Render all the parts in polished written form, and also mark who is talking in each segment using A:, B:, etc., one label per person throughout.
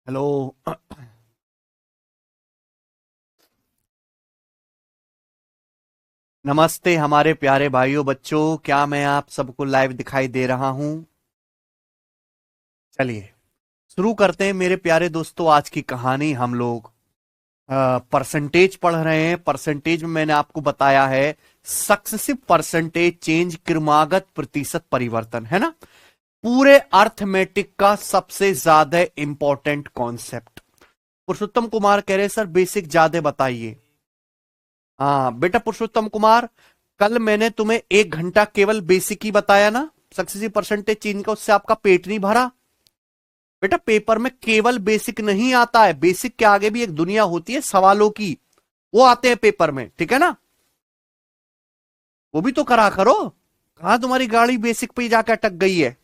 A: Hello. नमस्ते हमारे प्यारे भाइयों बच्चों, क्या मैं आप सबको लाइव दिखाई दे रहा हूं? चलिए शुरू करते हैं मेरे प्यारे दोस्तों। आज की कहानी हम लोग परसेंटेज पढ़ रहे हैं। परसेंटेज में मैंने आपको बताया है सक्सेसिव परसेंटेज चेंज, क्रमागत प्रतिशत परिवर्तन, है ना? पूरे अर्थमेटिक का सबसे ज्यादा इंपॉर्टेंट कॉन्सेप्ट। पुरुषोत्तम कुमार कह रहे सर बेसिक ज्यादा बताइए। हाँ बेटा पुरुषोत्तम कुमार, कल मैंने तुम्हें 1 घंटा केवल बेसिक ही बताया ना, सक्सेसिव परसेंटेज चेंज का, उससे आपका पेट नहीं भरा? बेटा पेपर में केवल बेसिक नहीं आता है, बेसिक के आगे भी एक दुनिया होती है सवालों की, वो आते हैं पेपर में, ठीक है ना? वो भी तो करा करो। कहां तुम्हारी गाड़ी बेसिक पे ही जाकर अटक गई है?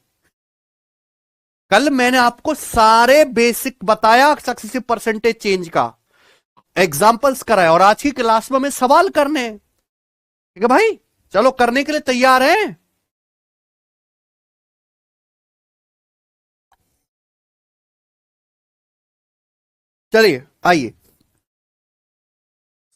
A: कल मैंने आपको सारे बेसिक बताया सक्सेसिव परसेंटेज चेंज का, एग्जाम्पल्स कराया, और आज की क्लास में हमें सवाल करने हैं। ठीक है भाई, चलो करने के लिए तैयार हैं? चलिए आइए,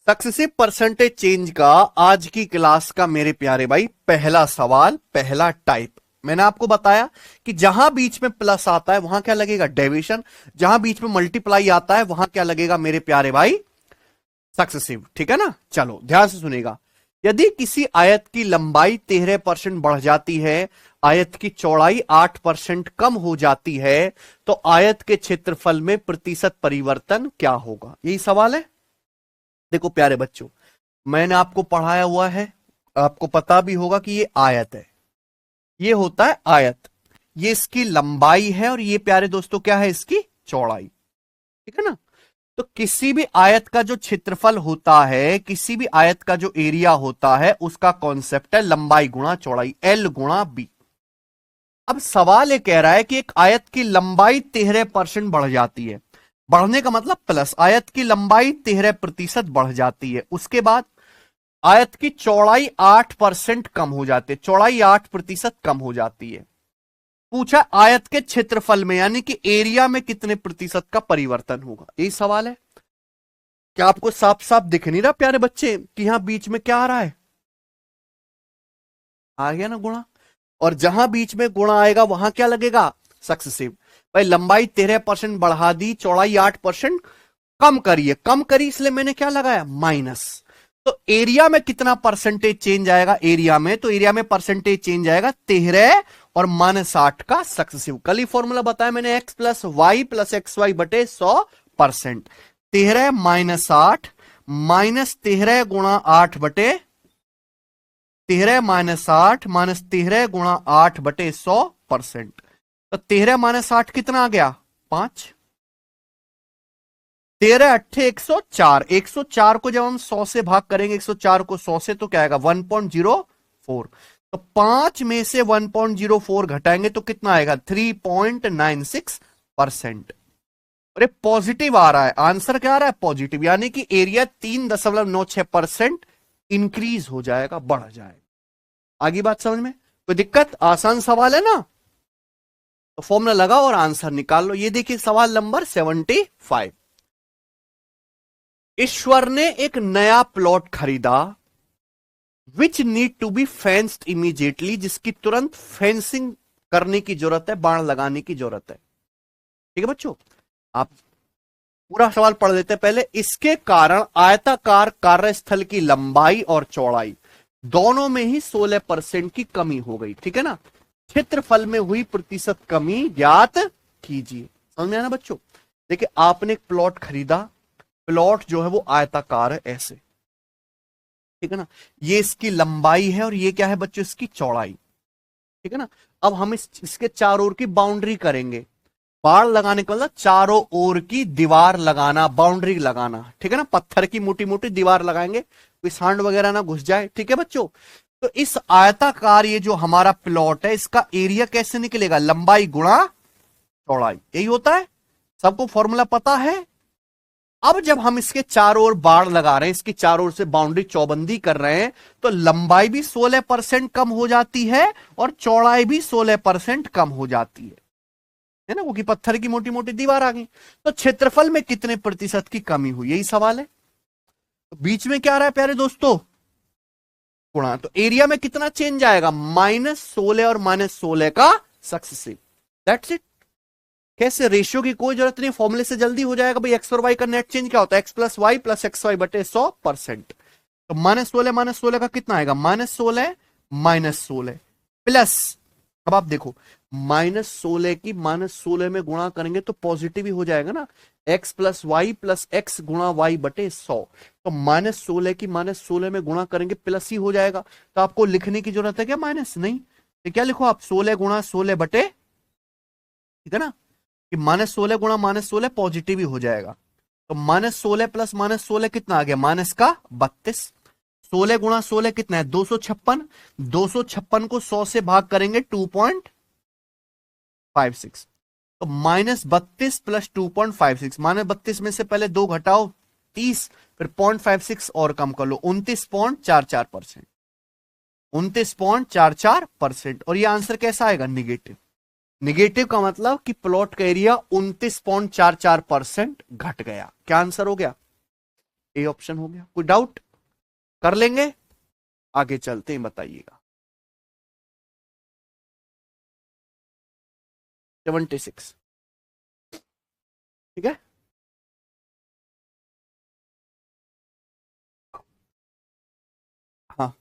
A: सक्सेसिव परसेंटेज चेंज का आज की क्लास का मेरे प्यारे भाई पहला सवाल, पहला टाइप। मैंने आपको बताया कि जहां बीच में प्लस आता है वहां क्या लगेगा? डेविएशन। जहां बीच में मल्टीप्लाई आता है वहां क्या लगेगा मेरे प्यारे भाई? सक्सेसिव। ठीक है ना? चलो ध्यान से सुनेगा। यदि किसी आयत की लंबाई 13% बढ़ जाती है, आयत की चौड़ाई 8% कम हो जाती है, तो आयत के क्षेत्रफल में प्रतिशत परिवर्तन क्या होगा? यही सवाल है। देखो प्यारे बच्चों, मैंने आपको पढ़ाया हुआ है, आपको पता भी होगा कि ये आयत है, ये होता है आयत, ये इसकी लंबाई है, और ये प्यारे दोस्तों क्या है? इसकी चौड़ाई। ठीक है ना? तो किसी भी आयत का जो क्षेत्रफल होता है, किसी भी आयत का जो एरिया होता है, उसका कॉन्सेप्ट है लंबाई गुणा चौड़ाई, एल गुणा बी। अब सवाल ये कह रहा है कि एक आयत की लंबाई 13% बढ़ जाती है, बढ़ने का मतलब प्लस, आयत की लंबाई 13% बढ़ जाती है, उसके बाद आयत की चौड़ाई 8% कम हो जाती है, चौड़ाई 8% कम हो जाती है। पूछा आयत के क्षेत्रफल में, यानी कि एरिया में कितने प्रतिशत का परिवर्तन होगा, यही सवाल है। क्या आपको साफ साफ दिख नहीं रहा प्यारे बच्चे कि यहां बीच में क्या आ रहा है? आ गया ना गुणा, और जहां बीच में गुणा आएगा वहां क्या लगेगा? सक्सेसिव। भाई लंबाई 13% बढ़ा दी, चौड़ाई 8% कम करिए, कम करी, इसलिए मैंने क्या लगाया? माइनस। तो एरिया में कितना परसेंटेज चेंज आएगा? एरिया में, तो एरिया में परसेंटेज चेंज आएगा 13 और -8 का सक्सेसिव। कल ही फॉर्मूला बताया मैंने, x plus Y plus X Y बटे 100%। 13 - 8 -13 गुणा 8 बटे 13 - 8 -13 गुणा 8 बटे 100%। तो 13 - 8 कितना आ गया? 5। 13 × 8 = 104। 104 को जब हम 100 से भाग करेंगे, 104 को 100 से, तो क्या आएगा? 1.04। तो 5 में से 1.04 घटाएंगे तो कितना आएगा? 3.96%। अरे पॉजिटिव आ रहा है, आंसर क्या आ रहा है? पॉजिटिव, यानी कि एरिया 3.96% इंक्रीज हो जाएगा, बढ़ जाएगा। आगे बात समझ में? कोई दिक्कत? आसान सवाल है ना? तो फॉर्मूला लगाओ और आंसर निकाल लो। ये देखिए सवाल नंबर 75। ईश्वर ने एक नया प्लॉट खरीदा, which need to be fenced immediately, जिसकी तुरंत फेंसिंग करने की जरूरत है, बाण लगाने की जरूरत है। ठीक है बच्चों, आप पूरा सवाल पढ़ लेते हैं पहले। इसके कारण आयताकार कार्यस्थल की लंबाई और चौड़ाई दोनों में ही 16% की कमी हो गई। ठीक है ना? क्षेत्रफल में हुई प्रतिशत कमी ज्ञात कीजिए। समझ में आया ना बच्चों? देखिए आपने एक प्लॉट खरीदा, प्लॉट जो है वो आयताकार है ऐसे, ठीक है ना? ये इसकी लंबाई है, और ये क्या है बच्चों? इसकी चौड़ाई। ठीक है ना? अब हम इसके चारों ओर की बाउंड्री करेंगे। बाड़ लगाने का मतलब चारों ओर की दीवार लगाना, बाउंड्री लगाना। ठीक है ना? पत्थर की मोटी मोटी दीवार लगाएंगे, कोई सांड वगैरह ना घुस जाए। ठीक है बच्चों? तो इस आयताकार ये जो हमारा प्लॉट है, इसका एरिया कैसे निकलेगा? लंबाई गुणा चौड़ाई, यही होता है। सबको फॉर्मूला पता है? अब जब हम इसके चारों ओर बाड़ लगा रहे हैं, इसकी चारों ओर से बाउंड्री चौबंदी कर रहे हैं, तो लंबाई भी 16% कम हो जाती है और चौड़ाई भी 16% कम हो जाती है। है ना, क्योंकि पत्थर की मोटी मोटी दीवार आ गई। तो क्षेत्रफल में कितने प्रतिशत की कमी हुई, यही सवाल है। तो बीच में क्या आ रहा है प्यारे दोस्तों, गुणा। तो एरिया में कितना चेंज आएगा, -16 और -16 का सक्सेसिव, दैट्स इट। कैसे, रेशियो की कोई जरूरत नहीं, फॉर्मूले से जल्दी हो जाएगा भाई। एक्स और वाई का नेट चेंज क्या होता है, X plus Y plus X Y बटे 100%। तो -16 का कितना आएगा, -16 -16 प्लस, अब आप देखो -16 की -16 में गुणा करेंगे तो पॉजिटिव ही हो जाएगा ना, x plus Y plus X गुणा वाई बटे 100। तो -16 की -16 में गुणा करेंगे प्लस ही हो जाएगा। तो आपको लिखने की जरूरत है क्या माइनस, नहीं। तो क्या लिखो आप, 16 गुणा 16 बटे, ठीक है ना, कि -16 गुणा -16 पॉजिटिव ही हो जाएगा। तो -16 प्लस -16 कितना आ गया, माइनस का 32। 16 गुणा 16 कितना है, 256। 256 को 100 से भाग करेंगे 2.56। तो -32 प्लस 2.56, -32 में से पहले 2 घटाओ 30, फिर 0.56 और कम कर लो, 29.44%। 29.44%। और ये आंसर कैसा आएगा, निगेटिव। निगेटिव का मतलब कि प्लॉट का एरिया 29.44% घट गया। क्या आंसर हो गया, ए ऑप्शन हो गया। कोई डाउट, कर लेंगे, आगे चलते हैं, बताइएगा। 76, ठीक है। हाँ,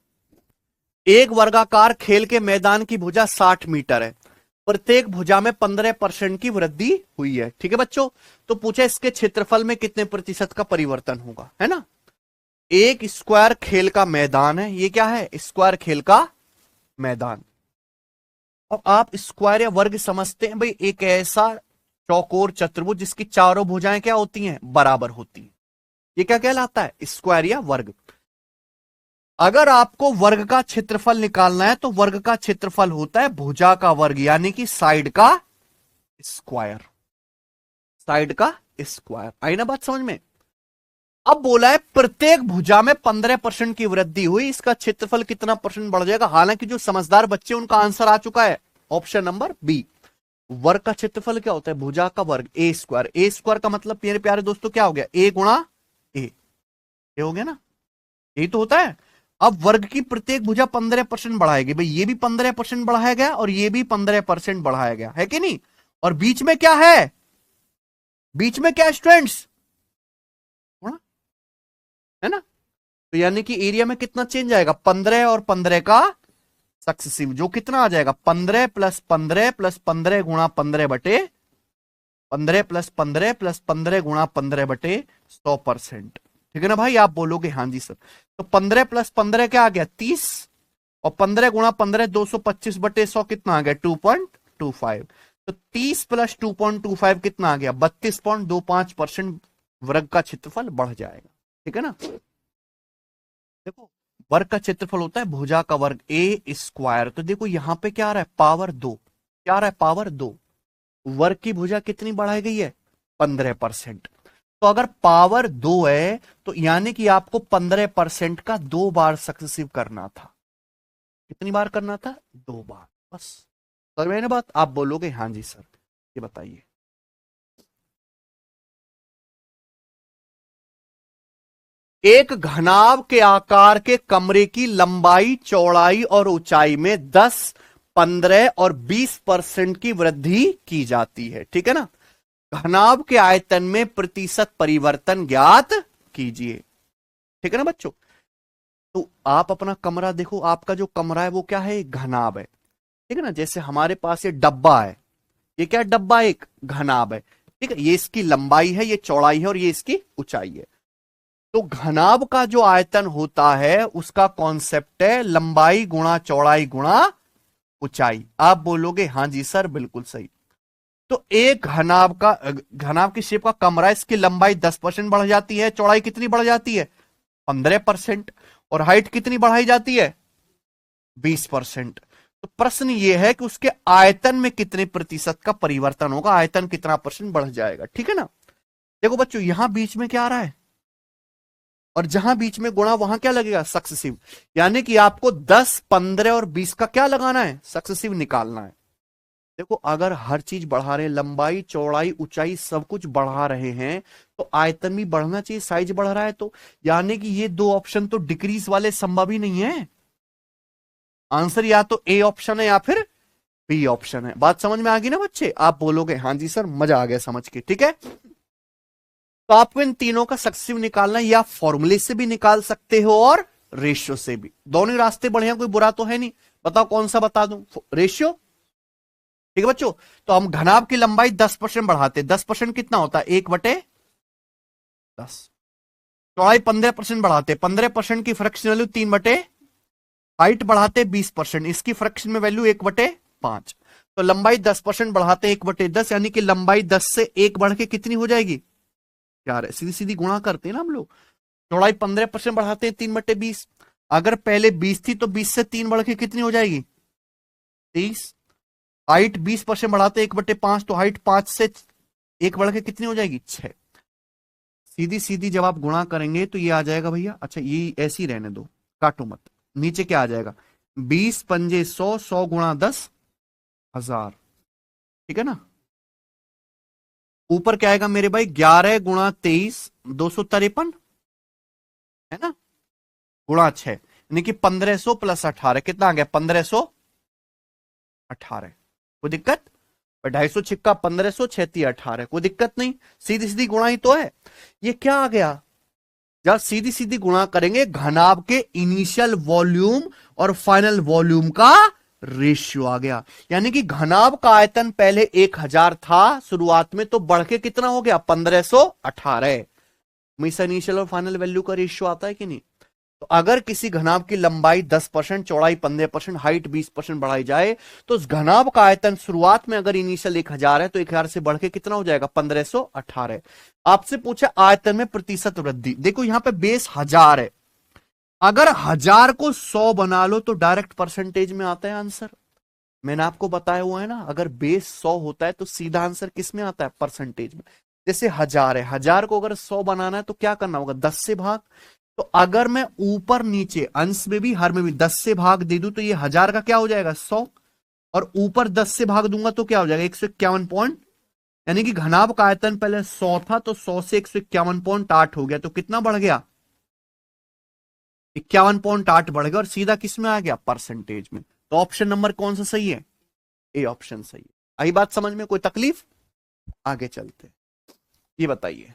A: एक वर्गाकार खेल के मैदान की भुजा 60 मीटर है, प्रत्येक भुजा में 15% की वृद्धि हुई है, ठीक है बच्चों। तो पूछा इसके क्षेत्रफल में कितने प्रतिशत का परिवर्तन होगा, है ना। एक स्क्वायर खेल का मैदान है, ये क्या है, स्क्वायर खेल का मैदान। अब आप स्क्वायर या वर्ग समझते हैं भाई, एक ऐसा चौकोर चतुर्भुज जिसकी चारों भुजाएं क्या होती हैं, बराबर होती हैं, ये क्या कहलाता है, स्क्वायर या वर्ग। अगर आपको वर्ग का क्षेत्रफल निकालना है तो वर्ग का क्षेत्रफल होता है भुजा का वर्ग, यानी कि साइड का स्क्वायर। साइड का स्क्वायर, आई ना बात समझ में। अब बोला है प्रत्येक भुजा में 15% की वृद्धि हुई, इसका क्षेत्रफल कितना परसेंट बढ़ जाएगा। हालांकि जो समझदार बच्चे उनका आंसर आ चुका है, ऑप्शन नंबर बी। वर्ग का क्षेत्रफल क्या होता है, भुजा का वर्ग, ए स्क्वायर। ए स्क्वायर का मतलब मेरे प्यारे दोस्तों क्या हो गया, ए गुणा ए, ये हो गया ना, यही तो होता है। अब वर्ग की प्रत्येक भुजा 15% बढ़ाएगी, भाई ये भी 15% बढ़ाया गया और ये भी 15% बढ़ाया गया, है कि नहीं। और बीच में क्या है, बीच में क्या स्टूडेंट्स, है ना। तो यानी कि एरिया में कितना चेंज आएगा, 15 और 15 का सक्सेसिव, जो कितना आ जाएगा, 15 प्लस 15 प्लस 15 गुणा 15 बटे 15 प्लस 15 प्लस 15 गुणा 15 बटे 100%, ठीक है ना भाई। आप बोलोगे हाँ जी सर। तो 15 प्लस 15 क्या आ गया, 30, और 15 गुणा 15 225 बटे 100 कितना आ गया, 2.25। तो 30 प्लस 2.25 कितना आ गया, 32.25% वर्ग का क्षेत्रफल बढ़ जाएगा, ठीक है ना। देखो वर्ग का क्षेत्रफल होता है भुजा का वर्ग, ए स्क्वायर। तो देखो यहां पे क्या आ रहा है, पावर 2, क्या आ रहा है, पावर 2। वर्ग की भुजा कितनी बढ़ाई गई है, 15%। तो अगर पावर 2 है तो यानी कि आपको 15% का 2 बार सक्सेसिव करना था। कितनी बार करना था, 2 बार, बस। समझ में ना बात। आप बोलोगे हाँ जी सर, ये बताइए। एक घनाभ के आकार के कमरे की लंबाई, चौड़ाई और ऊंचाई में 10, 15 और 20% की वृद्धि की जाती है, ठीक है ना। घनाभ के आयतन में प्रतिशत परिवर्तन ज्ञात कीजिए, ठीक है ना बच्चों। तो आप अपना कमरा देखो, आपका जो कमरा है वो क्या है, एक घनाभ है, ठीक है ना। जैसे हमारे पास ये डब्बा है, ये क्या डब्बा, एक घनाभ है, ठीक है। ये इसकी लंबाई है, ये चौड़ाई है और ये इसकी ऊंचाई है। तो घनाभ का जो आयतन होता है उसका कॉन्सेप्ट है लंबाई गुणा चौड़ाई गुणा ऊंचाई। आप बोलोगे हाँ जी सर, बिल्कुल सही। तो एक घनाभ की शेप का कमरा, इसकी लंबाई 10% बढ़ जाती है, चौड़ाई कितनी बढ़ जाती है, 15%, और हाइट कितनी बढ़ाई जाती है, 20%। तो प्रश्न यह है कि उसके आयतन में कितने प्रतिशत का परिवर्तन होगा, आयतन कितना परसेंट बढ़ जाएगा, ठीक है ना। देखो बच्चों यहां बीच में क्या आ रहा है, और जहां बीच में गुणा वहां क्या लगेगा, सक्सेसिव। यानी कि आपको 10, 15 और 20 का क्या लगाना है, सक्सेसिव निकालना है। देखो अगर हर चीज बढ़ा रहे हैं, लंबाई चौड़ाई ऊंचाई सब कुछ बढ़ा रहे हैं, तो आयतन भी बढ़ना चाहिए, साइज बढ़ रहा है तो, यानी कि ये दो ऑप्शन तो डिक्रीज वाले संभव ही नहीं है। आंसर या तो ए ऑप्शन है या फिर बी ऑप्शन है। बात समझ में आ गई ना बच्चे? आप बोलोगे हाँ जी सर, मजा आ गया समझ के, ठीक है। तो आपको इन तीनों का सक्सेसिव निकालना है, या फॉर्मूले से भी निकाल सकते हो और रेशियो से भी, दोनों ही रास्ते बढ़िया, कोई बुरा तो है नहीं। बताओ कौन सा बता दूं? रेशियो, ठीक है बच्चों। तो हम घनाभ की लंबाई 10% बढ़ाते, 10% कितना होता है? 1/10। चौड़ाई 15% बढ़ाते, 15% की फ्रैक्शन वैल्यू 3/, हाइट बढ़ाते 20%, इसकी फ्रैक्शन में वैल्यू 1/5। तो लंबाई 10% बढ़ाते 1/10, यानी कि लंबाई 10 से 1 बढ़ के कितनी हो जाएगी? यार सीधी सीधी गुणा करते हैं ना हम लोग। चौड़ाई 15% बढ़ाते हैं 3/20, अगर पहले 20 थी तो 20 से 3 बढ़ के कितनी हो जाएगी? 30। हाइट 20% बढ़ाते 1/5, तो हाइट 5 से 1 बढ़ के कितनी हो जाएगी? 6। सीधी सीधी जब आप गुणा करेंगे तो ये आ जाएगा भैया, अच्छा ये ऐसे ही रहने दो, काटो मत। नीचे क्या आ जाएगा? 20 पंजे 100, 100 गुणा 10,000, ठीक है ना। ऊपर क्या आएगा मेरे भाई? 11 गुणा 23, 253, है ना, गुणा 6, यानी कि 1500 प्लस 18 कितना आ गया? 1518। कोई दिक्कत? 250 छिक्का 1500, 6×3 18, कोई दिक्कत नहीं, सीधी सीधी गुणा ही तो है। ये क्या आ गया? जब सीधी सीधी गुणा करेंगे घनाभ के इनिशियल वॉल्यूम और फाइनल वॉल्यूम का रेशियो आ गया, यानी कि घनाभ का आयतन पहले 1000 था शुरुआत में, तो बढ़ के कितना हो गया? 1518। हमेशा इनिशियल और फाइनल वैल्यू का रेशियो आता है कि नहीं? तो अगर किसी घनाभ की लंबाई 10%, चौड़ाई 15%, हाइट 20% बढ़ाई जाए, तो उस घनाभ का आयतन शुरुआत में अगर इनिशियल 1000 है तो 1000 से बढ़ के कितना हो जाएगा? 1518। आपसे पूछा आयतन में प्रतिशत वृद्धि, देखो यहां पे बेस 1000 है, अगर 1000 को 100 बना लो तो डायरेक्ट परसेंटेज में आता है आंसर। मैंने आपको बताया हुआ है ना, अगर बेस 100 होता है तो सीधा आंसर किस में आता है? परसेंटेज में। जैसे 1000 है, 1000 को अगर 100 बनाना है तो क्या करना होगा? 10 से भाग। तो अगर मैं ऊपर नीचे अंश में भी हर में भी 10 से भाग दे दूं तो ये 1000 का क्या हो जाएगा? 100, और ऊपर 10 से भाग दूंगा तो क्या हो जाएगा? 151 पॉइंट, यानी कि घनाभ का आयतन पहले 100 था तो 100 से 151.8 हो गया, तो कितना बढ़ गया? 51.8 बढ़ गया, और सीधा किस में आ गया? परसेंटेज में। तो ऑप्शन नंबर कौन सा सही है? ए ऑप्शन सही है। आई बात समझ में? कोई तकलीफ? आगे चलते, ये बताइए,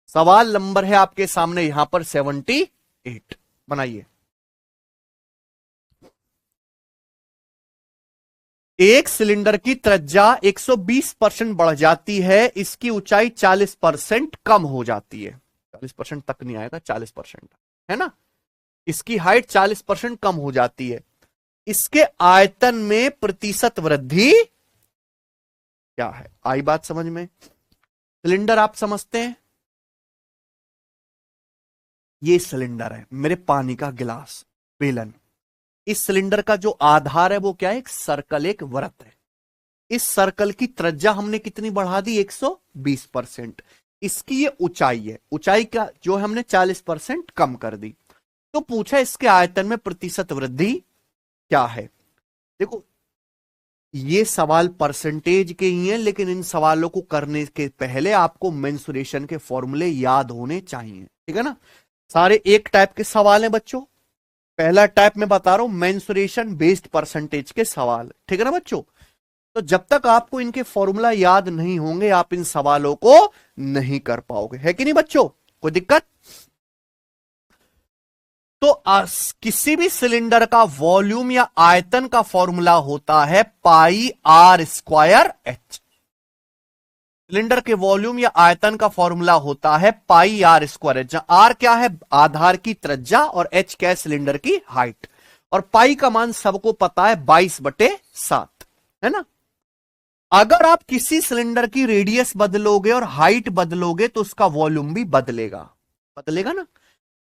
A: सवाल नंबर है आपके सामने यहां पर 78, बनाइए। एक सिलेंडर की त्रिज्या 120% बढ़ जाती है, इसकी ऊंचाई 40% कम हो जाती है। 40% तक नहीं आएगा, 40% है ना। इसकी हाइट 40% कम हो जाती है, इसके आयतन में प्रतिशत वृद्धि क्या है? आई बात समझ में? सिलेंडर आप समझते हैं, ये सिलेंडर है मेरे पानी का गिलास, बेलन। इस सिलेंडर का जो आधार है वो क्या है? एक सर्कल, एक वृत्त है। इस सर्कल की त्रिज्या हमने कितनी बढ़ा दी? 120%। इसकी ये ऊंचाई है, ऊंचाई का जो है हमने 40% कम कर दी। तो पूछा इसके आयतन में प्रतिशत वृद्धि क्या है। देखो ये सवाल परसेंटेज के ही हैं, लेकिन इन सवालों को करने के पहले आपको मेंसुरेशन के फॉर्मूले याद होने चाहिए, ठीक है ना। सारे एक टाइप के सवाल हैं बच्चों। पहला टाइप में बता रहा हूं मेंसुरेशन बेस्ड परसेंटेज के सवाल, ठीक है ना बच्चों। तो जब तक आपको इनके फॉर्मूला याद नहीं होंगे आप इन सवालों को नहीं कर पाओगे, है कि नहीं बच्चों? कोई दिक्कत? तो किसी भी सिलेंडर का वॉल्यूम या आयतन का फॉर्मूला होता है पाई आर स्क्वायर एच। सिलेंडर के वॉल्यूम या आयतन का फॉर्मूला होता है पाई आर स्क्वायर एच, जहां आर क्या है? आधार की त्रिज्या, और एच क्या है? सिलेंडर की हाइट। और पाई का मान सबको पता है 22/7, है ना। अगर आप किसी सिलेंडर की रेडियस बदलोगे और हाइट बदलोगे तो उसका वॉल्यूम भी बदलेगा, बदलेगा ना।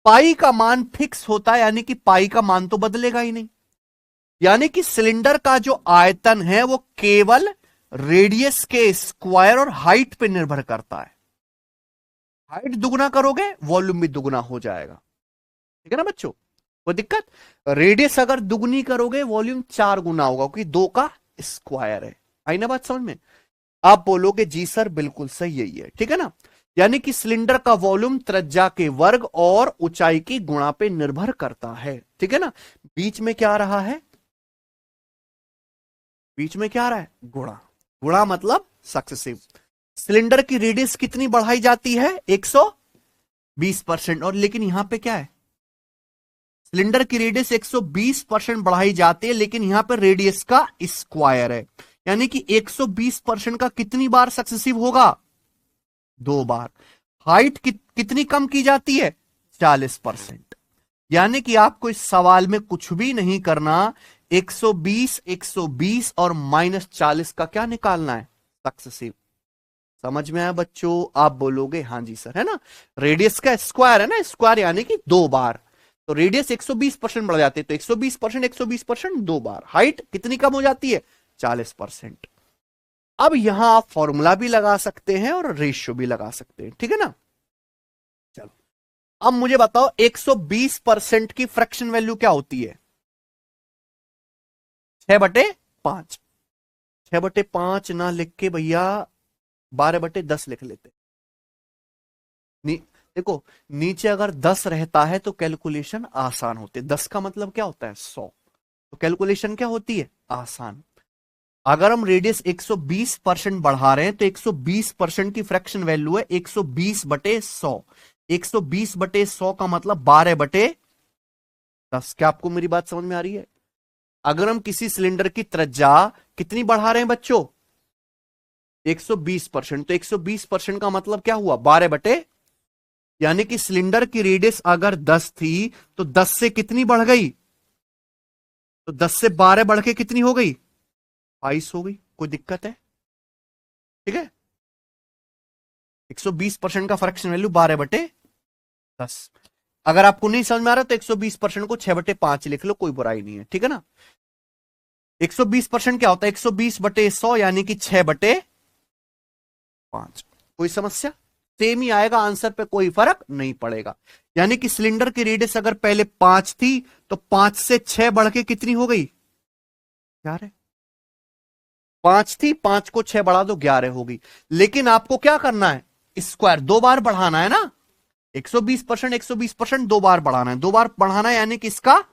A: पाई का मान फिक्स होता है, यानी कि पाई का मान तो बदलेगा ही नहीं, यानी कि सिलेंडर का जो आयतन है वो केवल रेडियस के स्क्वायर और हाइट पे निर्भर करता है। हाइट दुगना करोगे वॉल्यूम भी दुगना हो जाएगा, ठीक है ना बच्चों। कोई दिक्कत? रेडियस अगर दुगनी करोगे वॉल्यूम 4 गुना होगा, क्योंकि 2 का स्क्वायर है। आई ना बात समझ में? आप बोलोगे जी सर बिल्कुल सही यही है, ठीक है ना। यानी कि सिलेंडर का वॉल्यूम त्रिज्या के वर्ग और ऊंचाई की गुणा पे निर्भर करता है, ठीक है ना। बीच में क्या आ रहा है? बीच में क्या आ रहा है? गुणा। गुणा मतलब सक्सेसिव। सिलेंडर की रेडियस कितनी बढ़ाई जाती है? 120%। और लेकिन यहां पे क्या है? सिलेंडर की रेडियस 120% बढ़ाई जाती है, लेकिन यहां पर रेडियस का स्क्वायर है। यानी कि 120% का कितनी बार सक्सेसिव होगा? 2 बार। हाइट कितनी कम की जाती है? 40%। यानी कि आपको इस सवाल में कुछ भी नहीं करना, 120, 120 और -40 का क्या निकालना है? सक्सेसिव। समझ में आया बच्चों? आप बोलोगे हाँ जी सर, है ना। रेडियस का स्क्वायर है ना, स्क्वायर यानी कि 2 बार। तो रेडियस 120% बढ़ जाती है, तो 120%, 120% 2 बार। हाइट कितनी कम हो जाती है? 40%। अब यहां आप फॉर्मूला भी लगा सकते हैं और रेशियो भी लगा सकते हैं, ठीक है ना। चलो अब मुझे बताओ 120% की फ्रैक्शन वैल्यू क्या होती है? 6/5। 6/5 ना लिख के भैया 12/10 लिख लेते। देखो, नीचे अगर 10 रहता है तो कैलकुलेशन आसान होती है। 10 का मतलब क्या होता है? 100। तो कैलकुलेशन क्या होती है? आसान। अगर हम रेडियस 120% बढ़ा रहे हैं तो 120% की फ्रैक्शन वैल्यू है 120/100। 120/100 का मतलब 12/10। क्या आपको मेरी बात समझ में आ रही है? अगर हम किसी सिलेंडर की त्रिज्या कितनी बढ़ा रहे हैं बच्चों? 120%। तो 120% का मतलब क्या हुआ? 12 यानी कि सिलेंडर की रेडियस अगर 10 थी तो 10 से कितनी बढ़ गई? तो 10 से 12 बढ़ के कितनी हो गई? 22 हो गई। कोई दिक्कत है? ठीक है। 120% का फ्रैक्शन वैल्यू 12/10। अगर आपको नहीं समझ में आ रहा तो 120% को 6/5 लिख लो, कोई बुराई नहीं है, ठीक है ना। 120% क्या होता है? 120/100 यानी कि 6/5। कोई समस्या? सेम ही आएगा आंसर पे, कोई फर्क नहीं पड़ेगा। यानी कि सिलेंडर की रेडियस अगर पहले 5 थी तो 5 से 6 बढ़ के कितनी हो गई? 11। 5 थी, 5 को 6 बढ़ा दो 11 होगी। लेकिन आपको क्या करना है? स्क्वायर 2 बार बढ़ाना है ना। 120%, 120% 2 बार बढ़ाना है, 2 बार बढ़ाना है, यानी कि इसका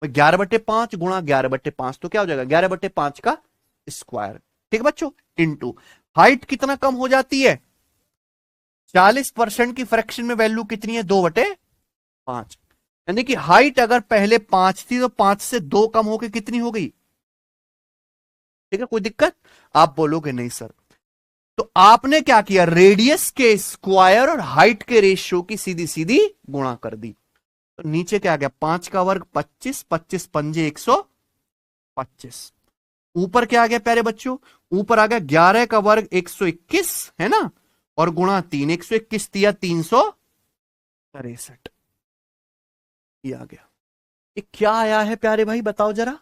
A: 11/5 गुणा 11/5 तो क्या हो जाएगा? 11/5 का स्क्वायर। ठीक है बच्चों। इंटू हाइट कितना कम हो जाती है? 40% की फ्रैक्शन में वैल्यू कितनी है? 2/5। यानी कि हाइट अगर पहले 5 थी तो 5 से 2 कम होकर कितनी हो गई? ठीक है, कोई दिक्कत? आप बोलोगे नहीं सर। तो आपने क्या किया? रेडियस के स्क्वायर और हाइट के रेशियो की सीधी सीधी गुणा कर दी। तो नीचे क्या आ गया? 5 का वर्ग 25, 25 पंजे 125। ऊपर क्या आ गया प्यारे बच्चों? ऊपर आ गया 11 का वर्ग 121, है ना, और गुणा 3। 121 दिया 363। ये आ गया। ये क्या आया है प्यारे भाई, बताओ जरा।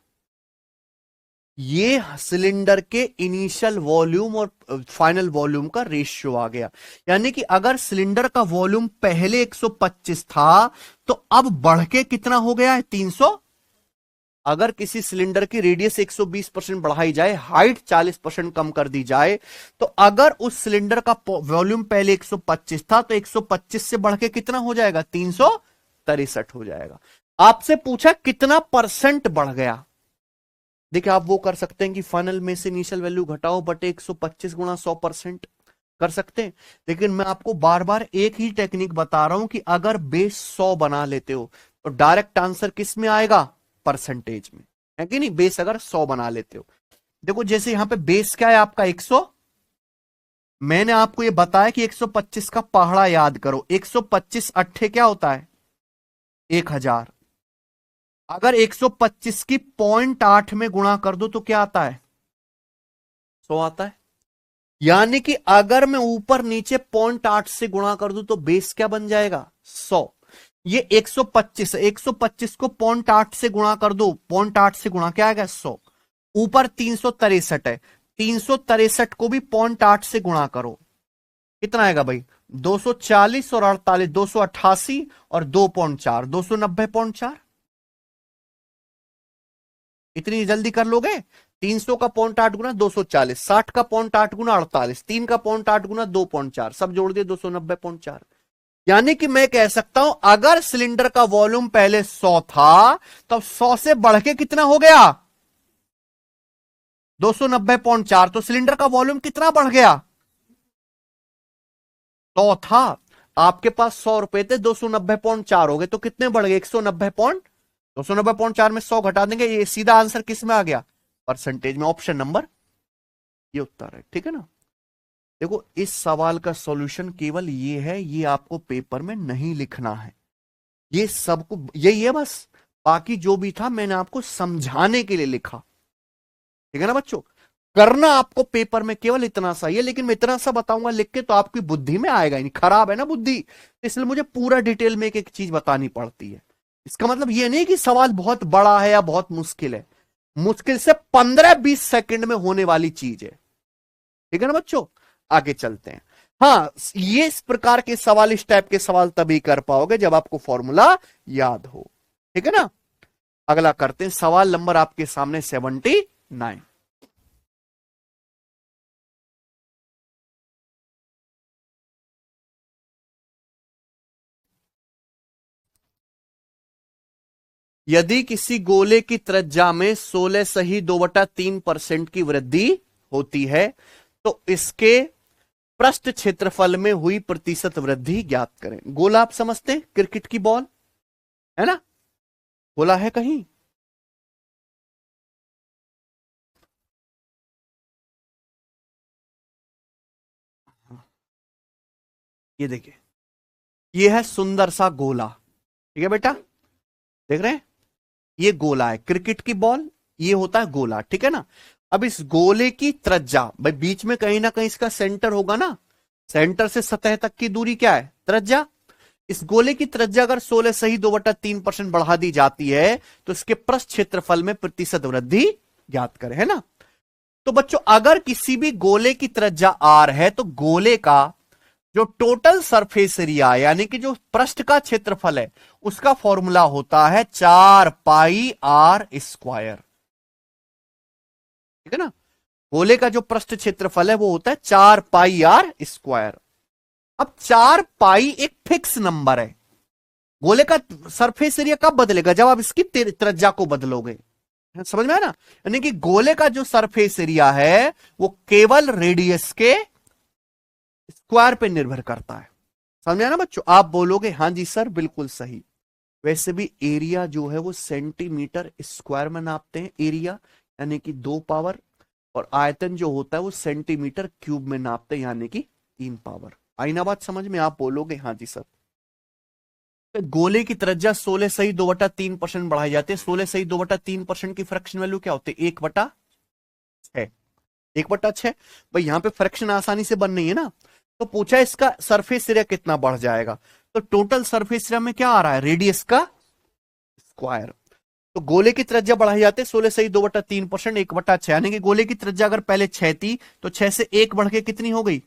A: ये सिलेंडर के इनिशियल वॉल्यूम और फाइनल वॉल्यूम का रेशियो आ गया। यानी कि अगर सिलेंडर का वॉल्यूम पहले 125 था तो अब बढ़ के कितना हो गया है? 300। अगर किसी सिलेंडर की रेडियस 120% बढ़ाई जाए, हाइट 40% कम कर दी जाए, तो अगर उस सिलेंडर का वॉल्यूम पहले 125 था तो 125 से बढ़ के कितना हो जाएगा? 363 हो जाएगा। आपसे पूछा कितना परसेंट बढ़ गया। देखिए आप वो कर सकते हैं कि फाइनल में से इनिशियल वैल्यू घटाओ बटे 125 गुणा 100% कर सकते हैं। लेकिन मैं आपको बार बार एक ही टेक्निक बता रहा हूं कि अगर बेस 100 बना लेते हो तो डायरेक्ट आंसर किस में आएगा? परसेंटेज में, है कि नहीं। बेस अगर 100 बना लेते हो, देखो जैसे यहां पे बेस क्या है आपका? 100। मैंने आपको ये बताया कि 125 का पहाड़ा याद करो। 125 अट्ठे क्या होता है? 1000। अगर 125 की 0.8 में गुणा कर दो तो क्या आता है? 100 आता है। यानी कि अगर मैं ऊपर नीचे 0.8 से गुणा कर दूं तो बेस क्या बन जाएगा? 100। ये 125 है, 125 को 0.8 से गुणा कर दो, 0.8 से गुणा क्या आएगा? 100। ऊपर 363 है, 363 को भी 0.8 से गुणा करो, कितना आएगा भाई? 240 और 48, 288 और 2.4, 290.4। इतनी जल्दी कर लोगे? 300 का 0.8 गुना 240, 60 का 0.8 गुना 48, 3 का 0.8 गुना 2.4, सब जोड़ दिए 290.4। यानी कि मैं कह सकता हूं अगर सिलेंडर का वॉल्यूम पहले 100 था तो 100 से बढ़ के कितना हो गया 290.4, तो सिलेंडर का वॉल्यूम कितना बढ़ गया 100 था, आपके पास 100 रुपए थे, 290.4 हो गए, तो कितने बढ़ गए 290.4 में 100 घटा देंगे, ये सीधा आंसर किस में आ गया परसेंटेज में, ऑप्शन नंबर ये उत्तर है। ठीक है ना। देखो इस सवाल का सॉल्यूशन केवल ये है, ये आपको पेपर में नहीं लिखना है, ये सबको यही है बस, बाकी जो भी था मैंने आपको समझाने के लिए लिखा। ठीक है ना बच्चों, करना आपको पेपर में केवल इतना सा ही है, लेकिन मैं इतना सा बताऊंगा लिख के तो आपकी बुद्धि में आएगा ही नहीं, खराब है ना बुद्धि, इसलिए मुझे पूरा डिटेल में एक एक चीज बतानी पड़ती है। इसका मतलब ये नहीं कि सवाल बहुत बड़ा है या बहुत मुश्किल है, मुश्किल से 15-20 सेकंड में होने वाली चीज है। ठीक है ना बच्चों, आगे चलते हैं। हाँ, ये इस प्रकार के सवाल, इस टाइप के सवाल तभी कर पाओगे जब आपको फॉर्मूला याद हो। ठीक है ना। अगला करते हैं, सवाल नंबर आपके सामने 79। यदि किसी गोले की त्रिज्या में 16 सही 2/3% की वृद्धि होती है तो इसके पृष्ठ क्षेत्रफल में हुई प्रतिशत वृद्धि ज्ञात करें। गोला आप समझते हैं, क्रिकेट की बॉल है ना, गोला है कहीं, ये देखिए, ये है सुंदर सा गोला। ठीक है बेटा, देख रहे हैं, ये गोला है, क्रिकेट की बॉल, ये होता है गोला। ठीक है ना। अब इस गोले की त्रिज्या, भाई बीच में कहीं ना कहीं इसका सेंटर होगा ना, सेंटर से सतह तक की दूरी क्या है त्रिज्या। इस गोले की त्रिज्या अगर 16 सही 2/3% बढ़ा दी जाती है तो इसके पृष्ठ क्षेत्रफल में प्रतिशत वृद्धि ज्ञात करें, है ना। तो बच्चों अगर किसी भी गोले की त्रिज्या आर है तो गोले का जो टोटल सरफेस एरिया यानी कि जो पृष्ठ का क्षेत्रफल है उसका फॉर्मूला होता है 4 पाई r स्क्वायर। ठीक है ना, गोले का जो पृष्ठ क्षेत्रफल है वो होता है 4 पाई r स्क्वायर। अब 4 पाई एक फिक्स नंबर है, गोले का सरफेस एरिया कब बदलेगा जब आप इसकी त्रिज्या को बदलोगे, समझ में आया ना। यानी कि गोले का जो सरफेस एरिया है वो केवल रेडियस के स्क्वायर पे निर्भर करता है। समझ में आया ना बच्चों, आप बोलोगे हाँ जी सर बिल्कुल सही। वैसे भी एरिया जो है वो सेंटीमीटर स्क्वायर में नापते हैं, एरिया यानी कि 2 पावर, और आयतन जो होता है वो सेंटीमीटर क्यूब में नापते हैं यानी कि 3 पावर। आई ना बात समझ में, आप बोलोगे हाँ जी सर। तो गोले की त्रिज्या 16 सही 2/3% बढ़ाई जाती है, 16 सही 2/3% की फ्रैक्शन वैल्यू क्या होती है 1/6, 1/6। भाई यहां पे फ्रैक्शन आसानी से बन नहीं है ना, तो पूछा इसका सरफेस एरिया कितना बढ़ जाएगा, तो टोटल सरफेस एरिया में क्या आ रहा है रेडियस का स्क्वायर। तो गोले की त्रिज्या बढ़ाई जाती है 16 सही 2/3% 1/6, यानी कि गोले की त्रिज्या अगर पहले 6 थी तो 6 से 1 बढ़ के कितनी हो गई,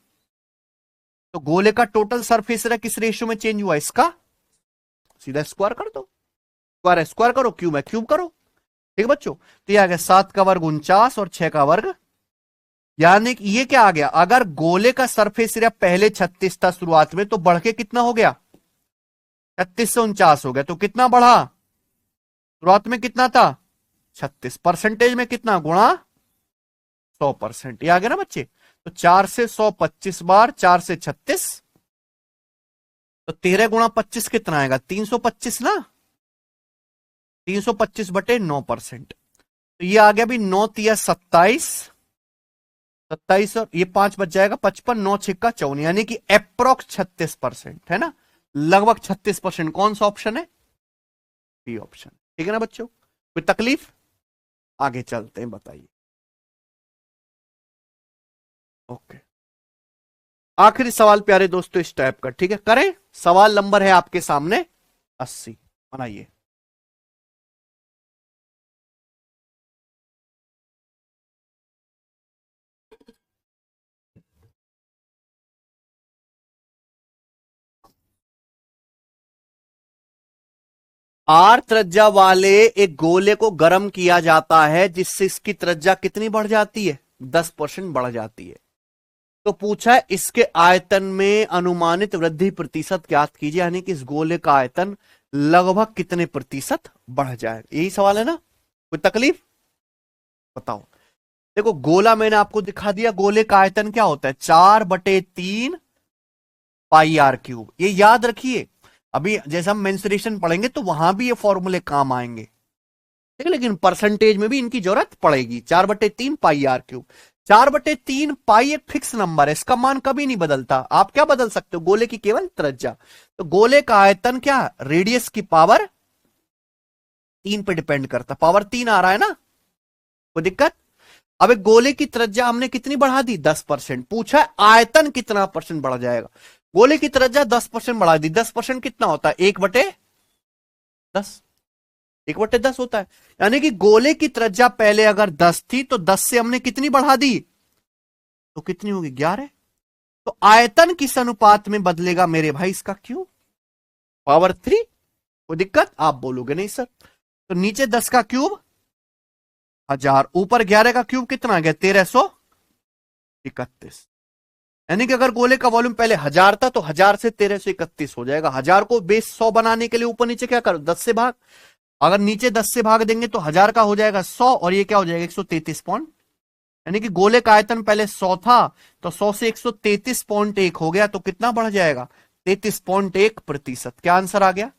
A: तो गोले का टोटल सरफेस एरिया किस रेशियो में चेंज हुआ इसका, सीधा स्क्वायर कर दो, स्क्वायर है स्क्वायर करो, क्यूब है क्यूब करो। ठीक है बच्चों, तो ये आ गया 7 का वर्ग 49 और 6 का वर्ग, यानी कि ये क्या आ गया, अगर गोले का सरफेस एरिया पहले 36 था शुरुआत में तो बढ़ के कितना हो गया 36 से 49 हो गया, तो कितना बढ़ा, शुरुआत में कितना था 36, परसेंटेज में कितना गुणा 100%, ये आ गया ना बच्चे। तो 4 से 100 25 बार, 4 से 36, तो 13 × 25 कितना आएगा 325 ना, 325/9%। तो ये आ गया भी 9 × 3 = 27, 27 और ये 5 बच जाएगा 55, 9 × 6 = 54, यानी कि अप्रोक्स 36% है ना, लगभग 36%। कौन सा ऑप्शन है, बी ऑप्शन। ठीक है ना बच्चों, कोई तकलीफ, आगे चलते हैं बताइए। ओके, आखिरी सवाल प्यारे दोस्तों इस टाइप का, ठीक है करें। सवाल नंबर है आपके सामने 80, बनाइए। आर त्रिज्या वाले एक गोले को गर्म किया जाता है जिससे इसकी त्रिज्या कितनी बढ़ जाती है, 10% बढ़ जाती है। तो पूछा है इसके आयतन में अनुमानित वृद्धि प्रतिशत ज्ञात कीजिए, यानी कि इस गोले का आयतन लगभग कितने प्रतिशत बढ़ जाएगा, यही सवाल है ना। कोई तकलीफ बताओ। देखो गोला मैंने आपको दिखा दिया, गोले का आयतन क्या होता है, 4/3 पाई आर क्यूब। ये याद रखिए, अभी जैसे हम मेंसुरेशन पढ़ेंगे तो वहां भी ये फॉर्मूले काम आएंगे, ठीक है, लेकिन परसेंटेज में भी इनकी जरूरत पड़ेगी। 4/3 पाई आर क्यूब, 4/3 पाई एक फिक्स नंबर है, इसका मान कभी नहीं बदलता। आप क्या बदल सकते हो, गोले की केवल त्रिज्या। तो गोले का आयतन क्या, रेडियस की पावर 3 पे डिपेंड करता, पावर 3 आ रहा है ना, कोई दिक्कत। अब एक गोले की त्रिज्या हमने कितनी बढ़ा दी, 10%। पूछा है आयतन कितना परसेंट बढ़ जाएगा, गोले की त्रिज्या 10% बढ़ा दी, 10% कितना होता है, 1/10, 1/10 होता है। यानी कि गोले की त्रिज्या पहले अगर 10 थी तो 10 से हमने कितनी बढ़ा दी, तो कितनी होगी, 11। तो आयतन किस अनुपात में बदलेगा मेरे भाई, इसका क्यूब, पावर 3। कोई दिक्कत, आप बोलोगे नहीं सर। तो नीचे 10 का क्यूब 1000, ऊपर 11 का क्यूब कितना आ गया, 1331। यानी कि अगर गोले का वॉल्यूम पहले 1000 था तो 1000 से 1331 हो जाएगा। 1000 को बेस 100 बनाने के लिए ऊपर नीचे क्या करो, 10 से भाग। अगर नीचे 10 से भाग देंगे तो 1000 का हो जाएगा 100 और ये क्या हो जाएगा, 133 पॉइंट। यानी कि गोले का आयतन पहले 100 था तो 100 से 133.1 हो गया, तो कितना बढ़ जाएगा, 33.1%। क्या आंसर आ गया,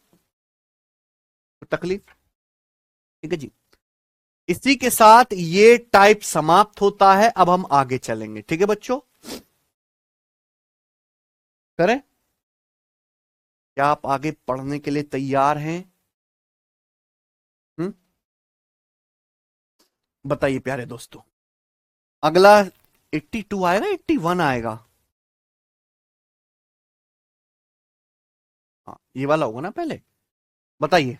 A: तो तकलीफ, ठीक है जी। इसी के साथ ये टाइप समाप्त होता है। अब हम आगे चलेंगे, ठीक है बच्चों, करें, क्या आप आगे पढ़ने के लिए तैयार हैं, बताइए प्यारे दोस्तों। अगला 82 आएगा, 81 आएगा, हाँ ये वाला होगा ना पहले, बताइए।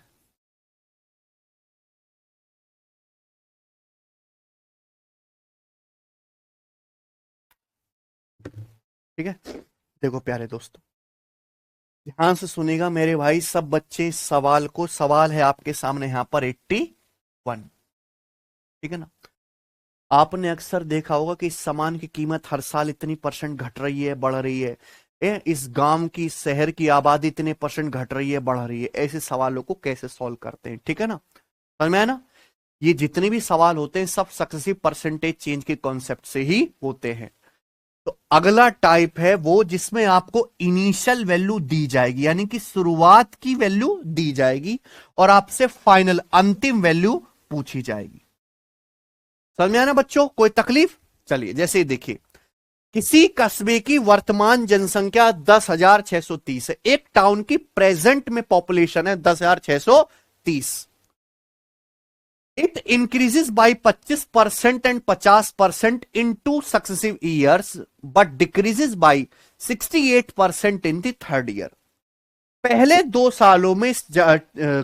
A: ठीक है, देखो प्यारे दोस्तों, ध्यान से सुनेगा मेरे भाई सब बच्चे इस सवाल को, सवाल है आपके सामने यहां पर 81, ठीक है ना। आपने अक्सर देखा होगा कि इस सामान की कीमत हर साल इतनी परसेंट घट रही है, बढ़ रही है, इस गांव की, शहर की आबादी इतने परसेंट घट रही है, बढ़ रही है, ऐसे सवालों को कैसे सॉल्व करते हैं, ठीक है ना, समझ में आया ना। ये जितने भी सवाल होते हैं सब सक्सेसिव परसेंटेज चेंज के कॉन्सेप्ट से ही होते हैं। तो अगला टाइप है वो जिसमें आपको इनिशियल वैल्यू दी जाएगी, यानी कि शुरुआत की वैल्यू दी जाएगी और आपसे फाइनल अंतिम वैल्यू पूछी जाएगी। समझ में आया ना बच्चों, कोई तकलीफ। चलिए जैसे ही देखिए, किसी कस्बे की वर्तमान जनसंख्या 10,630 है, एक टाउन की प्रेजेंट में पॉपुलेशन है 10,630। It increases by 25% and 50% in 2 successive years but decreases by 68% in the third year. पहले 2 सालों में इस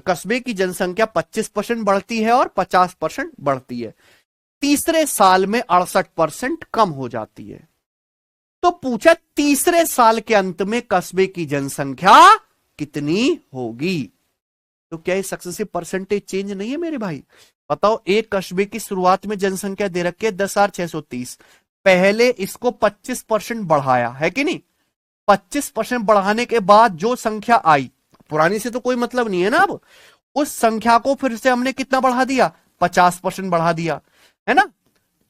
A: कस्बे की जनसंख्या 25% बढ़ती है और 50% बढ़ती है, तीसरे साल में 68% कम हो जाती है। तो पूछा तीसरे साल के अंत में कस्बे की जनसंख्या कितनी होगी। तो क्या ये सक्सेसिव परसेंटेज चेंज नहीं है मेरे भाई, बताओ। एक कस्बे की शुरुआत में जनसंख्या दे रखी है 10,630, पहले इसको 25% बढ़ाया है कि नहीं, 25% बढ़ाने के बाद जो संख्या आई, पुरानी से तो कोई मतलब नहीं है ना, अब उस संख्या को फिर से हमने कितना बढ़ा दिया, 50% बढ़ा दिया, है ना।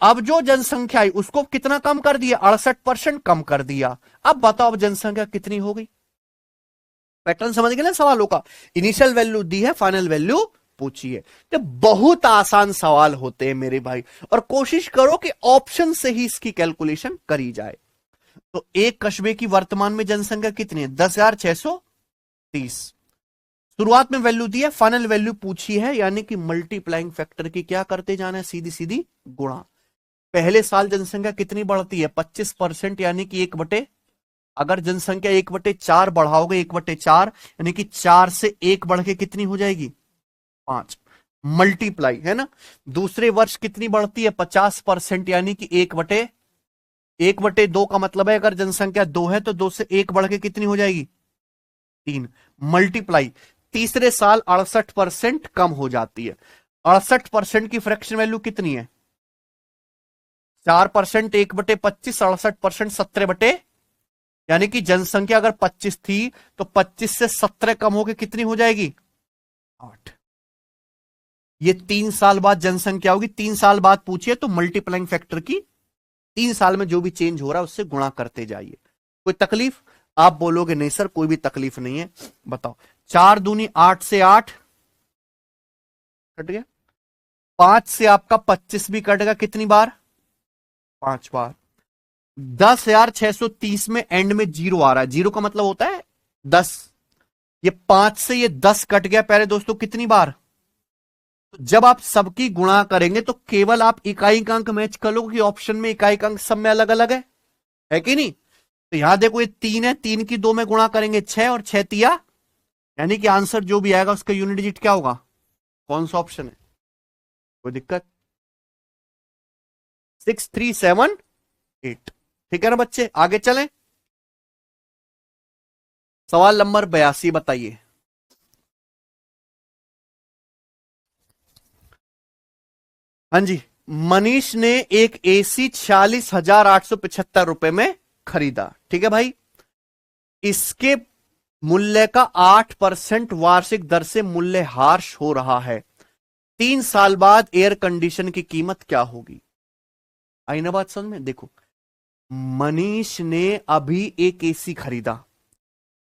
A: अब जो जनसंख्या आई उसको कितना कम कर दिया, 68% कम कर दिया। अब बताओ अब जनसंख्या कितनी हो गई, पैटर्न समझ गए ना सवालों का। इनिशियल वैल्यू दी है, फाइनल वैल्यू पूछी है। तो बहुत आसान सवाल होते हैं मेरे भाई, और कोशिश करो कि ऑप्शन से ही इसकी कैलकुलेशन करी जाए। तो एक कस्बे की वर्तमान में जनसंख्या कितनी है, 10,630। शुरुआत में वैल्यू दी है, फाइनल वैल्यू पूछी है, यानी कि मल्टीप्लाइंग फैक्टर की क्या करते जाना है, सीधी सीधी गुणा। पहले साल जनसंख्या कितनी बढ़ती है, 25%, यानी कि 1/, अगर जनसंख्या 1/4 बढ़ाओगे, 1/4 यानी कि 4 से 1 बढ़ के कितनी हो जाएगी, 5, मल्टीप्लाई, है ना। दूसरे वर्ष कितनी बढ़ती है, 50%, यानी कि 1/2 का मतलब है अगर जनसंख्या 2 है तो 2 से 1 बढ़ के कितनी हो जाएगी, 3, मल्टीप्लाई। तीसरे साल 68% कम हो जाती है। 68% की फ्रैक्शन वैल्यू कितनी है? 4%, 1/25, 68%, 17 यानी कि जनसंख्या अगर 25 थी तो 25 से 17 कम होकर कितनी हो जाएगी? 8। ये 3 साल बाद जनसंख्या होगी। 3 साल बाद पूछिए तो मल्टीप्लाइंग फैक्टर की 3 साल में जो भी चेंज हो रहा है उससे गुणा करते जाइए। कोई तकलीफ? आप बोलोगे नहीं सर कोई भी तकलीफ नहीं है। बताओ, 4 दूनी 8 से 8 कट गया। 5 से आपका 25 भी कट गया, कितनी बार? 5 बार। 10,630 में एंड में जीरो आ रहा है, जीरो का मतलब होता है 10। ये 5 से ये 10 कट गया प्यारे दोस्तों, कितनी बार? तो जब आप सबकी गुणा करेंगे तो केवल आप इकाई का अंक मैच कर लोगे कि ऑप्शन में इकाई का अंक सब में अलग अलग है कि नहीं? तो यहां देखो ये 3 है, 3 की 2 में गुणा करेंगे 6 और 6 तिया, यानी कि आंसर जो भी आएगा उसका यूनिट डिजिट क्या होगा? कौन सा ऑप्शन है? कोई दिक्कत? 6378। ठीक है ना बच्चे, आगे चलें। सवाल नंबर 82 बताइए। हाँ जी, मनीष ने एक एसी 46,875 रुपए में खरीदा। ठीक है भाई, इसके मूल्य का 8% वार्षिक दर से मूल्य ह्रास हो रहा है। 3 साल बाद एयर कंडीशन की कीमत क्या होगी? आई ना बात समझ में? देखो, मनीष ने अभी एक एसी खरीदा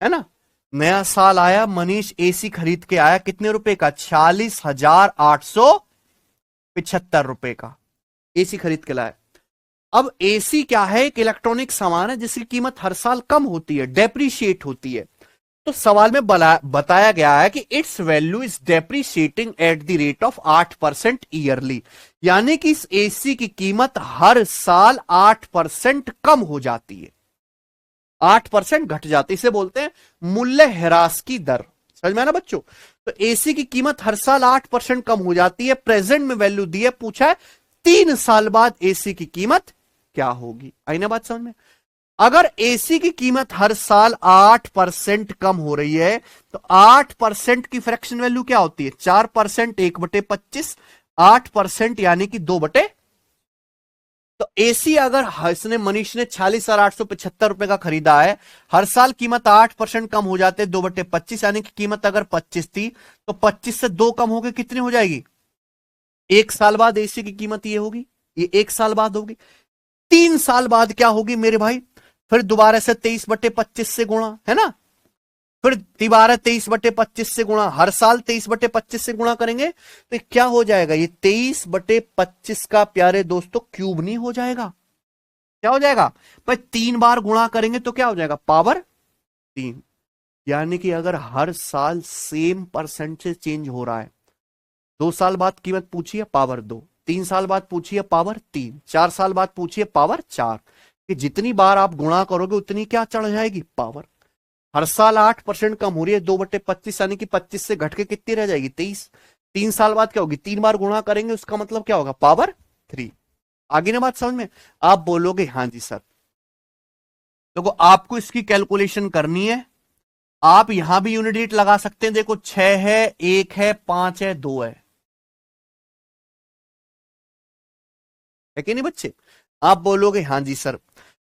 A: है ना, नया साल आया, मनीष एसी खरीद के आया, कितने रुपए का? 46,875 रुपए का एसी खरीद के लाया। अब एसी क्या है? एक इलेक्ट्रॉनिक सामान है जिसकी कीमत हर साल कम होती है, डेप्रीशिएट होती है। तो सवाल में बताया गया है कि it's value is depreciating at the rate of 8% yearly, यानी कि इस एसी की कीमत हर साल 8% कम हो जाती है, 8% घट जाती है। इसे बोलते हैं मूल्य ह्रास की दर। समझ में आना बच्चों? तो एसी की कीमत हर साल 8% कम हो जाती है। प्रेजेंट में वैल्यू दी है, पूछा है 3 साल बाद एसी की कीमत क्या होगी। आई ना बात समझ में? अगर एसी की कीमत हर साल 8% कम हो रही है तो 8% की फ्रैक्शन वैल्यू क्या होती है? 4%, 1/25, 8% यानी कि 2/। तो एसी अगर इसने मनीष ने 46,875 रुपए का खरीदा है, हर साल कीमत 8% कम हो जाते, 2/25, यानी कि कीमत अगर 25 थी तो 25 से 2 कम होकर कितनी हो जाएगी? 1 साल बाद एसी की कीमत ये होगी, ये 1 साल बाद होगी। 3 साल बाद क्या होगी मेरे भाई? फिर दोबारा से 23/25 से गुणा, है ना, फिर दोबारा 23/25 से गुणा, हर साल 23/25 से गुणा करेंगे तो क्या हो जाएगा? ये 23/25 का प्यारे दोस्तों क्यूब नहीं हो जाएगा? क्या हो जाएगा भाई? 3 बार गुणा करेंगे तो क्या हो जाएगा? पावर 3। यानी कि अगर हर साल सेम परसेंट से चेंज हो रहा है, 2 साल बाद कीमत पूछिए पावर 2, 3 साल बाद पूछिए पावर 3, 4 साल बाद पूछिए पावर 4, कि जितनी बार आप गुणा करोगे उतनी क्या चढ़ जाएगी? पावर। हर साल 8% कम हो रही है, 2/25, यानी कि 25 से घट के कितनी रह जाएगी? 23। 3 साल बाद क्या होगी? 3 बार गुणा करेंगे, उसका मतलब क्या होगा? पावर 3। आगे ना बात समझ में? आप बोलोगे हाँ जी सर। देखो, आपको इसकी कैलकुलेशन करनी है, आप यहां भी यूनिट डिजिट लगा सकते हैं। देखो, 6 है, 1 है, 5 है, 2 है कि नहीं बच्चे? आप बोलोगे हाँ जी सर।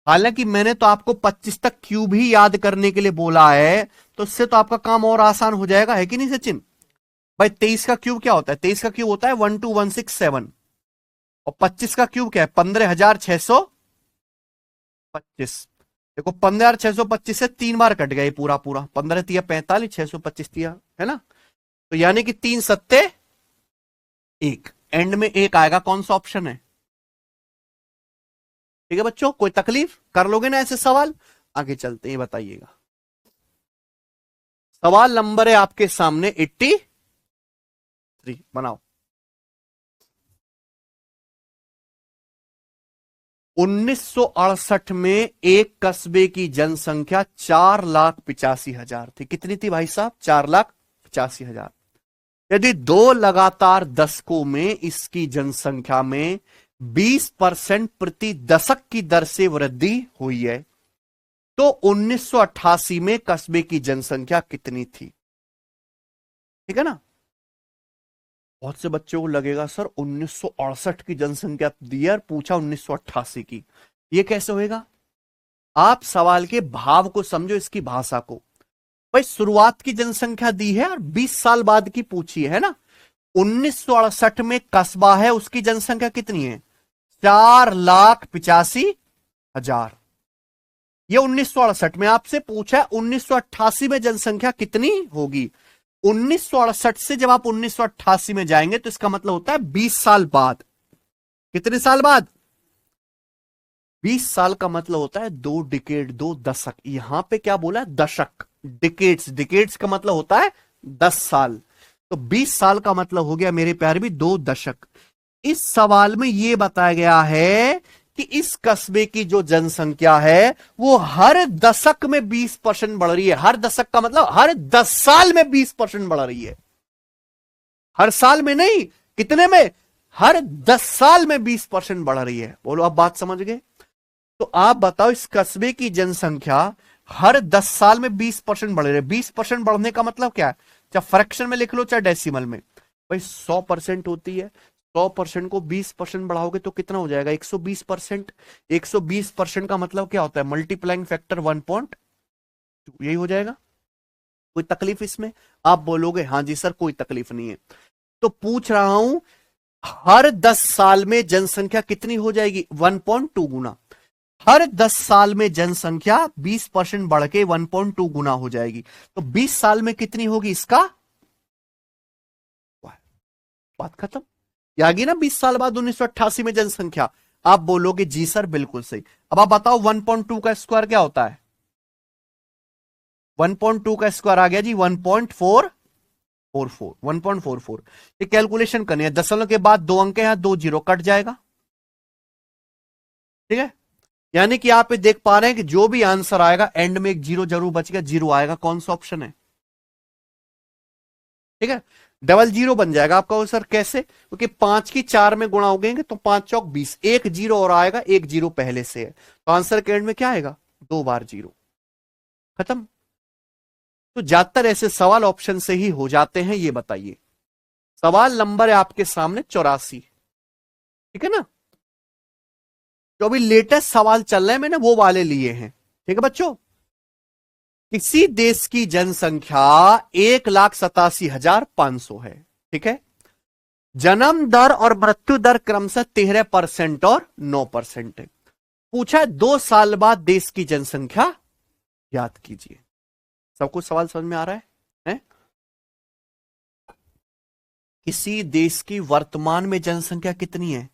A: हालांकि मैंने तो आपको 25 तक क्यूब ही याद करने के लिए बोला है, तो इससे तो आपका काम और आसान हो जाएगा, है कि नहीं सचिन भाई? 23 का क्यूब क्या होता है? 23 का क्यूब होता है 12167, और 25 का क्यूब क्या है? 15,625। देखो, 15,625 से 3 बार कट गया ये पूरा पूरा, 15 तिया 45, 625 तिया, है ना? तो यानी कि 3 सत्ते 1, एंड में 1 आएगा। कौन सा ऑप्शन है? ठीक है बच्चों, कोई तकलीफ? कर लोगे ना ऐसे सवाल? आगे चलते हैं, बताइएगा। सवाल नंबर है आपके सामने 83, बनाओ। 1968 में एक कस्बे की जनसंख्या 4,85,000 थी। कितनी थी भाई साहब? 4,85,000। यदि 2 लगातार दशकों में इसकी जनसंख्या में 20% प्रति दशक की दर से वृद्धि हुई है तो 1988 में कस्बे की जनसंख्या कितनी थी? ठीक है ना। बहुत से बच्चों को लगेगा सर 1968 की जनसंख्या दी है और पूछा 1988 की, ये कैसे होएगा। आप सवाल के भाव को समझो, इसकी भाषा को। भाई शुरुआत की जनसंख्या दी है और 20 साल बाद की पूछी है ना। 1968 में कस्बा है, उसकी जनसंख्या कितनी है, 4,85,000। ये 1968 में आपसे पूछा है 1988 में जनसंख्या कितनी होगी। 1968 से जब आप 1988 में जाएंगे तो इसका मतलब होता है 20 साल बाद। कितने साल बाद, 20 साल का मतलब होता है 2 डिकेड, 2 दशक। यहां पे क्या बोला है, दशक, डिकेड्स, डिकेड्स का मतलब होता है 10 साल। तो 20 साल का मतलब हो गया मेरे प्यारे भी 2 दशक। इस सवाल में यह बताया गया है कि इस कस्बे की जो जनसंख्या है वो हर दशक में 20% बढ़ रही है। हर दशक का मतलब हर 10 साल में 20% बढ़ रही है। हर साल में नहीं, कितने में, हर 10 साल में 20% बढ़ रही है। बोलो आप बात समझ गए। तो आप बताओ इस कस्बे की जनसंख्या हर 10 साल में 20% बढ़ रही है। 20% बढ़ने का मतलब क्या है, चाहे फ्रैक्शन में लिख लो चाहे डेसिमल में। भाई 100% होती है, 100% को 20% बढ़ाओगे तो कितना हो जाएगा, 120%। 120% का मतलब क्या होता है, मल्टीप्लाइंग फैक्टर 1.2, यही हो जाएगा। कोई तकलीफ इसमें, आप बोलोगे हाँ जी सर कोई तकलीफ नहीं है। तो पूछ रहा हूं हर 10 साल में जनसंख्या कितनी हो जाएगी, 1.2 गुना। हर 10 साल में जनसंख्या 20% बढ़ के 1.2 गुना हो जाएगी। तो 20 साल में कितनी होगी, इसका बात खत्म। यागी ना 20 साल बाद 1988 में जनसंख्या। आप बोलोगे जी सर बिल्कुल सही। अब आप बताओ 1.2 का स्क्वायर क्या होता है, 1.2 का स्क्वायर आ गया जी 1.444, 1.44। ये कैलकुलेशन करनी है, दशमलव के बाद 2 अंक यहां, 2 जीरो कट जाएगा। ठीक है, यानी कि आप ये देख पा रहे हैं कि जो भी आंसर आएगा एंड में एक जीरो जरूर बचेगा, जीरो आएगा। कौन सा ऑप्शन है, ठीक है, डबल जीरो बन जाएगा आपका। वो सर कैसे, क्योंकि 5 की 4 में गुणा हो गएंगे तो 5 चौक 20, एक जीरो और आएगा, एक जीरो पहले से है तो आंसर के एंड में क्या आएगा, 2 बार जीरो, खत्म। तो ज्यादातर ऐसे सवाल ऑप्शन से ही हो जाते हैं, ये बताइए। सवाल नंबर है आपके सामने 84, ठीक है ना। जो अभी लेटेस्ट सवाल चल रहे हैं मैंने वो वाले लिए हैं, ठीक है बच्चों। किसी देश की जनसंख्या 1,87,500 है, ठीक है। जन्म दर और मृत्यु दर क्रमशः 13% और 9% है। पूछा है 2 साल बाद देश की जनसंख्या याद कीजिए। सबको सवाल समझ में आ रहा है? किसी देश की वर्तमान में जनसंख्या कितनी है,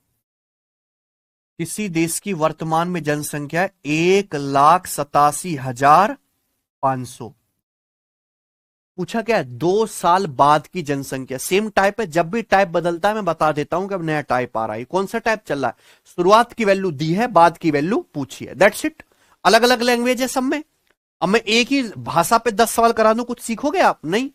A: किसी देश की वर्तमान में जनसंख्या 1,87,500। पूछा क्या है, 2 साल बाद की जनसंख्या। सेम टाइप है, जब भी टाइप बदलता है मैं बता देता हूं कि अब नया टाइप आ रहा है। कौन सा टाइप चल रहा है, शुरुआत की वैल्यू दी है, बाद की वैल्यू पूछी है, दैट्स इट। अलग अलग लैंग्वेज है सब में। अब मैं एक ही भाषा पे 10 सवाल करा दूं, कुछ सीखोगे आप, नहीं।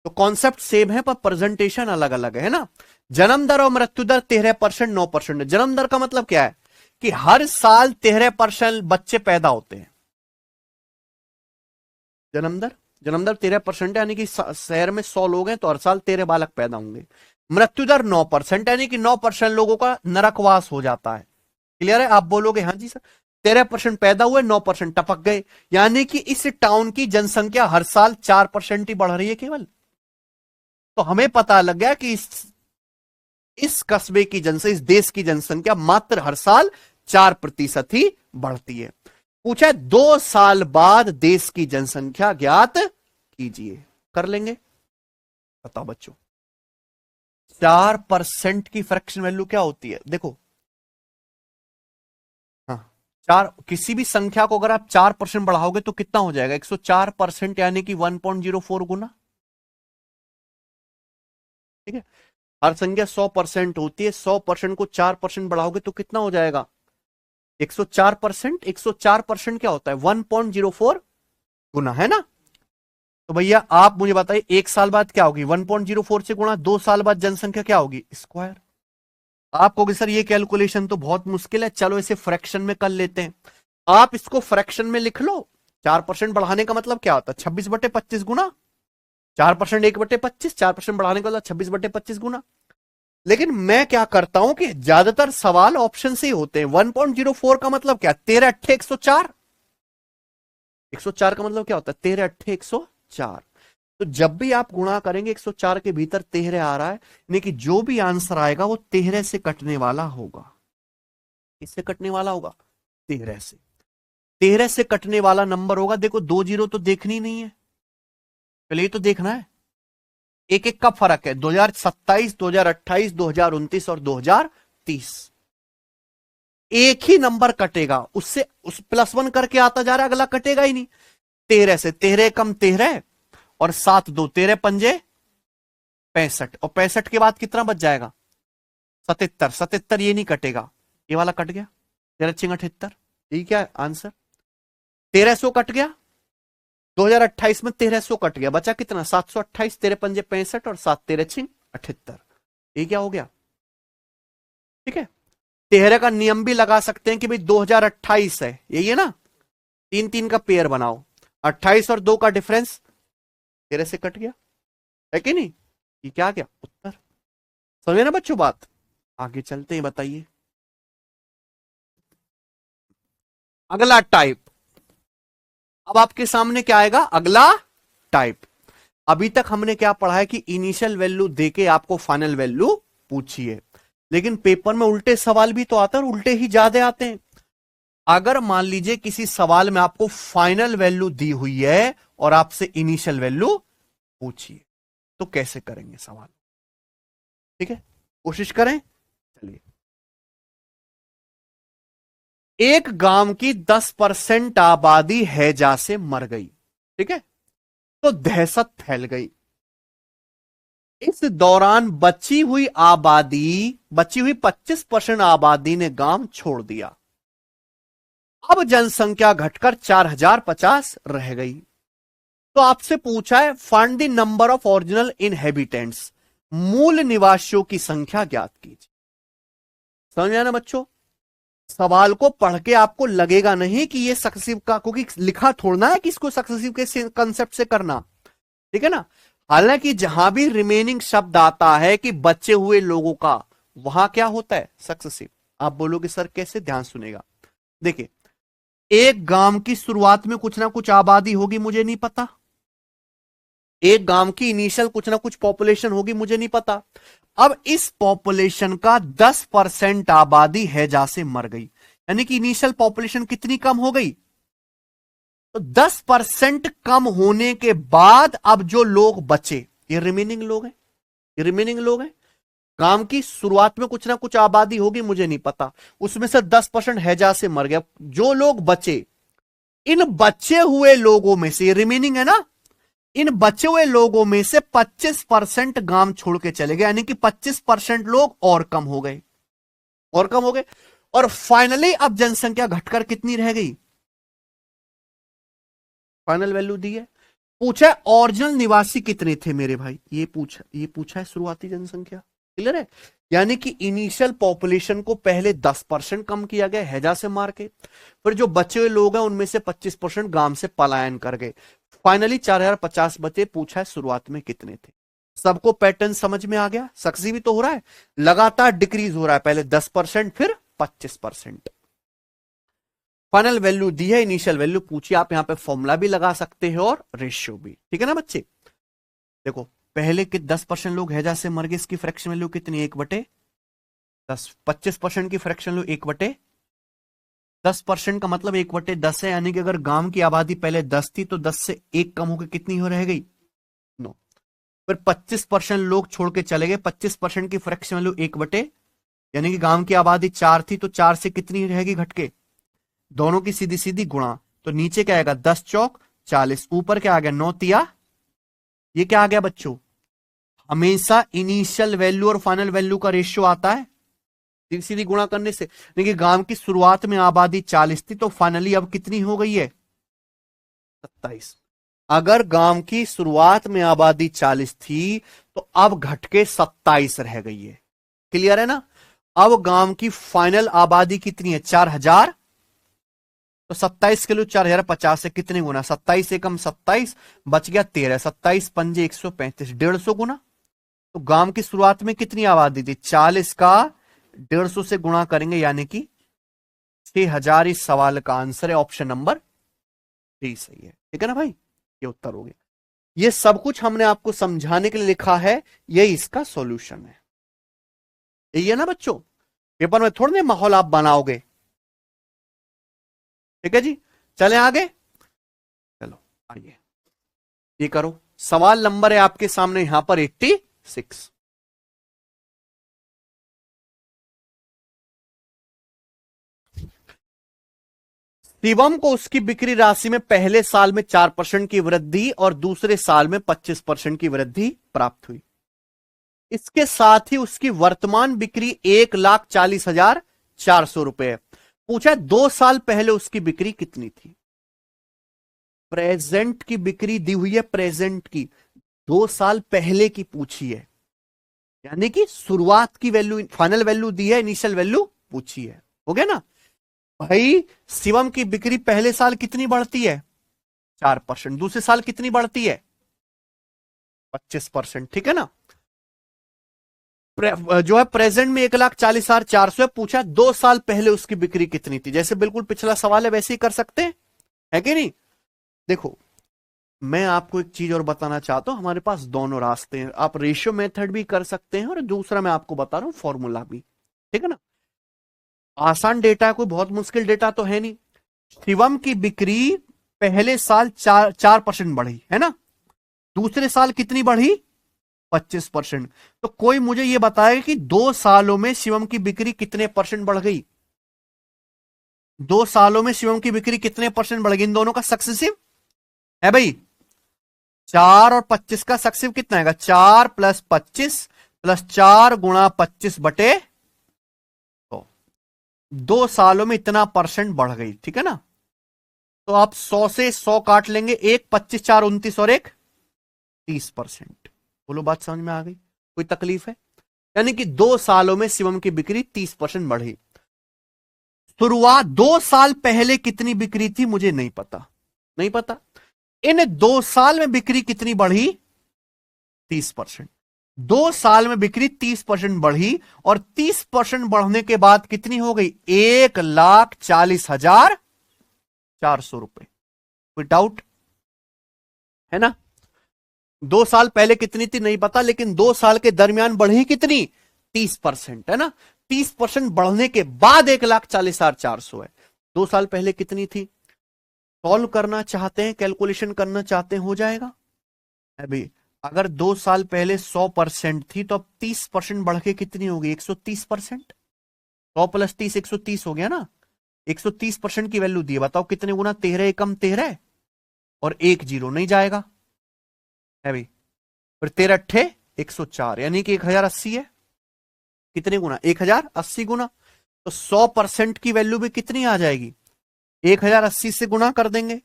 A: तो कॉन्सेप्ट सेम है पर प्रेजेंटेशन अलग अलग है ना। जन्म दर और मृत्यु दर 13%, 9%। जन्म दर का मतलब क्या है कि हर साल 13% बच्चे पैदा होते हैं। जन्म दर 13% यानी कि शहर में 100 लोग हैं तो हर साल 13 बालक पैदा होंगे। मृत्यु दर 9% यानी कि 9% लोगों का नरकवास हो जाता है। क्लियर है, आप बोलोगे हाँ जी सर 13% पैदा हुए, 9% टपक गए, यानी कि इस टाउन की जनसंख्या हर साल 4% ही बढ़ रही है केवल। तो हमें पता लग गया कि इस कस्बे की जनसंख्या, इस देश की जनसंख्या मात्र हर साल 4% ही बढ़ती है। पूछा है 2 साल बाद देश की जनसंख्या ज्ञात कीजिए, कर लेंगे। बताओ बच्चों 4% की फ्रैक्शन वैल्यू क्या होती है, देखो। हाँ, 4, किसी भी संख्या को अगर आप 4% बढ़ाओगे तो कितना हो जाएगा, 104%, यानी कि 1.04 गुना। ठीक है, हर संख्या 100% होती है, 100% को 4% बढ़ाओगे तो कितना हो जाएगा, 104%। 104% क्या होता है, 1.04 गुना, है ना। तो भैया आप मुझे बताइए 1 साल बाद क्या होगी, 1.04 से गुणा, 2 साल बाद जनसंख्या क्या होगी, स्क्वायर। आप कहोगे सर ये कैलकुलेशन तो बहुत मुश्किल है, चलो इसे फ्रैक्शन में कर लेते हैं। आप इसको फ्रैक्शन में लिख लो। 4% बढ़ाने का मतलब क्या होता है, 26/25 गुना 4% 1/25, 4% बढ़ाने के बाद 26/25 गुना। लेकिन मैं क्या करता हूं कि ज्यादातर सवाल ऑप्शन से ही होते हैं। 1.04 का मतलब क्या, 13 अट्ठे 104। 104 का मतलब क्या होता है, 13 अट्ठे 104। तो जब भी आप गुणा करेंगे 104 के भीतर 13 आ रहा है, यानी कि जो भी आंसर आएगा वो 13 से कटने वाला होगा। किससे कटने वाला होगा, 13 से। 13 से कटने वाला नंबर होगा। देखो 2 जीरो तो देखनी नहीं है, पहले ये तो देखना है एक एक का फर्क है। 2027, 2028, 2029 और 2030। एक ही नंबर कटेगा, उससे उस +1 करके आता जा रहा है, अगला कटेगा ही नहीं। 13 से 13 कम 13 और 7 2 13 पंजे 65, और 65 के बाद कितना बच जाएगा, 77। 77 ये नहीं कटेगा, ये वाला कट गया, 13 78। ठीक है आंसर 1300 कट गया। 2028 में 1300 कट गया, बचा कितना 728। 13 पंजे 65 और 7 13 78। ये क्या हो गया, ठीक है। 13 का नियम भी लगा सकते हैं कि भाई 2028 है, यही है ना, 3 3 का पेयर बनाओ, 28 और 2 का डिफरेंस 13 से कट गया, है कि नहीं। ये क्या आ गया उत्तर। समझे ना बच्चों बात। आगे चलते हैं, बताइए अगला टाइप। अब आपके सामने क्या आएगा, अगला टाइप। अभी तक हमने क्या पढ़ा है कि इनिशियल वैल्यू देके आपको फाइनल वैल्यू पूछिए, लेकिन पेपर में उल्टे सवाल भी तो आते हैं और उल्टे ही ज्यादा आते हैं। अगर मान लीजिए किसी सवाल में आपको फाइनल वैल्यू दी हुई है और आपसे इनिशियल वैल्यू पूछिए, तो कैसे करेंगे सवाल, ठीक है, कोशिश करें। चलिए, एक गांव की 10% आबादी हैजा से मर गई, ठीक है, तो दहशत फैल गई। इस दौरान बची हुई 25% आबादी ने गांव छोड़ दिया। अब जनसंख्या घटकर 4050 रह गई। तो आपसे पूछा है find the number of original inhabitants, मूल निवासियों की संख्या ज्ञात कीजिए। समझ में आया ना बच्चों। सवाल को पढ़ के आपको लगेगा नहीं कि ये सक्सेसिव का, क्योंकि लिखा छोड़ना है कि इसको सक्सेसिव के कंसेप्ट से करना, ठीक है ना। हालांकि जहां भी रिमेनिंग शब्द आता है कि बचे हुए लोगों का, वहां क्या होता है सक्सेसिव। आप बोलोगे सर कैसे, ध्यान सुनेगा। देखिए, एक गांव की शुरुआत में कुछ ना कुछ आबादी होगी, मुझे नहीं पता। एक गांव की इनिशियल कुछ ना कुछ पॉपुलेशन होगी, मुझे नहीं पता। अब इस पॉपुलेशन का 10% आबादी हैजा से मर गई, यानी कि इनिशियल पॉपुलेशन कितनी कम हो गई, तो 10% कम होने के बाद अब जो लोग बचे ये रिमेनिंग लोग हैं, ये रिमेनिंग लोग हैं। गांव की शुरुआत में कुछ ना कुछ आबादी होगी, मुझे नहीं पता, उसमें से 10% हैजा से मर गया। जो लोग बचे, इन बचे हुए लोगों में से, ये रिमेनिंग है ना, इन बचे हुए लोगों में से 25% गांव छोड़ के चले गए, यानी कि 25% लोग और कम हो गए, और कम हो गए। और फाइनली अब जनसंख्या घटकर कितनी रह गई, फाइनल वैल्यू दी है। पूछा ओरिजिनल निवासी कितने थे मेरे भाई, ये पूछा है शुरुआती जनसंख्या, क्लियर है। यानी कि इनिशियल पॉपुलेशन को पहले 10% कम किया गया हैजा से मार के, फिर जो बचे हुए लोग हैं उनमें से 25% गांव से पलायन कर गए। फाइनली 4050 बचे। पूछा है शुरुआत में कितने थे। सबको पैटर्न समझ में आ गया। सक्सेस भी तो हो रहा है, लगातार डिक्रीज हो रहा है, पहले 10% फिर 25%। फाइनल वैल्यू दी है, इनिशियल वैल्यू पूछिए। आप यहां पे फॉर्मूला भी लगा सकते हैं और रेशियो भी, ठीक है ना बच्चे। देखो पहले के 10% लोग हैजा से मर गए, इसकी फ्रैक्शन वैल्यू कितनी, 1/10। 25% की फ्रैक्शन वैल्यू 1/10% का मतलब 1/10 है, यानी कि अगर गांव की आबादी पहले 10 थी तो 10 से 1 कम होकर कितनी हो रह गई, 9। फिर 25% लोग छोड़ के चले गए, 25% की फ्रैक्शन वैल्यू 1/, यानी कि गांव की आबादी 4 थी तो 4 से कितनी रहेगी घटके, दोनों की सीधी सीधी गुणा, तो नीचे क्या आएगा 10 चौक 40, ऊपर क्या आ गया 9 तिया, ये क्या आ गया बच्चों, हमेशा इनिशियल वैल्यू और फाइनल वैल्यू का रेशियो आता है सीधी सीधी गुणा करने से। देखिए गांव की शुरुआत में आबादी 40 थी तो फाइनली अब कितनी हो गई है 27। अगर गांव की शुरुआत में आबादी 40 थी तो अब घटके 27 रह गई है, क्लियर है ना। अब गांव की फाइनल आबादी कितनी है 4000, तो 27 किलो 4050 से कितने गुना, 27 एकम 27, बच गया 13, 27 पंजे 135, 150 गुना। तो गांव की शुरुआत में कितनी आबादी थी, 40 का 150 से गुणा करेंगे यानी कि 6000। इस सवाल का आंसर है ऑप्शन नंबर डी सही है। ठीक है ना भाई, ये उत्तर हो गया। ये सब कुछ हमने आपको समझाने के लिए लिखा है, ये इसका सॉल्यूशन है। यही है ना बच्चों, पेपर में थोड़े ना माहौल आप बनाओगे। ठीक है जी, चले आगे, चलो आइए ये करो। सवाल नंबर है आपके सामने यहां पर 86। शिवम को उसकी बिक्री राशि में पहले साल में 4% की वृद्धि और दूसरे साल में 25% की वृद्धि प्राप्त हुई। इसके साथ ही उसकी वर्तमान बिक्री 1,40,400 रुपए है। पूछा 2 साल पहले उसकी बिक्री कितनी थी। प्रेजेंट की बिक्री दी हुई है, प्रेजेंट की 2 साल पहले की पूछी है, यानी कि शुरुआत की वैल्यू, फाइनल वैल्यू दी है, इनिशियल वैल्यू पूछी है। हो गया ना भाई। शिवम की बिक्री पहले साल कितनी बढ़ती है, 4%, दूसरे साल कितनी बढ़ती है, 25%। ठीक है ना, जो है प्रेजेंट में 1,40,400 है। पूछा 2 साल पहले उसकी बिक्री कितनी थी। जैसे बिल्कुल पिछला सवाल है वैसे ही कर सकते हैं, है कि नहीं। देखो मैं आपको एक चीज और बताना चाहता हूं, हमारे पास दोनों रास्ते हैं। आप रेशियो मेथड भी कर सकते हैं और दूसरा मैं आपको बता रहा हूं फॉर्मूला भी। ठीक है ना, आसान डेटा है, कोई बहुत मुश्किल डेटा तो है नहीं। शिवम की बिक्री पहले साल 4% बढ़ी है ना, दूसरे साल कितनी बढ़ी, 25%। तो कोई मुझे यह बताएगा कि 2 सालों में शिवम की बिक्री कितने परसेंट बढ़ गई, 2 सालों में शिवम की बिक्री कितने परसेंट बढ़ गई। इन दोनों का सक्सेसिव है भाई, 4 और 25 का सक्सेसिव कितना आएगा, 4 + 25 + 4 × 25 बटे 2 सालों में इतना परसेंट बढ़ गई। ठीक है ना, तो आप 100 से 100 काट लेंगे, 1 25 4 29 और 1 30%। बोलो बात समझ में आ गई, कोई तकलीफ है। यानी कि 2 सालों में शिवम की बिक्री 30% बढ़ी। शुरुआत 2 साल पहले कितनी बिक्री थी मुझे नहीं पता, नहीं पता। इन 2 साल में बिक्री कितनी बढ़ी, 30%। 2 साल में बिक्री 30% बढ़ी और 30% बढ़ने के बाद कितनी हो गई, 1,40,400 रुपए। कोई डाउट है ना। 2 साल पहले कितनी थी नहीं पता, लेकिन 2 साल के दरमियान बढ़ी कितनी, 30%, है ना। 30% बढ़ने के बाद 1,40,400 है। 2 साल पहले कितनी थी, सॉल्व करना चाहते हैं, कैलकुलेशन करना चाहते हैं, हो जाएगा अभी। अगर 2 साल पहले 100% थी तो अब 30% बढ़ के कितनी होगी, 130%। 100 + 30 130 हो गया ना, 130% की वैल्यू दी है। बताओ कितने गुना, 13 एकम 13 और 1 जीरो नहीं जाएगा है भाई, फिर 13 अट्ठे 104 यानी कि 1080 है। कितने गुना, 1080 गुना। तो 100% की वैल्यू भी कितनी आ जाएगी, 1080 से गुणा कर देंगे।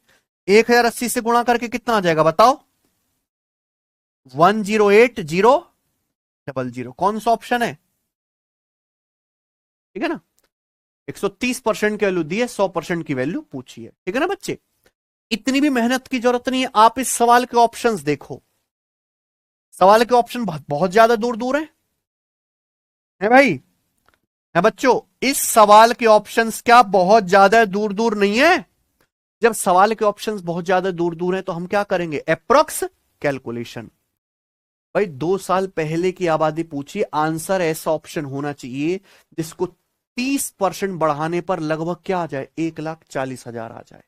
A: 1080 से गुणा करके कितना आ जाएगा बताओ, 108,000। कौन सा ऑप्शन है, ठीक है ना। 130% की वैल्यू दी है, 100% की वैल्यू पूछी है। ठीक है ना बच्चे, इतनी भी मेहनत की जरूरत नहीं है। आप इस सवाल के ऑप्शंस देखो, सवाल के ऑप्शन बहुत ज्यादा दूर दूर है भाई, है बच्चों। इस सवाल के ऑप्शंस क्या बहुत ज्यादा दूर दूर नहीं है। जब सवाल के ऑप्शंस बहुत ज्यादा दूर दूर हैं तो हम क्या करेंगे, अप्रॉक्स कैलकुलेशन। भाई 2 साल पहले की आबादी पूछी, आंसर ऐसा ऑप्शन होना चाहिए जिसको 30% बढ़ाने पर लगभग क्या आ जाए, 1,40,000 आ जाए।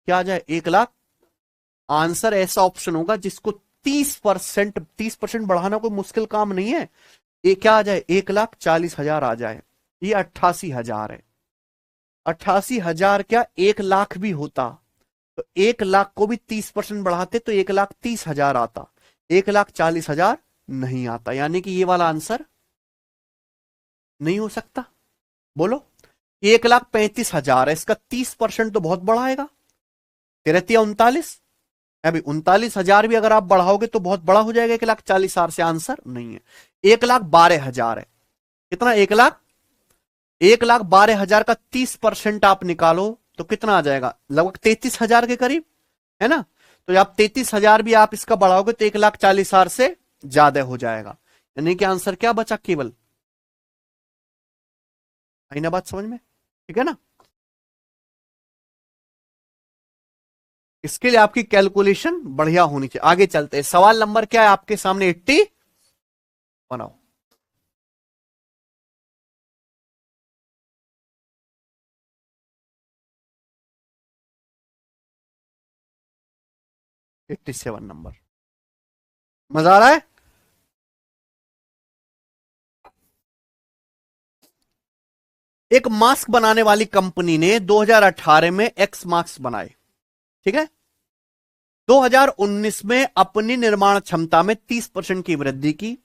A: क्या आ जाए, 1 लाख। आंसर ऐसा ऑप्शन होगा जिसको 30% बढ़ाना कोई मुश्किल काम नहीं है। ये क्या आ जाए, 1,40,000 आ जाए। ये 88,000 है। 88,000 क्या 1 लाख भी होता तो 1 लाख को भी 30% बढ़ाते तो 1,30,000 आता, 1,40,000 नहीं आता। यानी कि ये वाला आंसर नहीं हो सकता। बोलो 1,35,000 है, इसका 30% तो बहुत बड़ा आएगा, 39 अभी 39,000 भी अगर आप बढ़ाओगे तो बहुत बड़ा हो जाएगा 1,40,000 से। आंसर नहीं है, 1,12,000 है। कितना, 1,12,000 का 30% आप निकालो तो कितना आ जाएगा, लगभग 33,000 के करीब, है ना। तो आप 33,000 भी आप इसका बढ़ाओगे तो 1,40,000 से ज्यादा हो जाएगा। यानी कि आंसर क्या बचा, केवल। आई ना बात समझ में, ठीक है ना। इसके लिए आपकी कैलकुलेशन बढ़िया होनी चाहिए। आगे चलते हैं, सवाल नंबर क्या है आपके सामने, 80 बनाओ। एट्टी सेवन नंबर, मजा आ रहा है। एक मास्क बनाने वाली कंपनी ने 2018 में एक्स मास्क बनाए, ठीक है। 2019 में अपनी निर्माण क्षमता में 30% की वृद्धि की,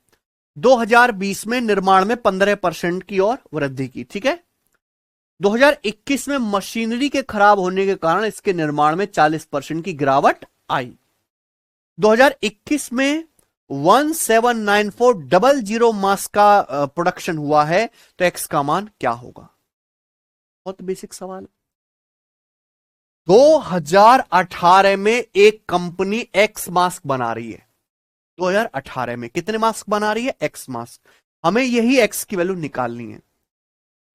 A: 2020 में निर्माण में 15% की और वृद्धि की, ठीक है। 2021 में मशीनरी के खराब होने के कारण इसके निर्माण में 40% की गिरावट आई। 2021 में 179400 मास्क का प्रोडक्शन हुआ है, तो एक्स का मान क्या होगा। बहुत बेसिक सवाल है। 2018 में एक कंपनी एक्स मास्क बना रही है। 2018 में कितने मास्क बना रही है, एक्स मास्क। हमें यही एक्स की वैल्यू निकालनी है।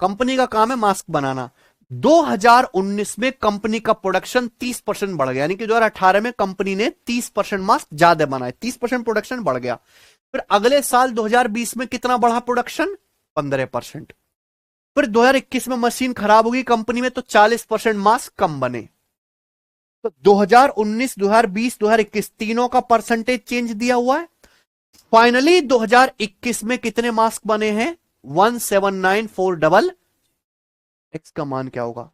A: कंपनी का काम है मास्क बनाना। 2019 में कंपनी का प्रोडक्शन 30% बढ़ गया, यानी कि 2018 में कंपनी ने 30% मास्क ज्यादा बनाए, 30% प्रोडक्शन बढ़ गया। फिर अगले साल 2020 में कितना बढ़ा प्रोडक्शन, 15%। फिर 2021 में मशीन खराब होगी कंपनी में, तो 40% मास्क कम बने। तो 2019, 2020, 2021 तीनों का परसेंटेज चेंज दिया हुआ है। फाइनली 2021 में कितने मास्क बने हैं, 179400। एक्स का मान क्या होगा,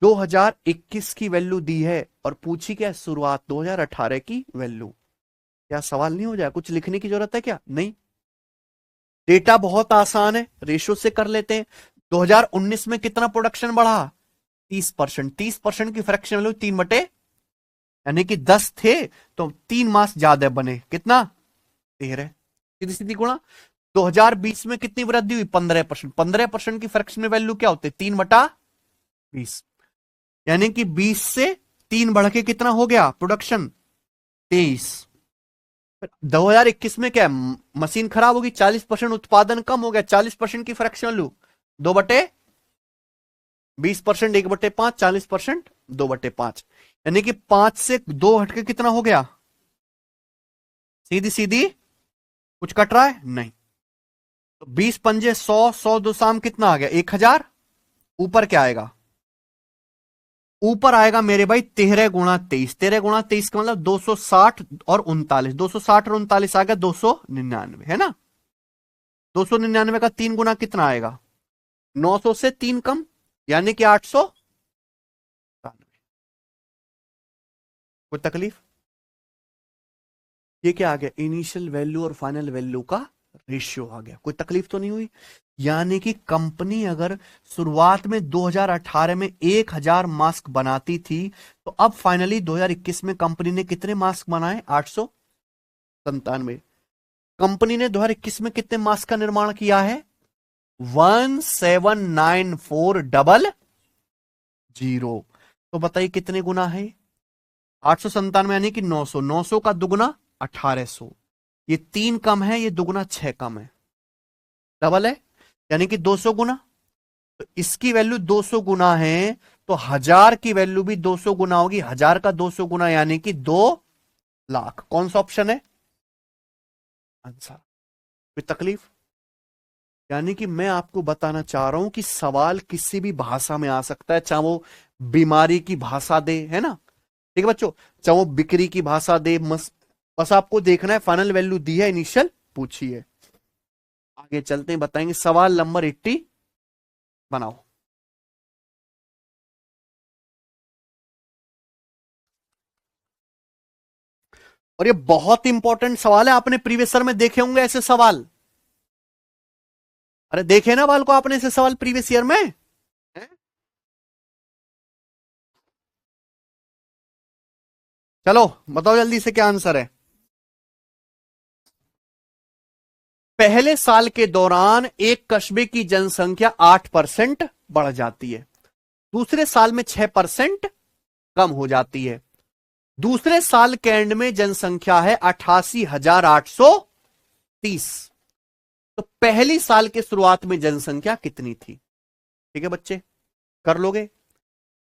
A: 2021 की वैल्यू दी है और पूछी क्या, शुरुआत 2018 की वैल्यू। क्या सवाल नहीं हो जाए, कुछ लिखने की जरूरत है क्या, नहीं। डेटा बहुत आसान है, रेशो से कर लेते हैं। 2019 में कितना प्रोडक्शन बढ़ा, 30%। 30% की फ्रैक्शन वैल्यू 3/, यानी कि 10 थे तो 3 मास ज्यादा बने, कितना, 13। सीधी सीधी गुणा। 2020 में कितनी वृद्धि हुई, 15%। 15% की फ्रैक्शन वैल्यू क्या होती है, 3/20, यानी कि 20 से 3 बढ़ के कितना हो गया प्रोडक्शन, 23। 2021 में क्या है, मशीन खराब होगी, 40% उत्पादन कम हो गया, 40% की फ्रैक्शन वैल्यू 2/20%, 1/5, 40%, 2/5, यानी कि 5 से 2 हटके कितना हो गया, सीधी सीधी, कुछ कट रहा है नहीं। तो 20 पंजे 100, 100 दो शाम कितना आ गया, 1000। ऊपर क्या आएगा, ऊपर आएगा मेरे भाई 13 × 23, 13 × 23 का मतलब 260 और 39, 260 और 39 आ गया 299, है ना। 299 का 3 गुना कितना आएगा, 900 से 3 कम, यानी कि 800। कोई तकलीफ, ये क्या आ गया, इनिशियल वैल्यू और फाइनल वैल्यू का रेशियो आ गया, कोई तकलीफ तो नहीं हुई। यानी कि कंपनी अगर शुरुआत में 2018 में 1000 मास्क बनाती थी, तो अब फाइनली 2021 में कंपनी ने कितने मास्क बनाए, 897। कंपनी ने 2021 में कितने मास्क का निर्माण किया है, 179400। तो बताइए कितने गुना है, 897 यानी कि 900, 900 का दुगुना 1800। ये 3 कम है, ये दुगुना 6 कम है, डबल है, यानी कि 200 गुना। तो इसकी वैल्यू 200 गुना है, तो 1000 की वैल्यू भी 200 गुना होगी, 1000 का 200 गुना यानी कि 2,00,000। कौन सा ऑप्शन है आंसर। कोई तकलीफ, यानी कि मैं आपको बताना चाह रहा हूं कि सवाल किसी भी भाषा में आ सकता है, चाहे वो बीमारी की भाषा दे, है ना, ठीक है बच्चों, चाहे वो बिक्री की भाषा दे, बस आपको देखना है फाइनल वैल्यू दी है, इनिशियल पूछी है। आगे चलते हैं, बताएंगे सवाल नंबर 80 बनाओ। और ये बहुत इंपॉर्टेंट सवाल है, आपने प्रीवियस ईयर में देखे होंगे ऐसे सवाल। अरे देखे ना बाल को आपने ऐसे सवाल प्रीवियस ईयर में है? चलो बताओ जल्दी से क्या आंसर है। पहले साल के दौरान एक कस्बे की जनसंख्या 8% बढ़ जाती है। दूसरे साल में 6% कम हो जाती है। दूसरे साल के एंड में जनसंख्या है 88,830। तो पहली साल के शुरुआत में जनसंख्या कितनी थी? ठीक है बच्चे, कर लोगे?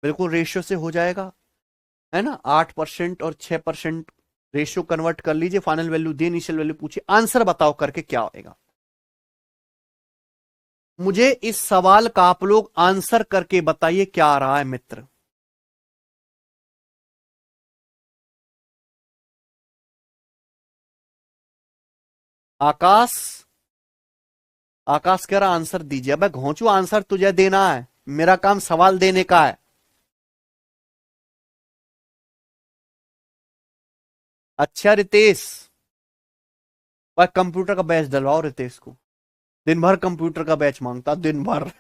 A: बिल्कुल रेशियो से हो जाएगा, है ना। 8% और 6% रेशियो कन्वर्ट कर लीजिए, फाइनल वैल्यू दे, इनिशियल वैल्यू पूछिए, आंसर बताओ करके क्या होगा। मुझे इस सवाल का आप लोग आंसर करके बताइए क्या आ रहा है मित्र। आकाश, आकाश कह रहा आंसर दीजिए। अब घोंचू, आंसर तुझे देना है, मेरा काम सवाल देने का है। अच्छा रितेश, भाई कंप्यूटर का बैच डलवाओ रितेश को, दिन भर कंप्यूटर का बैच मांगता, दिन भर।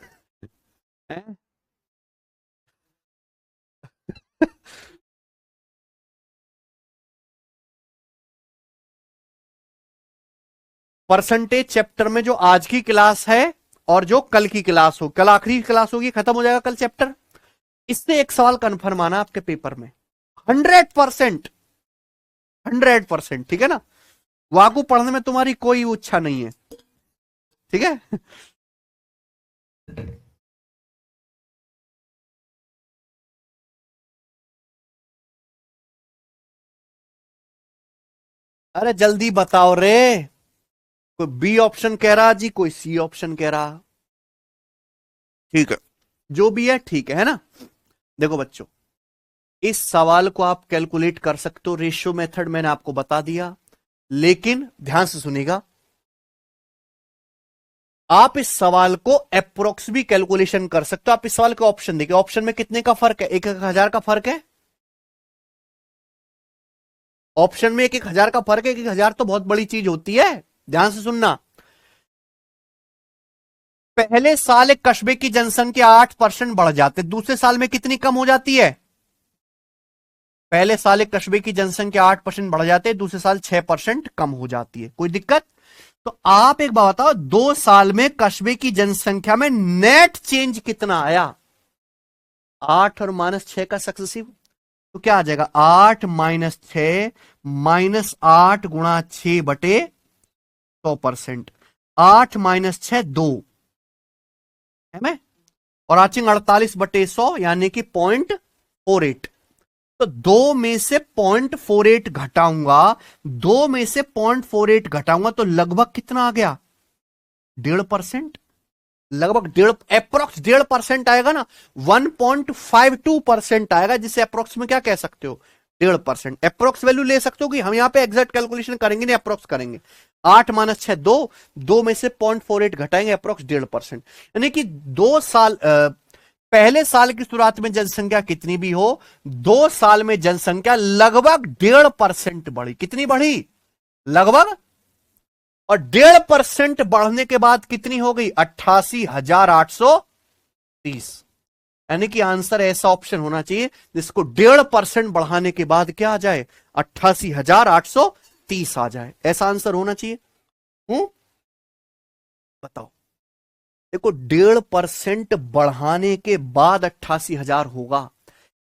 A: परसेंटेज चैप्टर में जो आज की क्लास है और जो कल की क्लास हो, कल आखिरी क्लास होगी, खत्म हो जाएगा कल चैप्टर, इससे एक सवाल कंफर्म आना आपके पेपर में 100%। 100%, ठीक है ना। वाकू पढ़ने में तुम्हारी कोई इच्छा नहीं है, ठीक है। अरे जल्दी बताओ रे। कोई बी ऑप्शन कह रहा जी, कोई सी ऑप्शन कह रहा। ठीक है, जो भी है ठीक है ना। देखो बच्चों, इस सवाल को आप कैलकुलेट कर सकते हो, रेशियो मेथड मैंने आपको बता दिया, लेकिन ध्यान से सुनिएगा, आप इस सवाल को अप्रोक्स भी कैलकुलेशन कर सकते हो। आप इस सवाल के ऑप्शन देखिए, ऑप्शन में कितने का फर्क है? 1,000 का फर्क है। ऑप्शन में 1,000 का फर्क है। 1,000 तो बहुत बड़ी चीज होती है, ध्यान से सुनना। पहले साल एक कस्बे की जनसंख्या 8% बढ़ जाती है, दूसरे साल में कितनी कम हो जाती है? पहले साल एक कस्बे की जनसंख्या 8% बढ़ जाती है, दूसरे साल 6% कम हो जाती है। कोई दिक्कत? तो आप एक बात बताओ, 2 साल में कस्बे की जनसंख्या में नेट चेंज कितना आया? 8 और -6 का सक्सेसिव, तो क्या आ जाएगा? 8 - 6 -8 गुणा 6 बटे 100%। 8 - 6 2 है में, और आचिंग 48/100 यानी कि 0.48। तो 2 में से 0.48 घटाऊंगा, 2 में से 0.48 घटाऊंगा तो लगभग कितना आ गया? 1.5%। लगभग 1.5, अप्रोक्स 1.5% आएगा ना। 1.52% आएगा, जिसे अप्रोक्स में क्या कह सकते हो? 1.5%। अप्रोक्स वैल्यू ले सकते हो कि हम यहां पे एग्जैक्ट कैलकुलेशन करेंगे नहीं, अप्रोक्स करेंगे। 8 - 6 2, 2 में से 0.48 घटाएंगे, अप्रोक्स 1.5%। यानी कि 2 साल पहले साल की शुरुआत में जनसंख्या कितनी भी हो, 2 साल में जनसंख्या लगभग 1.5% बढ़ी। कितनी बढ़ी? लगभग। और 1.5% बढ़ने के बाद कितनी हो गई? 88,830। यानी कि आंसर ऐसा ऑप्शन होना चाहिए जिसको 1.5% बढ़ाने के बाद क्या आ जाए? 88,830 आ जाए। ऐसा आंसर होना चाहिए। बताओ। देखो, 1.5% बढ़ाने के बाद 88,000 होगा,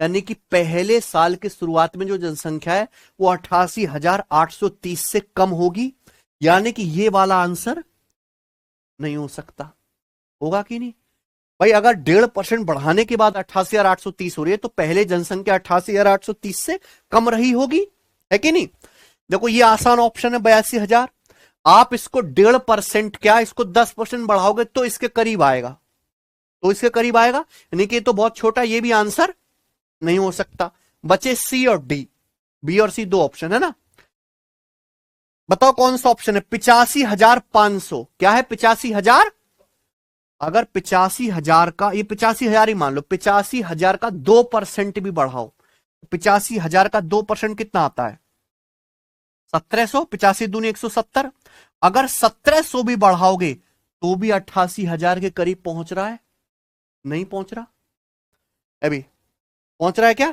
A: यानी कि पहले साल के शुरुआत में जो जनसंख्या है वो 88,830 से कम होगी, यानी कि ये वाला आंसर नहीं हो सकता। होगा कि नहीं भाई? अगर 1.5% बढ़ाने के बाद 88,830 हो रही है तो पहले जनसंख्या 88,830 से कम रही होगी, है कि नहीं? देखो, ये आसान ऑप्शन है 82,000। आप इसको 1.5% क्या, इसको 10% बढ़ाओगे तो इसके करीब आएगा, तो इसके करीब आएगा, यानी कि ये तो बहुत छोटा, ये भी आंसर नहीं हो सकता। बचे सी और डी। बी और सी दो ऑप्शन है ना। बताओ कौन सा ऑप्शन है? 85,500। क्या है? 85,000। अगर 85,000 का, ये 85,000 ही मान लो, 85,000 का 2% भी बढ़ाओ, 85,000 का 2% कितना आता है? 1700। 85 दूनी 170। अगर 1700 भी बढ़ाओगे तो भी 88,000 के करीब पहुंच रहा है? नहीं पहुंच रहा। अभी पहुंच रहा है क्या?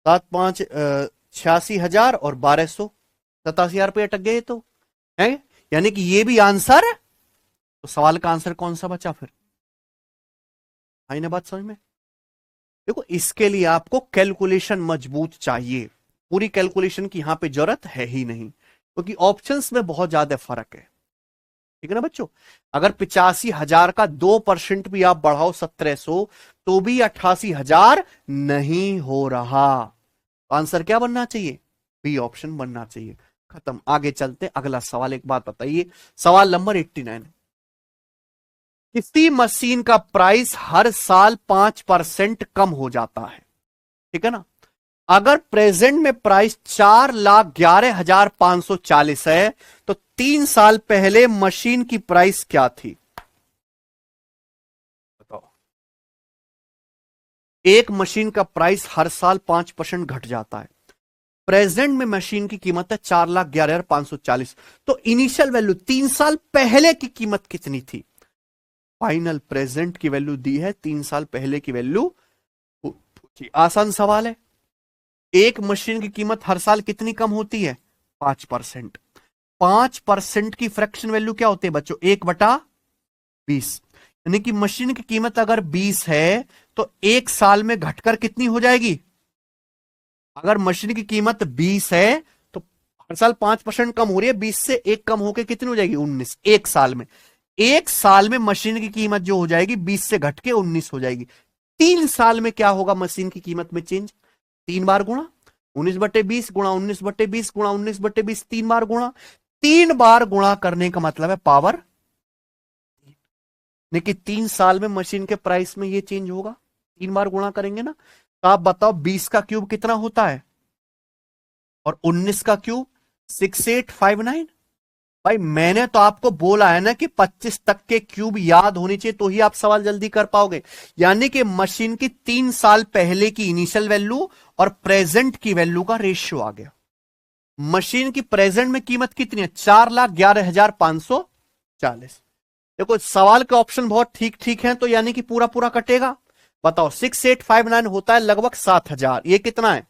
A: 7 5 86,000 और 1200, 87,000 पे अटक गए तो है, यानी कि ये भी आंसर। तो सवाल का आंसर कौन सा बचा फिर? आई ना बात समझ में? देखो इसके लिए आपको कैलकुलेशन मजबूत चाहिए, पूरी कैलकुलेशन की यहां पे जरूरत है ही नहीं, क्योंकि ऑप्शंस में बहुत ज्यादा फर्क है। ठीक है ना बच्चों, अगर 85,000 का 2% भी आप बढ़ाओ 1700, तो भी 88,000 नहीं हो रहा। आंसर क्या बनना चाहिए? बी ऑप्शन बनना चाहिए। खत्म, आगे चलते अगला सवाल। एक बात बताइए, सवाल नंबर 89, किसी मशीन का प्राइस हर साल 5% कम हो जाता है, ठीक है ना। अगर प्रेजेंट में प्राइस 4,11,540 है, तो 3 साल पहले मशीन की प्राइस क्या थी? बताओ। एक मशीन का प्राइस हर साल 5% घट जाता है, प्रेजेंट में मशीन की कीमत है 4,11,540, तो इनिशियल वैल्यू 3 साल पहले की कीमत कितनी थी? फाइनल प्रेजेंट की वैल्यू दी है, 3 साल पहले की वैल्यू पूछी। आसान सवाल है। एक मशीन की कीमत हर साल कितनी कम होती है? 5%। 5% की फ्रैक्शन वैल्यू क्या होती है बच्चों? 1/20। यानी कि मशीन की कीमत अगर 20 है, तो 1 साल में घटकर कितनी हो जाएगी? अगर मशीन की कीमत 20 है, तो हर साल 5% कम हो रही है, 20 से 1 कम होकर कितनी हो जाएगी? 19। 1 साल में, 1 साल में मशीन की कीमत जो हो जाएगी 20 से घट के 19 हो जाएगी। 3 साल में क्या होगा मशीन की कीमत में चेंज? 3 बार गुणा 19/20 गुणा 19/20 गुणा 19/20, 3 बार गुणा। 3 बार गुणा करने का मतलब है पावर। लेकिन 3 साल में मशीन के प्राइस में ये चेंज होगा, 3 बार गुणा करेंगे ना। तो आप बताओ 20 का क्यूब कितना होता है और 19 का क्यूब? 6859। भाई मैंने तो आपको बोला है ना कि 25 तक के क्यूब याद होनी चाहिए, तो ही आप सवाल जल्दी कर पाओगे। यानी कि मशीन की 3 साल पहले की इनिशियल वैल्यू और प्रेजेंट की वैल्यू का रेशियो आ गया। मशीन की प्रेजेंट में कीमत कितनी है? 4,11,540। देखो सवाल के ऑप्शन बहुत ठीक ठीक हैं, तो यानी कि पूरा पूरा कटेगा। बताओ 6859 होता है लगभग 7,000, ये कितना है?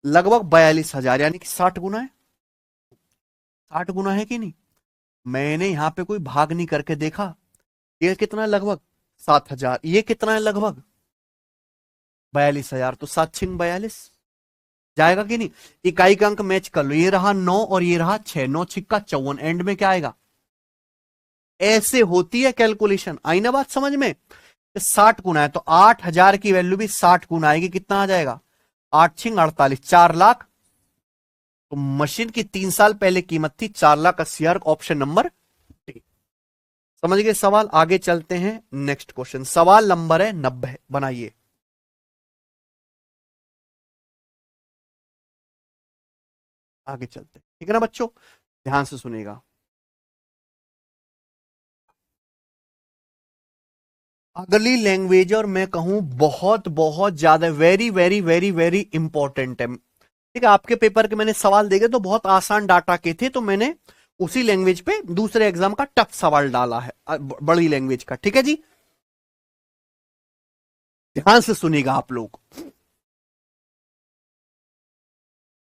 A: लगभग 42,000, यानी कि 60 गुना है। 60 गुना है कि नहीं? मैंने यहां पे कोई भाग नहीं करके देखा। ये कितना है? लगभग 7,000। ये कितना है? लगभग 42,000। तो 7×42 जाएगा कि नहीं? इकाई का अंक मैच कर लो, ये रहा 9 और ये रहा 6, 9×6 = 54। एंड में क्या आएगा? ऐसे होती है कैलकुलेशन। आई ना बात समझ में? 60 गुना है तो 8,000 की वैल्यू भी 60 गुना आएगी। कितना आ जाएगा? 8×6 = 48, 4 लाख। तो मशीन की 3 साल पहले कीमत थी 4,80,000। Option number D. समझ गए सवाल? आगे चलते हैं नेक्स्ट क्वेश्चन। सवाल नंबर है 90, बनाइए। आगे चलते हैं, ठीक है ना बच्चों? ध्यान से सुनेगा। अगली लैंग्वेज, और मैं कहूं बहुत बहुत ज्यादा very very very very important है। ठीक है, आपके पेपर के मैंने सवाल देखे तो बहुत आसान डाटा के थे, तो मैंने उसी लैंग्वेज पे दूसरे एग्जाम का टफ सवाल डाला है, बड़ी लैंग्वेज का। ठीक है जी, ध्यान से सुनिएगा आप लोग।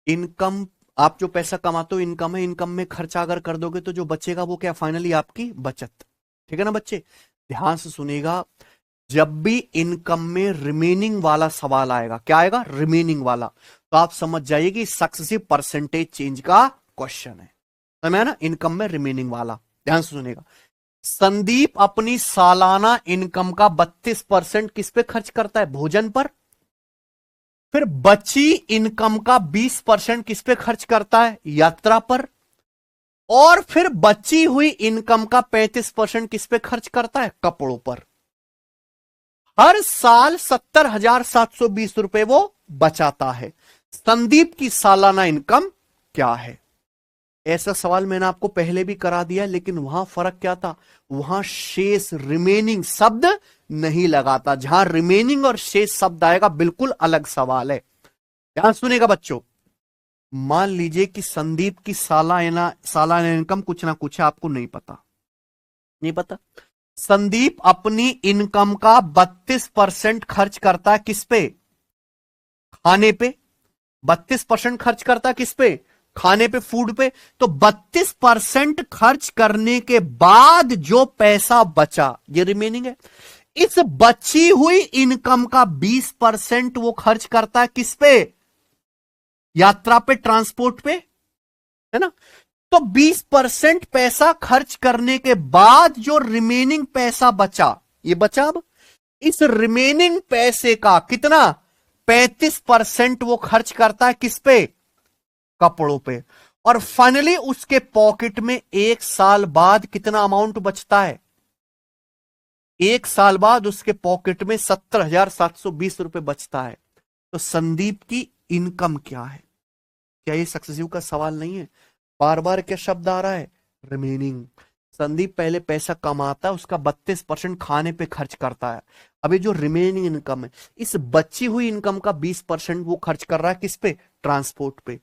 A: इनकम, आप जो पैसा कमाते हो इनकम है, इनकम में खर्चा अगर कर दोगे तो जो बचेगा वो क्या? फाइनली आपकी बचत। ठीक है ना बच्चे? ध्यान से सुनिएगा। जब भी इनकम में रिमेनिंग वाला सवाल आएगा, क्या आएगा? रिमेनिंग वाला, तो आप समझ जाइए कि सक्सेसिव परसेंटेज चेंज का क्वेश्चन है। समझ आया ना? इनकम में रिमेनिंग वाला, ध्यान से सुनिएगा। संदीप अपनी सालाना इनकम का 32% किस पे खर्च करता है? भोजन पर। फिर बची इनकम का 20% किस पे खर्च करता है? यात्रा पर। और फिर बची हुई इनकम का 35% किस पे खर्च करता है? कपड़ों पर। हर साल 70,720 रुपए वो बचाता है। संदीप की सालाना इनकम क्या है? ऐसा सवाल मैंने आपको पहले भी करा दिया, लेकिन वहां फर्क क्या था? वहां शेष रिमेनिंग शब्द नहीं लगाता। जहां रिमेनिंग और शेष शब्द आएगा बिल्कुल अलग सवाल है। ध्यान सुनेगा बच्चों। मान लीजिए कि संदीप की सालाना इनकम कुछ ना कुछ है, आपको नहीं पता, नहीं पता। संदीप अपनी इनकम का 32% खर्च करता है किस पे? खाने पे। 32% खर्च करता है किस पे? खाने पे, फूड पे। तो 32% खर्च करने के बाद जो पैसा बचा, ये रिमेनिंग है। इस बची हुई इनकम का 20% वो खर्च करता है किस पे? यात्रा पे, ट्रांसपोर्ट पे, है ना। तो 20% पैसा खर्च करने के बाद जो रिमेनिंग पैसा बचा, ये बचा, अब इस रिमेनिंग पैसे का कितना? 35% वो खर्च करता है किस पे? कपड़ों पे। और फाइनली उसके पॉकेट में 1 साल बाद कितना अमाउंट बचता है? 1 साल बाद उसके पॉकेट में 70,720 रुपए बचता है। तो संदीप की इनकम क्या है? क्या ये सक्सेसिव का सवाल नहीं है? बार बार क्या शब्द आ रहा है? रिमेनिंग। संदीप पहले पैसा कमाता है, उसका 32% खाने पे खर्च करता है। अभी जो रिमेनिंग इनकम है, इस बची हुई इनकम का 20% वो खर्च कर रहा है किस पे? ट्रांसपोर्ट पे।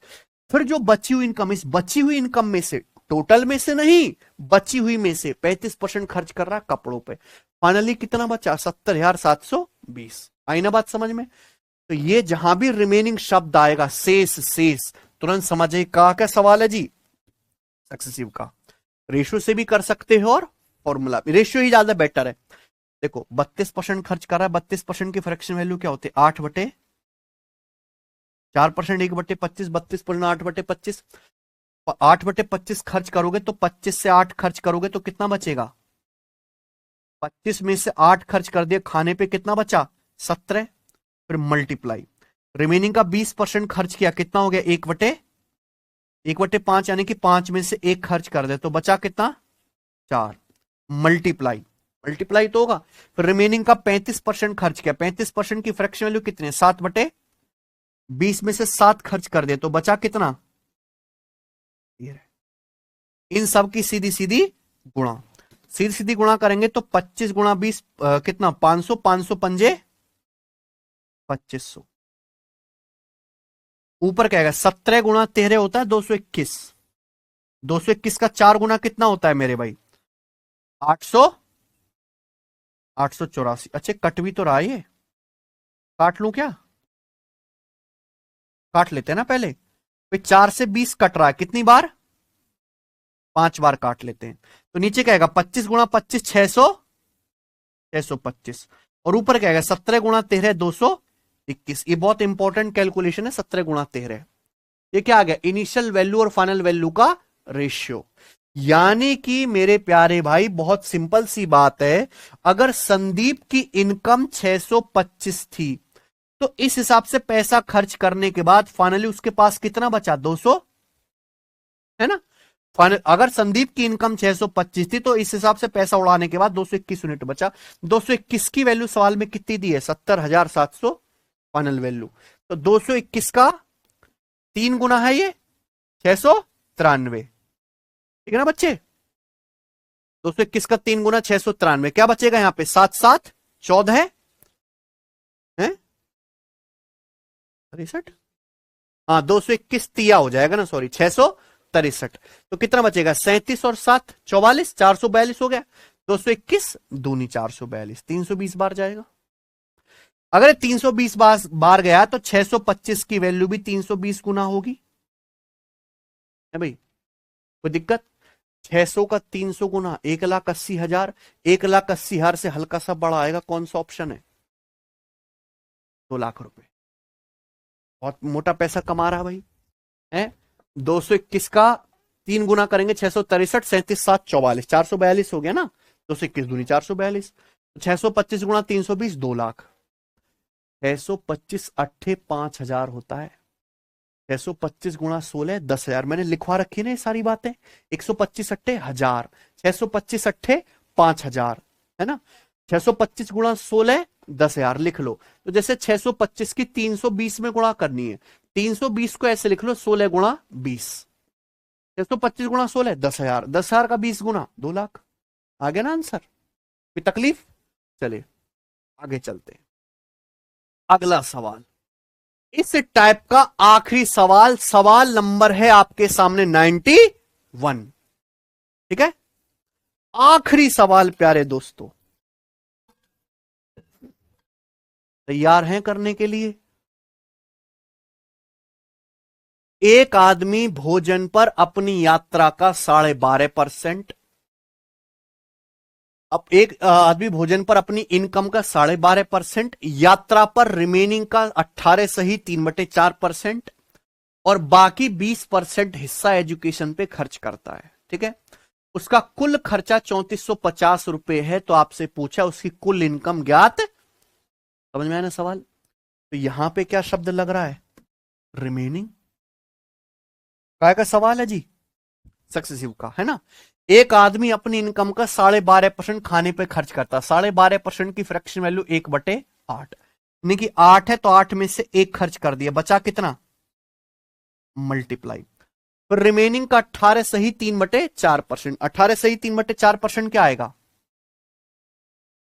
A: फिर जो बची हुई इनकम, इस बची हुई इनकम में से, टोटल में से नहीं, बची हुई में से 35% खर्च कर रहा है कपड़ों पे। फाइनली कितना बचा? 70,720। आई ना बात समझ में? तो ये जहां भी रिमेनिंग शब्द आएगा, शेष शेष, तुरंत समझे का क्या सवाल है जी? सक्सेसिव का। रेशियो से भी कर सकते हो और फॉर्मूला भी, रेशियो ही ज्यादा बेटर है। देखो 32% खर्च कर रहा है, 32% की फ्रैक्शन वैल्यू क्या होती है? 8/4%, 1/25, 32% 8/25। 8/25 खर्च करोगे तो 25 से 8 खर्च करोगे तो कितना बचेगा? 25 में से 8 खर्च कर दिया, खाने पे कितना बचा? 17। फिर मल्टीप्लाई, रिमेनिंग का 20% खर्च किया, कितना हो गया? 1/5, यानी कि 5 में से 1 खर्च कर दे तो बचा कितना? 4। मल्टीप्लाई, मल्टीप्लाई तो होगा। फिर रिमेनिंग का 35% खर्च किया, 35% की फ्रैक्शन वैल्यू कितनी है? 7/20 में से 7 खर्च कर दे तो बचा कितना? इन सब की सीधी सीधी गुणा, सीधी सीधी गुणा करेंगे तो 25 गुणा 20 कितना? 500, 500 पंजे 2500। ऊपर क्या है? 17 गुणा 13 होता है 221। 221 का 4 गुना कितना होता है मेरे भाई? 800, 884। अच्छा कट भी तो रहा है ये, काट लूं क्या? काट लेते हैं ना पहले। भाई 4 से 20 कट रहा है, कितनी बार? 5 बार काट लेते हैं। तो नीचे क्या आएगा? 25 गुणा 25 600, 625। और ऊपर क्या आएगा? 17 गुणा 13 221। ये बहुत इंपॉर्टेंट कैलकुलेशन है, 17 गुणा 13। ये क्या आ गया? इनिशियल वैल्यू और फाइनल वैल्यू का रेशियो। यानी कि मेरे प्यारे भाई बहुत सिंपल सी बात है, अगर संदीप की इनकम 625 थी तो इस हिसाब से पैसा खर्च करने के बाद फाइनली उसके पास कितना बचा? 200, है ना। फाइनल अगर संदीप की इनकम 625 थी तो इस हिसाब से पैसा उड़ाने के बाद 221 यूनिट बचा। 221 की वैल्यू सवाल में कितनी दी है? 70,700 फाइनल वैल्यू। तो 221 का 3 गुना है ये 693, ठीक है ना बच्चे? 221 का 3 गुना 693, क्या बचेगा यहां पे? 7 7 14 है 63। हाँ 221 तिया हो जाएगा ना, सॉरी 663। तो कितना बचेगा? 37 और 7 44, 442 हो गया। 221 दूनी 442, 320 बार जाएगा। अगर 320 बार गया तो 625 की वैल्यू भी 320 गुना होगी, है भाई? कोई दिक्कत? 600 का 300 गुना 1,80,000। 1,80,000 से हल्का सा बड़ा आएगा, कौन सा ऑप्शन है? 2 लाख रुपए। बहुत मोटा पैसा कमा रहा भाई है। 221 का 3 गुना करेंगे 663, 37 7 44, 442 हो गया ना। 221 दूनी 442, 625 गुना 320 2 लाख। 625 अट्ठे 5,000 होता है। 625 गुणा 16 10,000। मैंने लिखवा रखी ना ये सारी बातें। 125 अट्ठे 1000, 625 अट्ठे 5,000, है ना। 625 गुणा 16 10,000 लिख लो। तो जैसे 625 की 320 में गुणा करनी है, 320 को ऐसे लिख लो 16 गुणा 20। 625 गुणा 16 10,000, 10,000 का 20 गुना 2 लाख। आ गया ना आंसर? कोई तकलीफ? चलिए आगे चलते हैं। अगला सवाल, इस टाइप का आखिरी सवाल, सवाल नंबर है आपके सामने 91। ठीक है, आखिरी सवाल प्यारे दोस्तों, तैयार हैं करने के लिए? एक आदमी भोजन पर अपनी यात्रा का 12.5%, अब एक आदमी भोजन पर अपनी इनकम का 12.5%, यात्रा पर रिमेनिंग का 18 सही 3/4% और बाकी 20% हिस्सा एजुकेशन पे खर्च करता है। ठीक है, उसका कुल खर्चा 3450 रुपए है। तो आपसे पूछा उसकी कुल इनकम ज्ञात। समझ में आया ना सवाल? तो यहां पे क्या शब्द लग रहा है? रिमेनिंग। काय का सवाल है जी? सक्सेसिव का, है ना। एक आदमी अपनी इनकम का 12.5% खाने पे खर्च करता है। 12.5% की फ्रैक्शन वैल्यू 1/8, यानी कि 8 है तो 8 में से 1 खर्च कर दिया, बचा कितना? मल्टीप्लाई। तो रिमेनिंग का 18 सही 3/4%। 18 सही 3/4% क्या आएगा?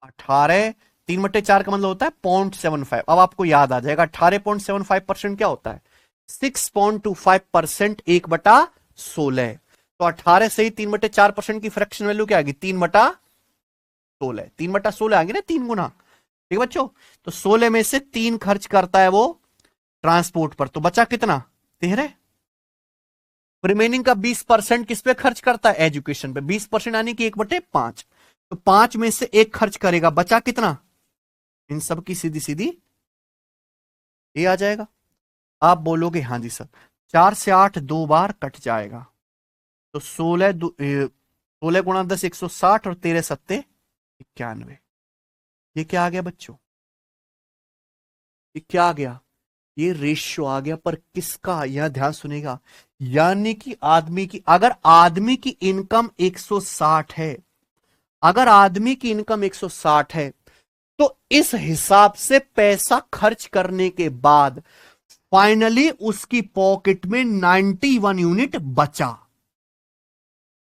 A: 18 3/4 का मतलब होता है 0.75। अब आपको याद आ जाएगा 18.75% क्या होता है? 6.25%, 1/16। तो 18 सही 3/4% की फ्रैक्शन वैल्यू क्या आएगी? 3/16। 3/16 आएगी ना, 3 गुना। ठीक है बच्चों, तो 16 में से 3 खर्च करता है वो ट्रांसपोर्ट पर, तो बचा कितना? 13। रिमेनिंग का 20% किस पे खर्च करता है? एजुकेशन पे। 20% यानी कि 1/5। तो 5 में से 1 खर्च करेगा, बचा कितना? इन सब की सीधी सीधी ये आ जाएगा। आप बोलोगे हाँ जी सर, 4 से 8 2 बार कट जाएगा, तो 16 गुणा 10 160 और 13 सत्ते 91। ये क्या आ गया बच्चों? ये क्या आ गया? ये रेशियो आ गया, पर किसका? यह ध्यान सुनेगा। यानी कि आदमी की, अगर आदमी की इनकम 160 है, अगर आदमी की इनकम 160 है, तो इस हिसाब से पैसा खर्च करने के बाद फाइनली उसकी पॉकेट में 91 यूनिट बचा।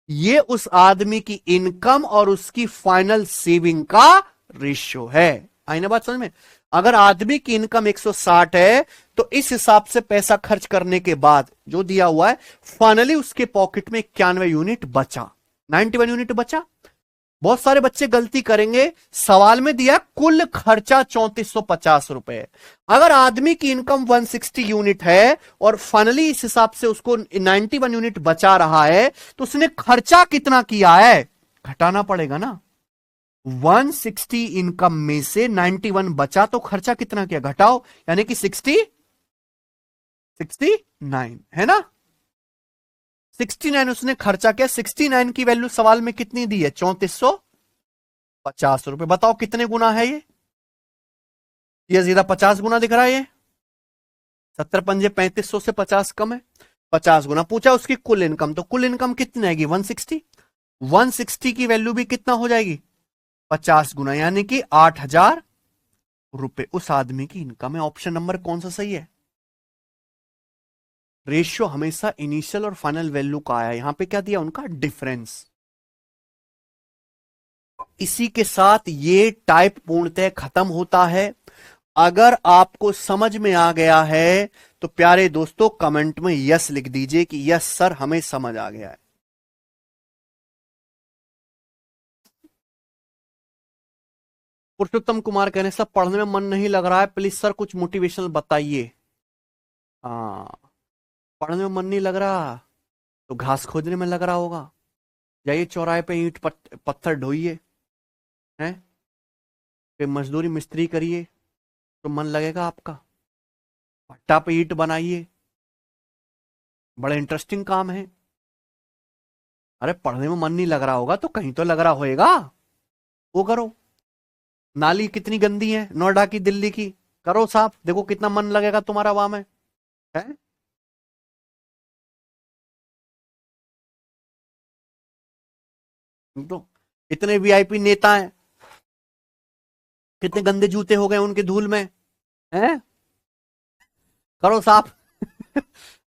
A: ये उस आदमी की इनकम और उसकी फाइनल सेविंग का रेशियो है। आई ना बात समझ में? अगर आदमी की इनकम 160 है, तो इस हिसाब से पैसा खर्च करने के बाद जो दिया हुआ है, फाइनली उसके पॉकेट में 91 यूनिट बचा, 91 यूनिट बचा। बहुत सारे बच्चे गलती करेंगे, सवाल में दिया कुल खर्चा 3450 रुपए। अगर आदमी की इनकम 160 यूनिट है और फाइनली इस हिसाब से उसको 91 यूनिट बचा रहा है, तो उसने खर्चा कितना किया है घटाना पड़ेगा ना। 160 इनकम में से 91 बचा, तो खर्चा कितना किया घटाओ, यानी कि 69 है ना। 69 उसने खर्चा किया। 69 की वैल्यू सवाल में कितनी दी है? 3450 रुपए। बताओ कितने गुना है ये सीधा 50 गुना दिख रहा है। ये 70 पंजे 3500 से 50 कम है, 50 गुना। पूछा उसकी कुल इनकम, तो कुल इनकम कितनी आएगी? 160। 160 की वैल्यू भी कितना हो जाएगी? 50 गुना, यानी कि 8000 रुपए उस आदमी की इनकम है। ऑप्शन नंबर कौन सा सही है? रेशियो हमेशा इनिशियल और फाइनल वैल्यू का आया, यहां पे क्या दिया? उनका डिफरेंस। इसी के साथ ये टाइप पूर्णतः खत्म होता है। अगर आपको समझ में आ गया है तो प्यारे दोस्तों कमेंट में यस लिख दीजिए कि यस सर हमें समझ आ गया है। पुरुषोत्तम कुमार कहने सर पढ़ने में मन नहीं लग रहा है, प्लीज सर कुछ मोटिवेशनल बताइए। हाँ, पढ़ने में मन नहीं लग रहा तो घास खोजने में लग रहा होगा। जाइए चौराहे पे ईंट पत्थर ढोइए, हैं, फिर मजदूरी मिस्त्री करिए तो मन लगेगा आपका। भट्टा पे ईंट बनाइए, बड़ा इंटरेस्टिंग काम है। अरे पढ़ने में मन नहीं लग रहा होगा तो कहीं तो लग रहा होएगा, वो करो। नाली कितनी गंदी है नोएडा की, दिल्ली की, करो साफ, देखो कितना मन लगेगा तुम्हारा वहां में, है? तो इतने वीआईपी नेता हैं, कितने गंदे जूते हो गए उनके धूल में, हैं? करो साफ।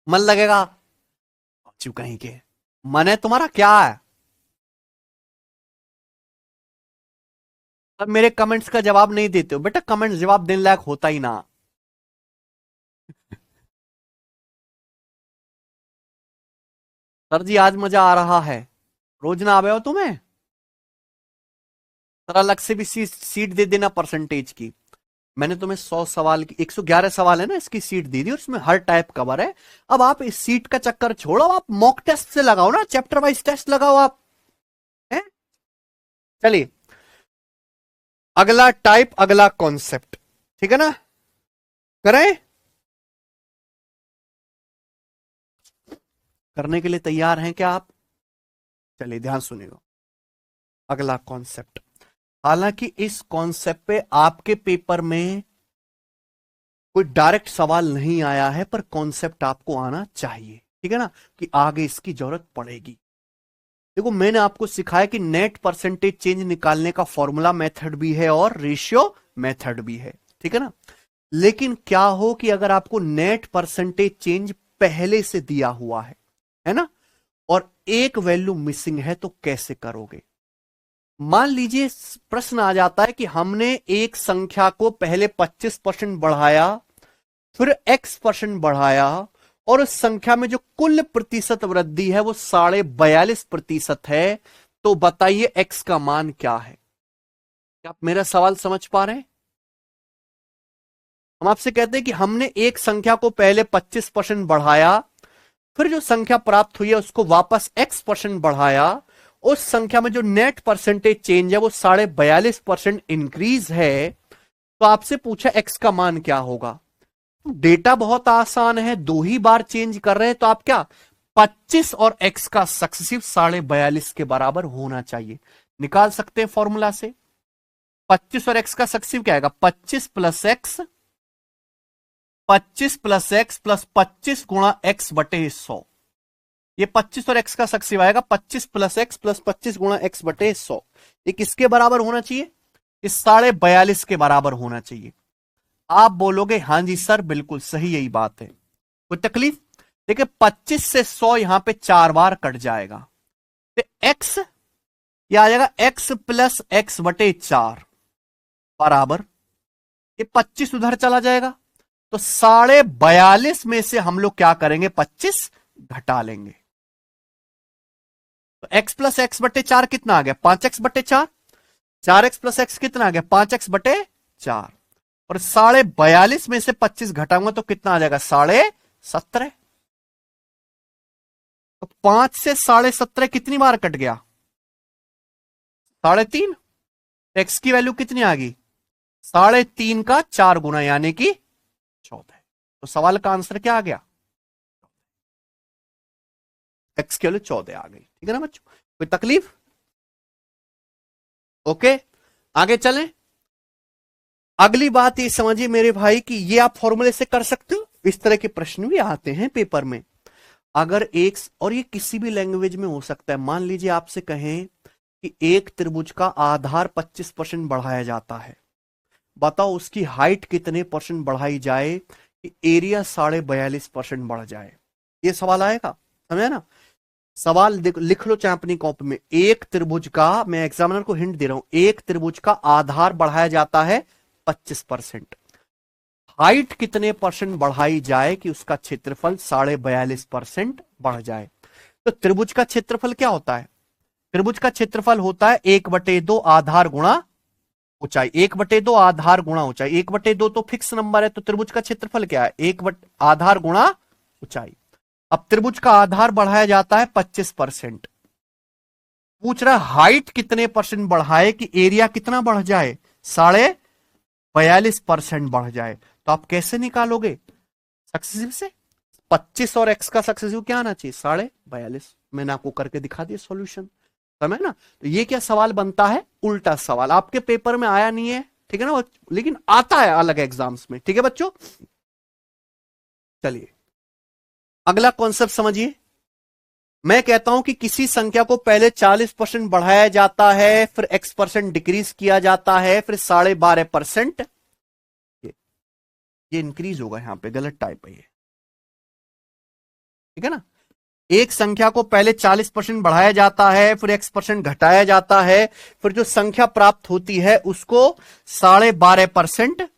A: मन लगेगा। चुप कहीं के, मन है तुम्हारा क्या है? अब मेरे कमेंट्स का जवाब नहीं देते हो बेटा, कमेंट्स जवाब देने लायक होता ही ना। सर जी आज मजा आ रहा है, रोज ना आवे हो तुम्हें। सर अलग से भी सीट दे देना परसेंटेज की। मैंने तुम्हें 100 सवाल की 111 सवाल है ना इसकी सीट दी थी, और इसमें हर टाइप कवर है। अब आप इस सीट का चक्कर छोड़ो, आप मॉक टेस्ट से लगाओ ना, चैप्टर वाइज टेस्ट लगाओ आप, हैं? चलिए अगला टाइप, अगला कॉन्सेप्ट, ठीक है ना, करें? करने के लिए तैयार हैं क्या आप? चलिए ध्यान सुनिएगा। अगला कॉन्सेप्ट, हालांकि इस कॉन्सेप्ट पे आपके पेपर में कोई डायरेक्ट सवाल नहीं आया है, पर कॉन्सेप्ट आपको आना चाहिए, ठीक है ना, कि आगे इसकी जरूरत पड़ेगी। देखो मैंने आपको सिखाया कि नेट परसेंटेज चेंज निकालने का फॉर्मूला मेथड भी है और रेशियो मेथड भी है, ठीक है ना। लेकिन क्या हो कि अगर आपको नेट परसेंटेज चेंज पहले से दिया हुआ है ना, और एक वैल्यू मिसिंग है, तो कैसे करोगे? मान लीजिए प्रश्न आ जाता है कि हमने एक संख्या को पहले 25% बढ़ाया, फिर x% बढ़ाया, और उस संख्या में जो कुल प्रतिशत वृद्धि है वो 42.5% है, तो बताइए x का मान क्या है? क्या आप मेरा सवाल समझ पा रहे हैं? हम आपसे कहते हैं कि हमने एक संख्या को पहले 25% बढ़ाया, फिर जो संख्या प्राप्त हुई है उसको वापस x% बढ़ाया, उस संख्या में जो नेट परसेंटेज चेंज है वो 42.5% इंक्रीज है, तो आपसे पूछा x का मान क्या होगा? डेटा बहुत आसान है, दो ही बार चेंज कर रहे हैं, तो आप क्या 25 और x का सक्सेसिव 42.5 के बराबर होना चाहिए, निकाल सकते हैं फॉर्मूला से। 25 और x का सक्सेसिव क्या आएगा? 25 plus x, 25 plus x plus 25 गुणा x बटे 100। ये 25 और x का सक्सेसिव आएगा 25 प्लस एक्स प्लस 25 गुणा x बटे 100। ये किसके बराबर होना चाहिए? इस 42.5 के बराबर होना चाहिए। आप बोलोगे हां जी सर बिल्कुल सही, यही बात है, कोई तकलीफ? देखिए 25 से 100 यहां पे 4 बार कट जाएगा, तो x ये आ जाएगा x प्लस एक्स बटे 4 बराबर, ये 25 उधर चला जाएगा, तो 42.5 में से हम लोग क्या करेंगे? 25 घटा लेंगे, तो x प्लस एक्स बटे 4 कितना आ गया? 5x बटे 4। 4x प्लस एक्स कितना आ गया? 5x बटे 4। और 42.5 में से 25 घटाऊंगा तो कितना आ जाएगा? 17.5। तो 5 से 17.5 कितनी बार कट गया? 3.5। एक्स की वैल्यू कितनी आ गई? 3.5 का 4 गुना यानी कि 14। तो सवाल का आंसर क्या आ गया? एक्स की वैल्यू 14 आ गई, ठीक है ना बच्चों, कोई तकलीफ? ओके आगे चलें। अगली बात ये समझिए मेरे भाई कि ये आप फॉर्मूले से कर सकते हो, इस तरह के प्रश्न भी आते हैं पेपर में। अगर एक, और ये किसी भी लैंग्वेज में हो सकता है, मान लीजिए आपसे कहें कि एक त्रिभुज का आधार 25% बढ़ाया जाता है, बताओ उसकी हाइट कितने परसेंट बढ़ाई जाए कि एरिया 42.5% बढ़ जाए? ये सवाल आएगा, समझे ना? सवाल लिख लो चाहे अपनी कॉपी में। एक त्रिभुज का, मैं एग्जामिनर को हिंट दे रहा हूं, एक त्रिभुज का आधार बढ़ाया जाता है 25%, हाइट कितने परसेंट बढ़ाई जाए कि उसका क्षेत्रफल 42.5% बढ़ जाए? तो त्रिभुज का क्षेत्रफल क्या होता है? त्रिभुज का क्षेत्रफल होता है 1/2 आधार गुणा ऊंचाई। 1/2 आधार गुणा ऊंचाई, 1/2 तो फिक्स नंबर है, तो त्रिभुज का क्षेत्रफल क्या है? आधार गुणा ऊंचाई। अब त्रिभुज का आधार बढ़ाया जाता है 25%, पूछ रहा हाइट कितने परसेंट बढ़ाए कि एरिया कितना बढ़ जाए? 42.5% बढ़ जाए। तो आप कैसे निकालोगे? सक्सेसिव से। 25 और x का सक्सेसिव क्या आना चाहिए? 42.5। मैंने आपको करके दिखा दिया सॉल्यूशन, समझ ना? तो ये क्या सवाल बनता है? उल्टा सवाल। आपके पेपर में आया नहीं है, ठीक है ना, लेकिन आता है अलग एग्जाम्स में, ठीक है बच्चों। चलिए अगला कॉन्सेप्ट समझिए। मैं कहता हूं कि किसी संख्या को पहले 40% बढ़ाया जाता है, फिर x% डिक्रीज किया जाता है, फिर 12.5% ये इंक्रीज होगा, यहां पे गलत टाइप है ये, ठीक है ना। एक संख्या को पहले 40% बढ़ाया जाता है, फिर x% घटाया जाता है, फिर जो संख्या प्राप्त होती है उसको 12.5%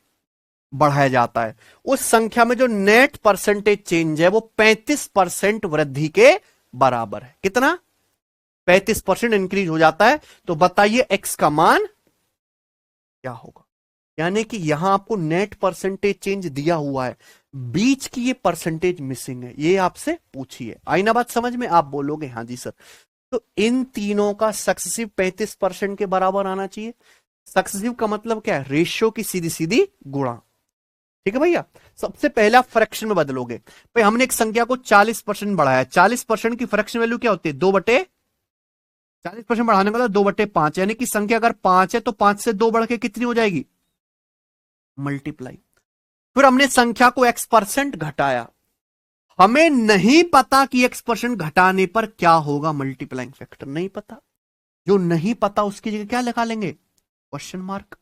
A: बढ़ाया जाता है। उस संख्या में जो नेट परसेंटेज चेंज है वो 35% वृद्धि के बराबर है। कितना? 35% इंक्रीज हो जाता है। तो बताइए x का मान क्या होगा? यानी कि यहां आपको नेट परसेंटेज चेंज दिया हुआ है, बीच की ये परसेंटेज मिसिंग है, ये आपसे पूछिए। आई ना बात समझ में? आप बोलोगे हाँ जी सर। तो इन तीनों का सक्सेसिव 35% के बराबर आना चाहिए। सक्सेसिव का मतलब क्या है? रेशियो की सीधी सीधी गुणा। ठीक है भैया। सबसे पहला फ्रैक्शन में बदलोगे। भाई हमने एक संख्या को 40% बढ़ाया, 40% की फ्रैक्शन वैल्यू क्या होती है? 2/40। 40% बढ़ाने का मतलब 2/5, यानी कि संख्या अगर 5 है तो 5 से 2 बढ़ के कितनी हो जाएगी? मल्टीप्लाई। फिर हमने संख्या को x% घटाया, हमें नहीं पता कि x% घटाने पर क्या होगा मल्टीप्लाइंग फैक्टर, नहीं पता। जो नहीं पता उसकी जगह क्या लगा लेंगे? Question mark.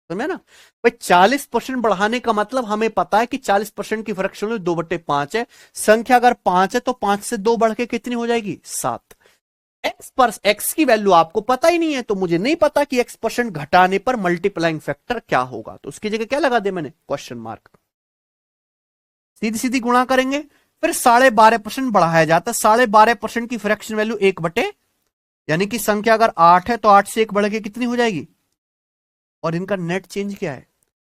A: समझे ना भाई? 40% बढ़ाने का मतलब हमें पता है कि 40% की फ्रैक्शन में 2/5 है। संख्या अगर 5 है तो 5 से 2 बढ़ के कितनी हो जाएगी? 7। एक्स की वैल्यू आपको पता ही नहीं है, तो मुझे नहीं पता कि x% घटाने पर मल्टीप्लाइंग फैक्टर क्या होगा, तो उसकी जगह क्या लगा दे मैंने? Question mark. सीधी सीधी गुणा करेंगे, फिर 12.5% बढ़ाया जाता है। 12.5% की फ्रैक्शन वैल्यू 1/, यानी कि संख्या अगर 8 है तो 8 से 1 बढ़ के कितनी हो जाएगी? और इनका नेट चेंज क्या है?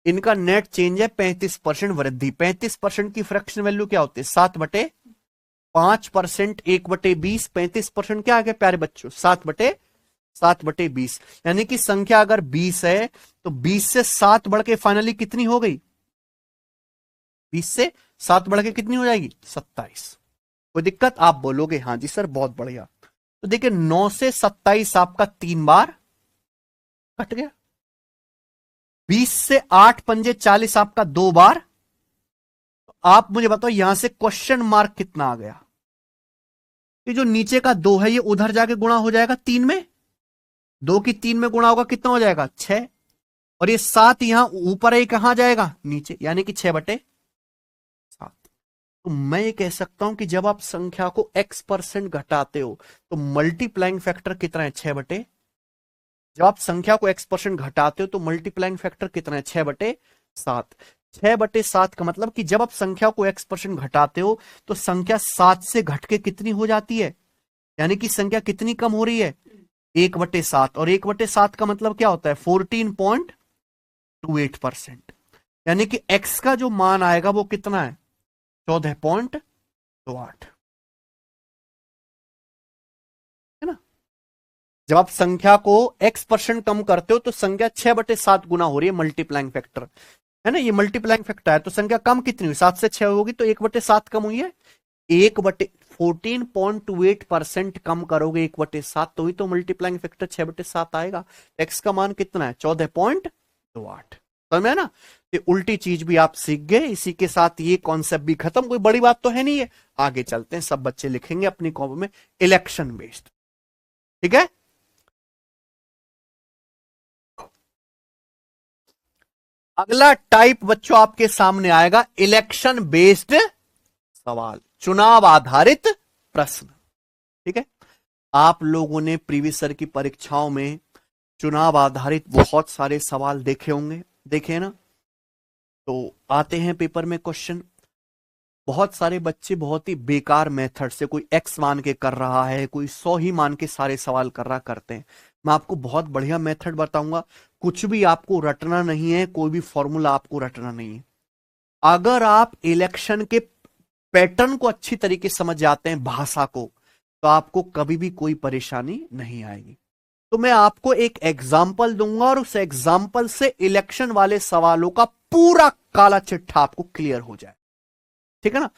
A: इनका नेट चेंज है 35% वृद्धि। 35% की फ्रैक्शन वैल्यू क्या होती है? 7/5%, 1/20। 35% क्या आ गया प्यारे बच्चों? 7/20। यानी कि संख्या अगर 20 है तो 20 से 7 बढ़ के फाइनली कितनी हो गई? 20 से 7 बढ़ के कितनी हो जाएगी? 27। कोई दिक्कत? आप बोलोगे हाँ जी सर बहुत बढ़िया। तो देखिए 9 से 27 आपका 3 बार कट गया। 20 से 8 पंजे 40 आपका 2 बार। तो आप मुझे बताओ यहां से क्वेश्चन मार्क कितना आ गया? ये जो नीचे का 2 है ये उधर जाके गुणा हो जाएगा 3 में। 2 की 3 में गुणा होगा कितना हो जाएगा? 6। और ये 7 यहां ऊपर है, कहां जाएगा? नीचे, यानी कि 6/7। तो मैं ये कह सकता हूं कि जब आप संख्या को x% घटाते हो तो मल्टीप्लाइंग फैक्टर कितना है? 6/। जब आप संख्या को x% घटाते हो तो मल्टीप्लाइंग फैक्टर कितना है? 6/7। 6/7 का मतलब कि जब आप संख्या को x% घटाते हो तो संख्या 7 से घट के कितनी हो जाती है? यानी कि संख्या कितनी कम हो रही है? 1/7। और 1/7 का मतलब क्या होता है? 14.28%। यानी कि x का जो मान आएगा वो कितना है? 14.28, है ना? जब आप संख्या को x% कम करते हो तो संख्या 6/7 गुना हो रही है, मल्टीप्लाइंग फैक्टर, है ना? ये मल्टीप्लाइंग फैक्टर है, तो संख्या कम कितनी हुई? 7 से 6 होगी तो 1/7 कम हुई है। 14.28% कम करोगे 1/7 तो ही तो मल्टीप्लाइंग फैक्टर 6/7 आएगा। एक्स का मान कितना है? 14.28। समझ में ना? ये उल्टी चीज भी आप सीख गए, इसी के साथ ये कॉन्सेप्ट भी खत्म। कोई बड़ी बात तो है नहीं है। आगे चलते हैं, सब बच्चे लिखेंगे अपनी कॉपी में इलेक्शन बेस्ड। ठीक है। अगला टाइप बच्चों आपके सामने आएगा इलेक्शन बेस्ड सवाल, चुनाव आधारित प्रश्न। ठीक है। आप लोगों ने प्रीवियस ईयर की परीक्षाओं में चुनाव आधारित बहुत सारे सवाल देखे होंगे, देखे ना? तो आते हैं पेपर में क्वेश्चन। बहुत सारे बच्चे बहुत ही बेकार मेथड से, कोई एक्स मान के कर रहा है, कोई 100 ही मान के सारे सवाल कर रहा करते हैं। मैं आपको बहुत बढ़िया मेथड बताऊंगा। कुछ भी आपको रटना नहीं है, कोई भी फॉर्मूला आपको रटना नहीं है। अगर आप इलेक्शन के पैटर्न को अच्छी तरीके से समझ जाते हैं, भाषा को, तो आपको कभी भी कोई परेशानी नहीं आएगी। तो मैं आपको एक एग्जाम्पल दूंगा और उस एग्जाम्पल से इलेक्शन वाले सवालों का पूरा काला चिट्ठा आपको क्लियर हो जाए। ठीक है ना?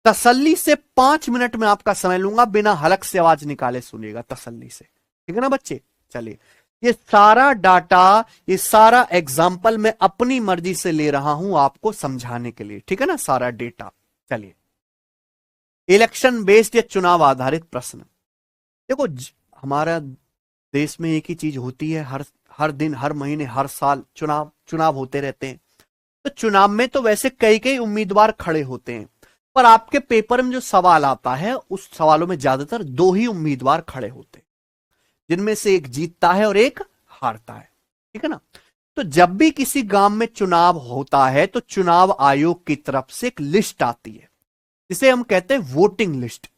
A: तसल्ली से 5 मिनट में आपका समय लूंगा, बिना हलक से आवाज निकाले सुनिएगा तसल्ली से। ठीक है ना बच्चे? चलिए, ये सारा डाटा, ये सारा एग्जाम्पल मैं अपनी मर्जी से ले रहा हूं आपको समझाने के लिए। ठीक है ना? सारा डेटा। चलिए, इलेक्शन बेस्ड या चुनाव आधारित प्रश्न। देखो हमारा देश में एक ही चीज होती है, हर हर दिन, हर महीने, हर साल चुनाव चुनाव होते रहते हैं। तो चुनाव में तो वैसे कई कई उम्मीदवार खड़े होते हैं, पर आपके पेपर में जो सवाल आता है उस सवालों में ज्यादातर 2 ही उम्मीदवार खड़े होते हैं, जिनमें से एक जीतता है और एक हारता है। ठीक है ना? तो जब भी किसी गांव में चुनाव होता है तो चुनाव आयोग की तरफ से एक लिस्ट आती है, जिसे हम कहते हैं वोटिंग लिस्ट।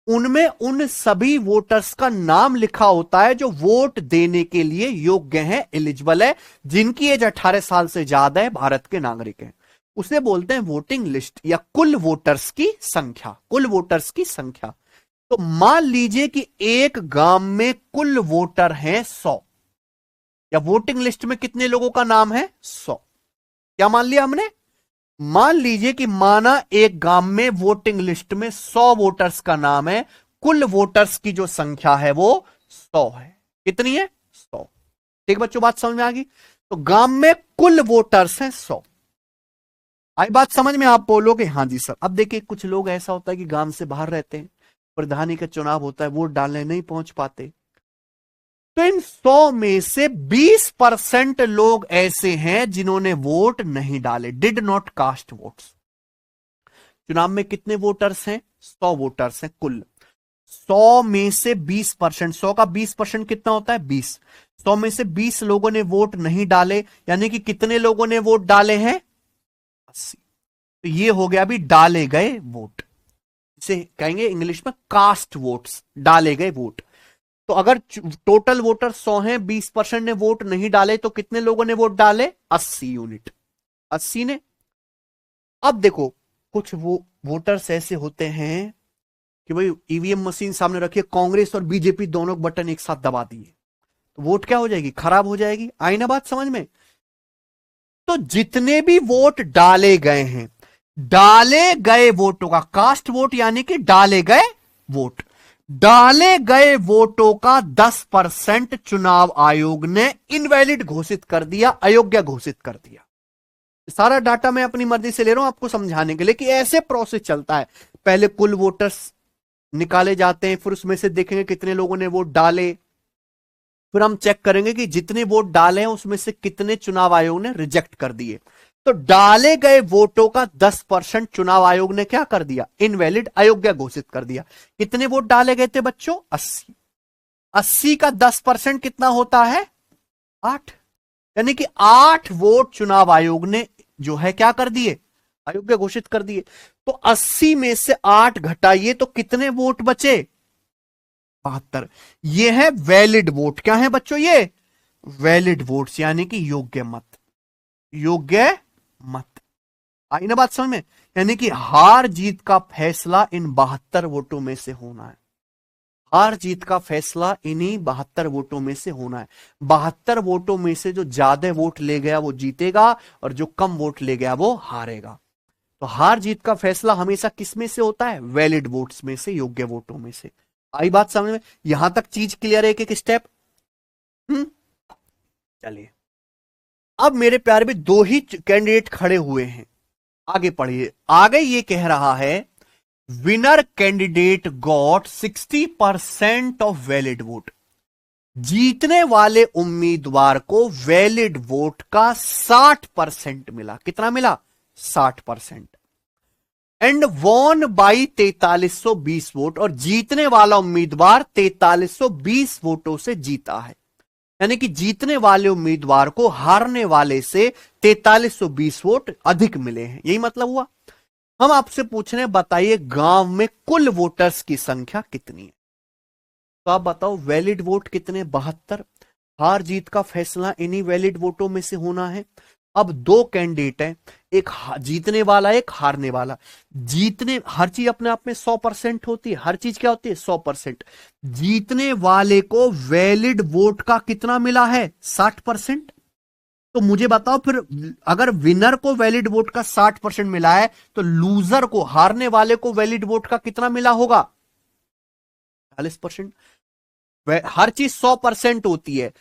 A: उनमें उन सभी वोटर्स का नाम लिखा होता है जो वोट देने के लिए योग्य हैं, एलिजिबल है, जिनकी एज 18 साल से ज्यादा है, भारत के नागरिक हैं। उसे बोलते हैं वोटिंग लिस्ट या कुल वोटर्स की संख्या। कुल वोटर्स की संख्या। तो मान लीजिए कि एक गांव में कुल वोटर हैं 100। या वोटिंग लिस्ट में कितने लोगों का नाम है? 100। क्या मान लिया हमने? मान लीजिए कि माना एक गांव में वोटिंग लिस्ट में 100 वोटर्स का नाम है, कुल वोटर्स की जो संख्या है वो 100 है। कितनी है? 100। ठीक बच्चों, बात समझ में आ गई? तो गांव में कुल वोटर्स हैं 100। आई बात समझ में? आप बोलोगे हाँ जी सर। अब देखिए, कुछ लोग ऐसा होता है कि गांव से बाहर रहते हैं, प्रधानी का चुनाव होता है, वोट डालने नहीं पहुंच पाते, तो इन 100 में से 20% लोग ऐसे हैं जिन्होंने वोट नहीं डाले, डिड नॉट कास्ट वोट्स। चुनाव में कितने वोटर्स हैं? 100 वोटर्स हैं कुल। 100 में से 20%, 100 का 20% कितना होता है? 20। 100 में से 20 लोगों ने वोट नहीं डाले, यानी कि कितने लोगों ने वोट डाले हैं? 80। तो ये हो गया अभी डाले गए वोट, इसे कहेंगे इंग्लिश में कास्ट वोट्स, डाले गए वोट। तो अगर टोटल वोटर 100 हैं, 20% ने वोट नहीं डाले, तो कितने लोगों ने वोट डाले? 80 यूनिट, 80 ने। अब देखो, कुछ वो वोटर्स ऐसे होते हैं कि भाई ईवीएम मशीन सामने रखिए, कांग्रेस और बीजेपी दोनों बटन एक साथ दबा दिए, तो वोट क्या हो जाएगी? खराब हो जाएगी। आई ना बात समझ में? तो जितने भी वोट डाले गए हैं, डाले गए वोटों का, कास्ट वोट यानी कि डाले गए वोट, डाले गए वोटों का 10% चुनाव आयोग ने इनवैलिड घोषित कर दिया, अयोग्य घोषित कर दिया। सारा डाटा मैं अपनी मर्जी से ले रहा हूं आपको समझाने के लिए कि ऐसे प्रोसेस चलता है। पहले कुल वोटर्स निकाले जाते हैं, फिर उसमें से देखेंगे कितने लोगों ने वोट डाले, फिर हम चेक करेंगे कि जितने वोट डाले हैं उसमें से कितने चुनाव आयोग ने रिजेक्ट कर दिए। तो डाले गए वोटों का 10% चुनाव आयोग ने क्या कर दिया? इनवैलिड, अयोग्य घोषित कर दिया। कितने वोट डाले गए थे बच्चों? 80। 80 का 10% कितना होता है? 8। यानी कि 8 वोट चुनाव आयोग ने जो है क्या कर दिए? अयोग्य घोषित कर दिए। तो 80 में से 8 घटाइए तो कितने वोट बचे? 72। ये है वैलिड वोट। क्या है बच्चों? ये वैलिड वोट्स, यानी कि योग्य मत, योग्य मत। आई ना बात समझ में? यानी कि हार जीत का फैसला इन 72 वोटों में से होना है। हार जीत का फैसला इन्हीं 72 वोटों में से होना है। 72 वोटों में से जो ज्यादा वोट ले गया वो जीतेगा, और जो कम वोट ले गया वो हारेगा। तो हार जीत का फैसला हमेशा किस में से होता है? वैलिड वोट्स में से, योग्य वोटों में से। आई बात समझ में? यहां तक चीज क्लियर है? एक एक स्टेप। चलिए, अब मेरे प्यारे में 2 ही कैंडिडेट खड़े हुए हैं। आगे पढ़िए। आगे ये कह रहा है, winner candidate got 60% of valid vote. जीतने वाले उम्मीदवार को वैलिड वोट का 60% मिला। कितना मिला? 60%। And won by 4320 vote. और जीतने वाला उम्मीदवार 4320 वोटों से जीता है। यानी कि जीतने वाले उम्मीदवार को हारने वाले से 4320 वोट अधिक मिले हैं। यही मतलब हुआ। हम आपसे पूछ रहे हैं, बताइए गांव में कुल वोटर्स की संख्या कितनी है? तो आप बताओ, वैलिड वोट कितने? 72। हार जीत का फैसला इन्हीं वैलिड वोटों में से होना है। अब 2 कैंडिडेट हैं, एक जीतने वाला, एक हारने वाला। जीतने, हर चीज अपने आप में 100% होती है। हर चीज क्या होती है? 100%। जीतने वाले को वैलिड वोट का कितना मिला है? 60%। तो मुझे बताओ फिर, अगर विनर को वैलिड वोट का 60% मिला है, तो लूजर को, हारने वाले को वैलिड वोट का कितना मिला होगा? 40%। हर चीज 100% होती है।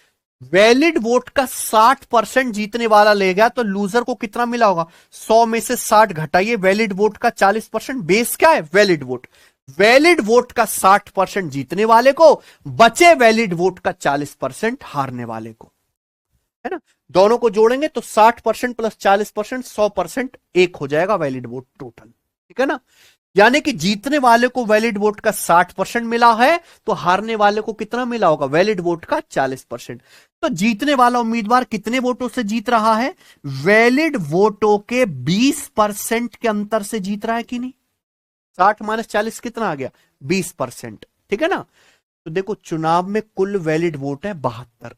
A: वैलिड वोट का 60% जीतने वाला ले गया, तो लूजर को कितना मिला होगा? 100 में से 60 घटाइए, वैलिड वोट का 40%। बेस क्या है? Valid vote. वैलिड वोट का 60% जीतने वाले को, बचे वैलिड वोट का 40% हारने वाले को, है ना? दोनों को जोड़ेंगे तो 60% प्लस 40%, 100% एक हो जाएगा वैलिड वोट टोटल। ठीक है ना? यानी कि जीतने वाले को वैलिड वोट का 60% मिला है, तो हारने वाले को कितना मिला होगा? वैलिड वोट का 40%। तो जीतने वाला उम्मीदवार कितने वोटों से जीत रहा है? वैलिड वोटों के 20% के अंतर से जीत रहा है कि नहीं? 60 माइनस 40 कितना आ गया? 20%। ठीक है ना? तो देखो, चुनाव में कुल वैलिड वोट है 72।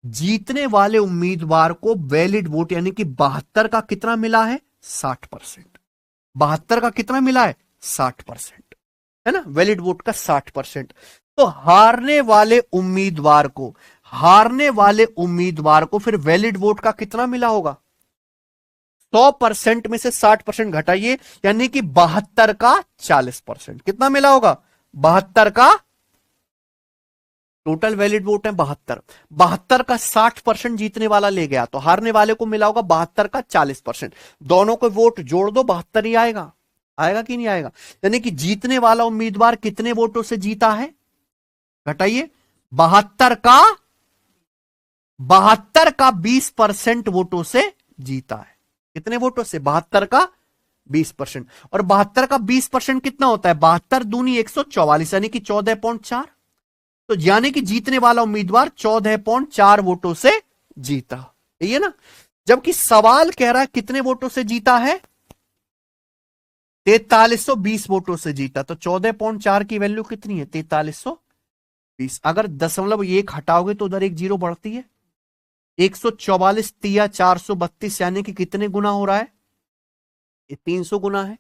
A: जीतने वाले उम्मीदवार को वैलिड वोट यानी कि 72 का कितना मिला है? 60%। 72 का कितना मिला है? 60%, है ना? वैलिड वोट का 60%। तो हारने वाले उम्मीदवार को, हारने वाले उम्मीदवार को फिर वैलिड वोट का कितना मिला होगा? 100% में से 60% घटाइए, यानी कि 72 का 40%। कितना मिला होगा? 72 का, टोटल वैलिड वोट है 72, 72 का 60% जीतने वाला ले गया, तो हारने वाले को मिला होगा 72 का 40%। दोनों को वोट जोड़ दो, 72 ही आएगा। आएगा कि नहीं आएगा? यानी कि जीतने वाला उम्मीदवार कितने वोटों से जीता है? घटाइए, 72 का 20% वोटों से जीता है। कितने वोटों से? 72 का 20%। और 72 का 20% कितना होता है? 72 दूनी 144, यानी कि 14.4। तो यानी कि जीतने वाला उम्मीदवार 14.4 वोटों से जीता, ये ना। जबकि सवाल कह रहा है कितने वोटों से जीता है? 4320 वोटों से जीता। तो 14.4 की वैल्यू कितनी है? 4320। अगर 0.1 हटाओगे तो उधर एक जीरो बढ़ती है। 144 तिया 432, यानी कि कितने गुना हो रहा है? ये 300 गुना है।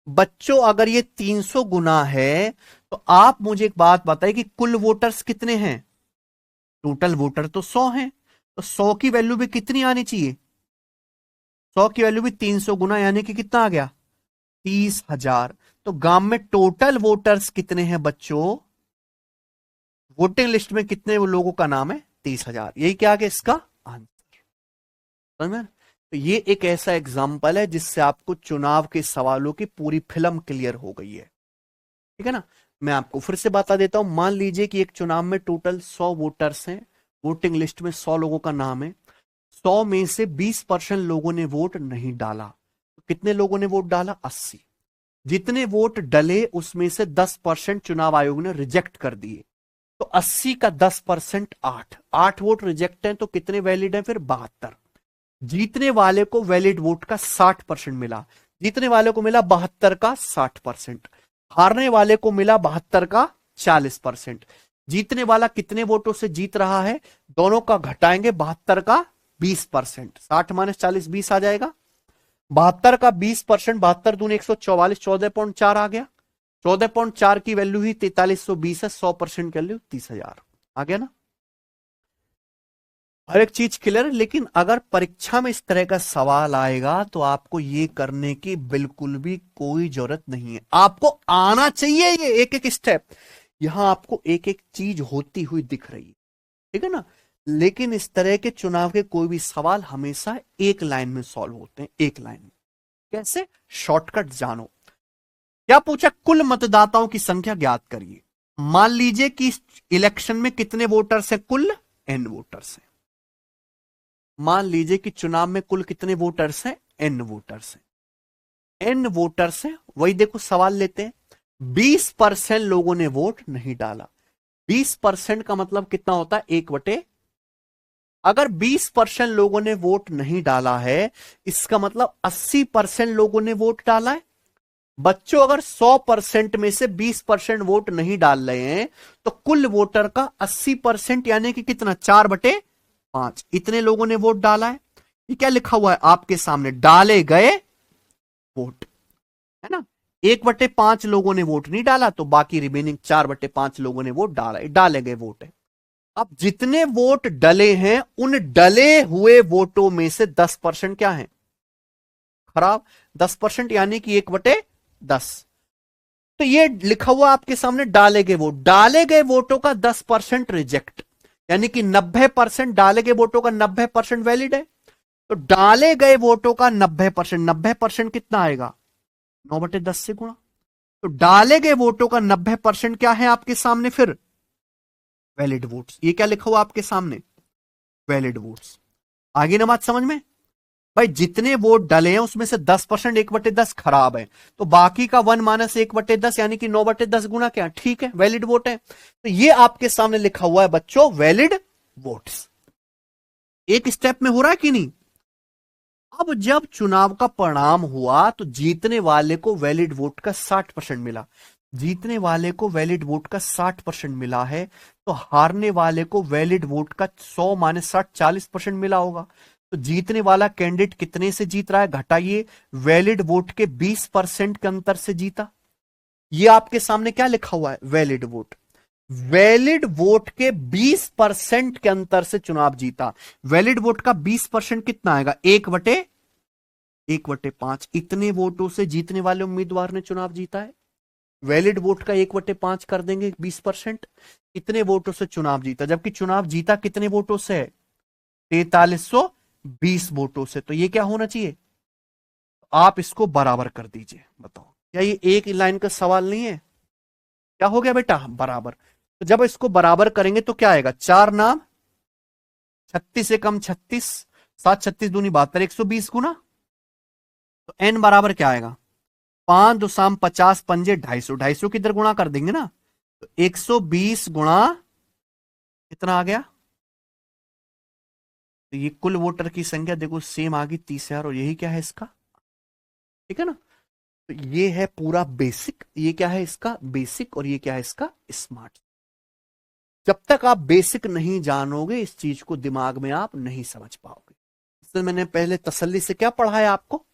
A: बच्चों अगर ये 300 गुना है तो आप मुझे एक बात बताइए कि कुल वोटर्स कितने हैं? टोटल वोटर तो 100 हैं, तो 100 की वैल्यू भी कितनी आनी चाहिए? 100 की वैल्यू भी 300 गुना, यानी कि कितना आ गया? 30,000। तो गांव में टोटल वोटर्स कितने हैं बच्चों? वोटिंग लिस्ट में कितने लोगों का नाम है? 30,000। यही क्या आ गया इसका आंसर? समझ में? तो ये एक ऐसा एग्जाम्पल है जिससे आपको चुनाव के सवालों की पूरी फिल्म क्लियर हो गई है। ठीक है ना? मैं आपको फिर से बता देता हूं। मान लीजिए कि एक चुनाव में टोटल 100 वोटर्स हैं, वोटिंग लिस्ट में 100 लोगों का नाम है। 100 में से 20% लोगों ने वोट नहीं डाला, तो कितने लोगों ने वोट डाला? 80। जितने वोट डले उसमें से 10% चुनाव आयोग ने रिजेक्ट कर दिए, तो 80 का 10% 8 वोट रिजेक्ट हैं, तो कितने वैलिड हैं फिर? 72। जीतने वाले को वैलिड वोट का 60% मिला। जीतने वाले को मिला 72 का 60%, हारने वाले को मिला 72 का 40%। जीतने वाला कितने वोटों से जीत रहा है? दोनों का घटाएंगे, 72 का 20%, 60 माइनस 40 20 आ जाएगा। 72 का 20%, 72 दूनी 144, 14.4 आ गया। 14.4 की वैल्यू ही 4320 है, 100% की वैल्यू 30,000 आ गया ना। हर एक चीज क्लियर है। लेकिन अगर परीक्षा में इस तरह का सवाल आएगा तो आपको ये करने की बिल्कुल भी कोई जरूरत नहीं है। आपको आना चाहिए ये एक एक स्टेप। यहां आपको एक एक चीज होती हुई दिख रही है, ठीक है ना। लेकिन इस तरह के चुनाव के कोई भी सवाल हमेशा एक लाइन में सॉल्व होते हैं, एक लाइन में। कैसे? शॉर्टकट जानो। क्या पूछा? कुल मतदाताओं की संख्या ज्ञात करिए। मान लीजिए कि इलेक्शन में कितने वोटर्स हैं? कुल n वोटर्स हैं। मान लीजिए कि चुनाव में कुल कितने वोटर्स हैं? n वोटर्स हैं। n वोटर्स हैं, वही देखो सवाल लेते हैं। 20% लोगों ने वोट नहीं डाला। 20% का मतलब कितना होता है? 1/। अगर 20% लोगों ने वोट नहीं डाला है, इसका मतलब 80% लोगों ने वोट डाला है। बच्चों अगर 100% में से 20% वोट नहीं डाल रहे हैं तो कुल वोटर का 80% यानी कि कितना? 4/5। इतने लोगों ने वोट डाला है। ये क्या लिखा हुआ है आपके सामने? डाले गए वोट, है ना। 1/5 लोगों ने वोट नहीं डाला, तो बाकी रिमेनिंग 4/5 लोगों ने वोट डाला, डाले गए वोट है। अब जितने वोट डले हैं उन डले हुए वोटों में से 10% क्या है? खराब। 10% यानी कि 1/10। तो ये लिखा हुआ आपके सामने डाले गए वोट। डाले गए वोटों का 10% रिजेक्ट, यानी कि 90% डाले गए वोटों का 90% वैलिड है। तो डाले गए वोटों का 90%, 90% कितना आएगा? 9/10 से गुणा। तो डाले गए वोटों का 90% क्या है आपके सामने फिर? Valid votes. ये क्या लिखा हुआ आपके सामने? Valid votes. आगे ना बात समझ में? भाई जितने वोट डले हैं उसमें से 10%, 1/10 खराब है, तो बाकी का 1 माइनस 1/10 यानी कि 9/10 गुना क्या? ठीक है, वैलिड वोट है। तो ये आपके सामने लिखा हुआ है बच्चों, वैलिड वोट्स। एक स्टेप में हो रहा है कि नहीं? अब जब चुनाव का परिणाम हुआ तो जीतने वाले को वैलिड वोट का 60% मिला। जीतने वाले को वैलिड वोट का 60% मिला है, तो हारने वाले को वैलिड वोट का 100 माइनस 60 40% मिला होगा। तो जीतने वाला कैंडिडेट कितने से जीत रहा है? घटाइए, वैलिड वोट के 20% के अंतर से जीता। ये आपके सामने क्या लिखा हुआ है? Valid vote. वैलिड वोट के 20% के अंतर से चुनाव जीता। वैलिड वोट का 20% कितना आएगा? 1/5। इतने वोटों से जीतने वाले उम्मीदवार ने चुनाव जीता है। वैलिड वोट का 1/5 कर देंगे 20%, इतने वोटों से चुनाव जीता। जबकि चुनाव जीता कितने वोटों से है? 4320 वोटों से। तो ये क्या होना चाहिए? आप इसको बराबर कर दीजिए। बताओ, क्या ये एक लाइन का सवाल नहीं है? क्या हो गया बेटा? बराबर। तो जब इसको बराबर करेंगे तो क्या आएगा? 4 नाम 36 से कम 36, 7 36 दूनी 72, 120 गुना। तो एन बराबर क्या आएगा? 5 दो शाम 50 पंजे 250, 250 किधर गुणा कर देंगे ना, तो 120 गुणा कितना आ गया? तो ये कुल वोटर की संख्या देखो सेम आ गई 30,000। और यही क्या है इसका? ठीक है ना? तो ये है पूरा बेसिक। ये क्या है इसका? बेसिक। और ये क्या है इसका? स्मार्ट। जब तक आप बेसिक नहीं जानोगे इस चीज को दिमाग में आप नहीं समझ पाओगे। इसलिए मैंने पहले तसल्ली से क्या पढ़ाया आपको?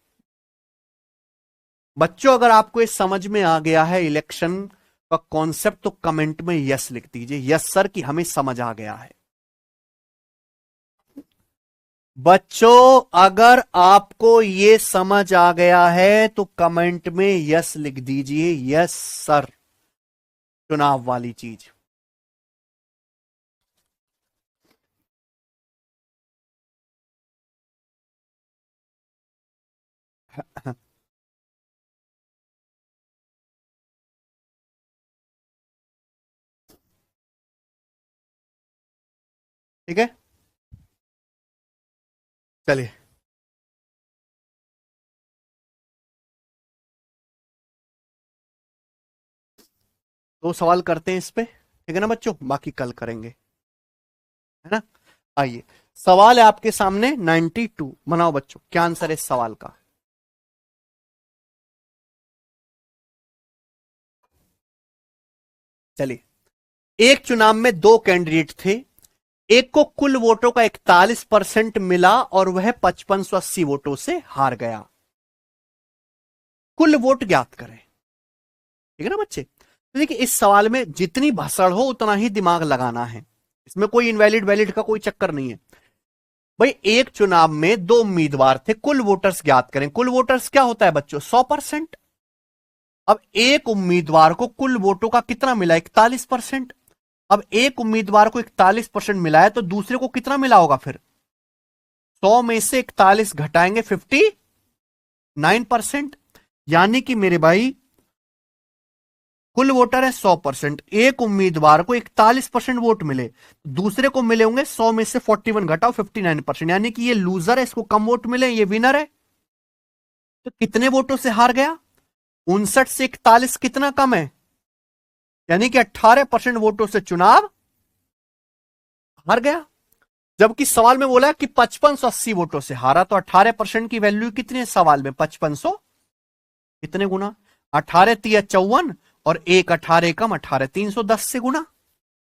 A: बच्चों, अगर आपको ये समझ में आ गया है इलेक्शन का कॉन्सेप्ट, तो कमेंट में यस लिख दीजिए। यस सर कि हमें समझ आ गया है। बच्चों, अगर आपको ये समझ आ गया है तो कमेंट में यस लिख दीजिए। Yes sir. चुनाव वाली चीज। ठीक है, चलिए। दो सवाल करते हैं इस पे, ठीक है ना बच्चों? बाकी कल करेंगे, है ना? आइए, सवाल है आपके सामने 92। बनाओ बच्चों, क्या आंसर है इस सवाल का? चलिए, एक चुनाव में दो कैंडिडेट थे। एक को कुल वोटों का 41% मिला और वह 5580 वोटों से हार गया। कुल वोट ज्ञात करें। ठीक है ना बच्चे? तो देखिए, इस सवाल में जितनी भसड़ हो उतना ही दिमाग लगाना है। इसमें कोई इनवैलिड वैलिड का कोई चक्कर नहीं है। भाई, एक चुनाव में दो उम्मीदवार थे, कुल वोटर्स ज्ञात करें। कुल वोटर्स क्या होता है बच्चों? 100%। अब एक उम्मीदवार को कुल वोटों का कितना मिला? 41%। अब एक उम्मीदवार को 41% मिला है, तो दूसरे को कितना मिला होगा फिर? 100 में से 41 घटाएंगे 59%। यानी कि मेरे भाई, कुल वोटर है 100%, एक उम्मीदवार को 41% वोट मिले, दूसरे को मिले होंगे 100 में से 41 घटाओ 59%। यानी कि ये लूजर है, इसको कम वोट मिले, ये विनर है। तो कितने वोटों से हार गया? 59 से 41 कितना कम है? यानी कि 18% वोटों से चुनाव हार गया। जबकि सवाल में बोला कि 5580 वोटों से हारा, तो 18% की वैल्यू कितनी है सवाल में? 5500। कितने गुना? 18 तिया 54 और एक 18 कम 18, 310 से गुना,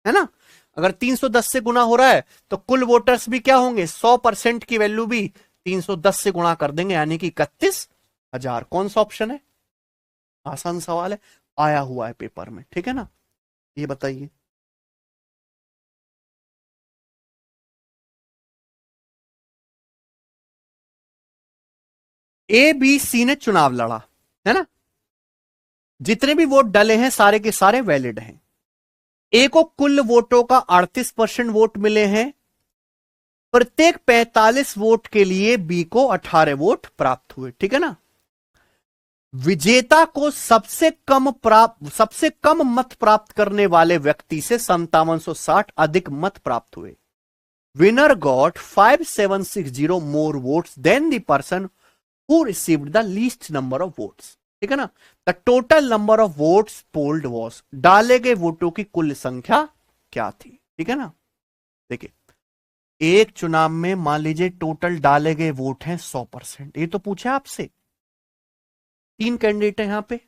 A: है ना? अगर 310 से गुना हो रहा है तो कुल वोटर्स भी क्या होंगे? 100% की वैल्यू भी 310 से गुणा कर देंगे, यानी कि 31,000। कौन सा ऑप्शन है? आसान सवाल है, आया हुआ है पेपर में, ठीक है ना? ये बताइए। ए बी सी ने चुनाव लड़ा, है ना? जितने भी वोट डले हैं सारे के सारे वैलिड हैं। ए को कुल वोटों का 38% वोट मिले हैं। प्रत्येक 45 वोट के लिए बी को 18 वोट प्राप्त हुए, ठीक है ना? विजेता को सबसे कम मत प्राप्त करने वाले व्यक्ति से 5760 अधिक मत प्राप्त हुए। Winner got 5760 more votes than the person who received the least number of votes. ठीक है ना? The total number of votes polled was, डाले गए वोटों की कुल संख्या क्या थी? ठीक है ना? देखिए, एक चुनाव में मान लीजिए टोटल डाले गए वोट हैं 100%। ये तो पूछा आपसे, तीन कैंडिडेट है यहां पे,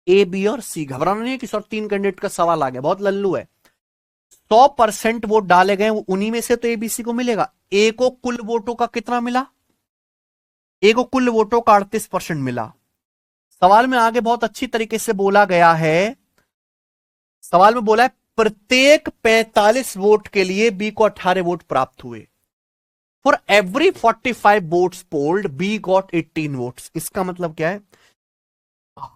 A: ए बी और सी। घबराना नहीं है कि सर तीन कैंडिडेट का सवाल आ गया, बहुत लल्लू है। 100% वोट डाले गए, उन्हीं में से तो एबीसी को मिलेगा। ए को कुल वोटों का कितना मिला? ए को कुल वोटों का 38% मिला। सवाल में आगे बहुत अच्छी तरीके से बोला गया है, सवाल में बोला है प्रत्येक 45 वोट के लिए बी को 18 वोट प्राप्त हुए। For every 45 votes polled B got 18 votes. इसका मतलब क्या है,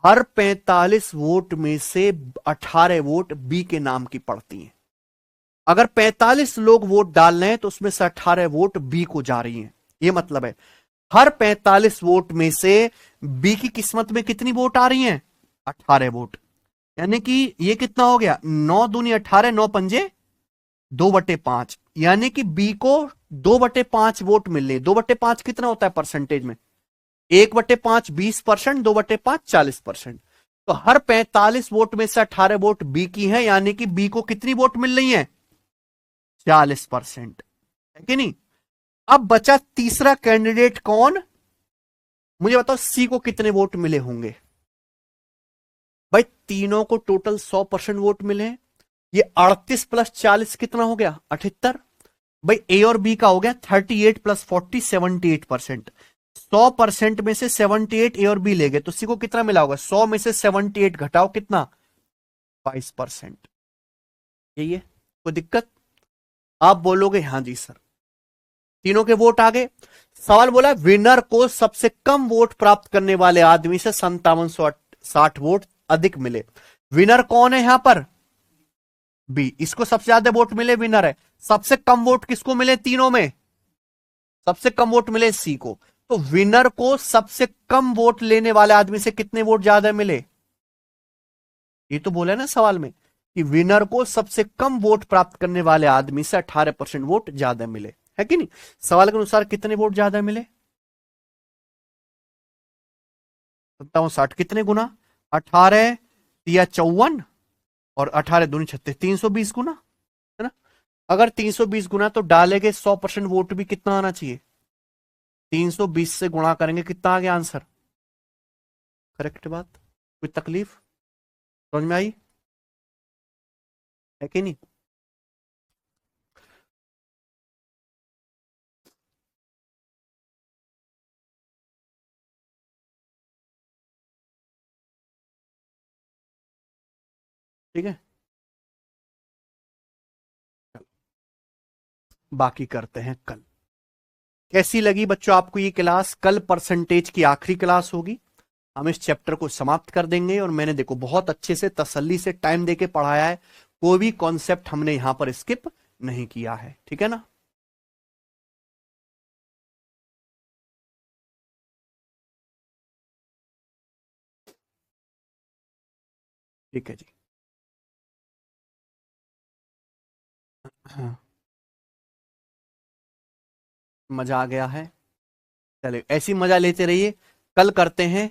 A: हर 45 वोट में से 18 वोट बी के नाम की पड़ती हैं। अगर 45 लोग वोट डाल रहे हैं तो उसमें से 18 वोट बी को जा रही हैं। यह मतलब है हर 45 वोट में से बी की किस्मत में कितनी वोट आ रही हैं, 18 वोट। यानी कि ये कितना हो गया, 9 दूनी 18, 9 पंजे 2/5, यानी कि बी को 2/5 वोट मिल रहे। 2/5 कितना होता है परसेंटेज में, 1/5 20%, 2/5 40%। तो हर 45 वोट में से 18 वोट बी की है, यानी कि बी को कितनी वोट मिल रही है, 40%, है कि नहीं। अब बचा तीसरा कैंडिडेट कौन, मुझे बताओ सी को कितने वोट मिले होंगे। भाई तीनों को टोटल 100% वोट मिले हैं। ये 38 + 40 कितना हो गया, 78। भाई ए और बी का हो गया 38 + 40 78%। 100% में से 78 ए और बी ले गए तो सी को कितना मिला होगा, 100 में से 78 घटाओ कितना, 22%। यही है, कोई दिक्कत। आप बोलोगे हाँ जी सर, तीनों के वोट आ गए। सवाल बोला विनर को सबसे कम वोट प्राप्त करने वाले आदमी से 5760 वोट अधिक मिले। विनर कौन है यहां पर, बी। इसको सबसे ज्यादा वोट मिले, विनर है। सबसे कम वोट किसको मिले, तीनों में सबसे कम वोट मिले सी को। तो विनर को सबसे कम वोट लेने वाले आदमी से कितने वोट ज्यादा मिले, ये तो बोला ना सवाल में कि विनर को सबसे कम वोट प्राप्त करने वाले आदमी से 18% वोट ज्यादा मिले, है कि नहीं। सवाल के अनुसार कितने वोट ज्यादा मिले, 5760 कितने गुना, 18 या 54 और 18 दूनी 36, 320 गुना, है ना। अगर 320 गुना तो डालेंगे 100% वोट भी कितना आना चाहिए, 320 से गुणा करेंगे कितना आ गया आंसर। करेक्ट बात, कोई तकलीफ, समझ में आई, है कि नहीं। ठीक है, बाकी करते हैं कल। कैसी लगी बच्चों आपको ये क्लास, कल परसेंटेज की आखिरी क्लास होगी। हम इस चैप्टर को समाप्त कर देंगे और मैंने देखो बहुत अच्छे से तसल्ली से टाइम देके पढ़ाया है, कोई भी कॉन्सेप्ट हमने यहां पर स्किप नहीं किया है, ठीक है ना। ठीक है जी, हाँ, मजा आ गया है। चले ऐसी मजा लेते रहिए, कल करते हैं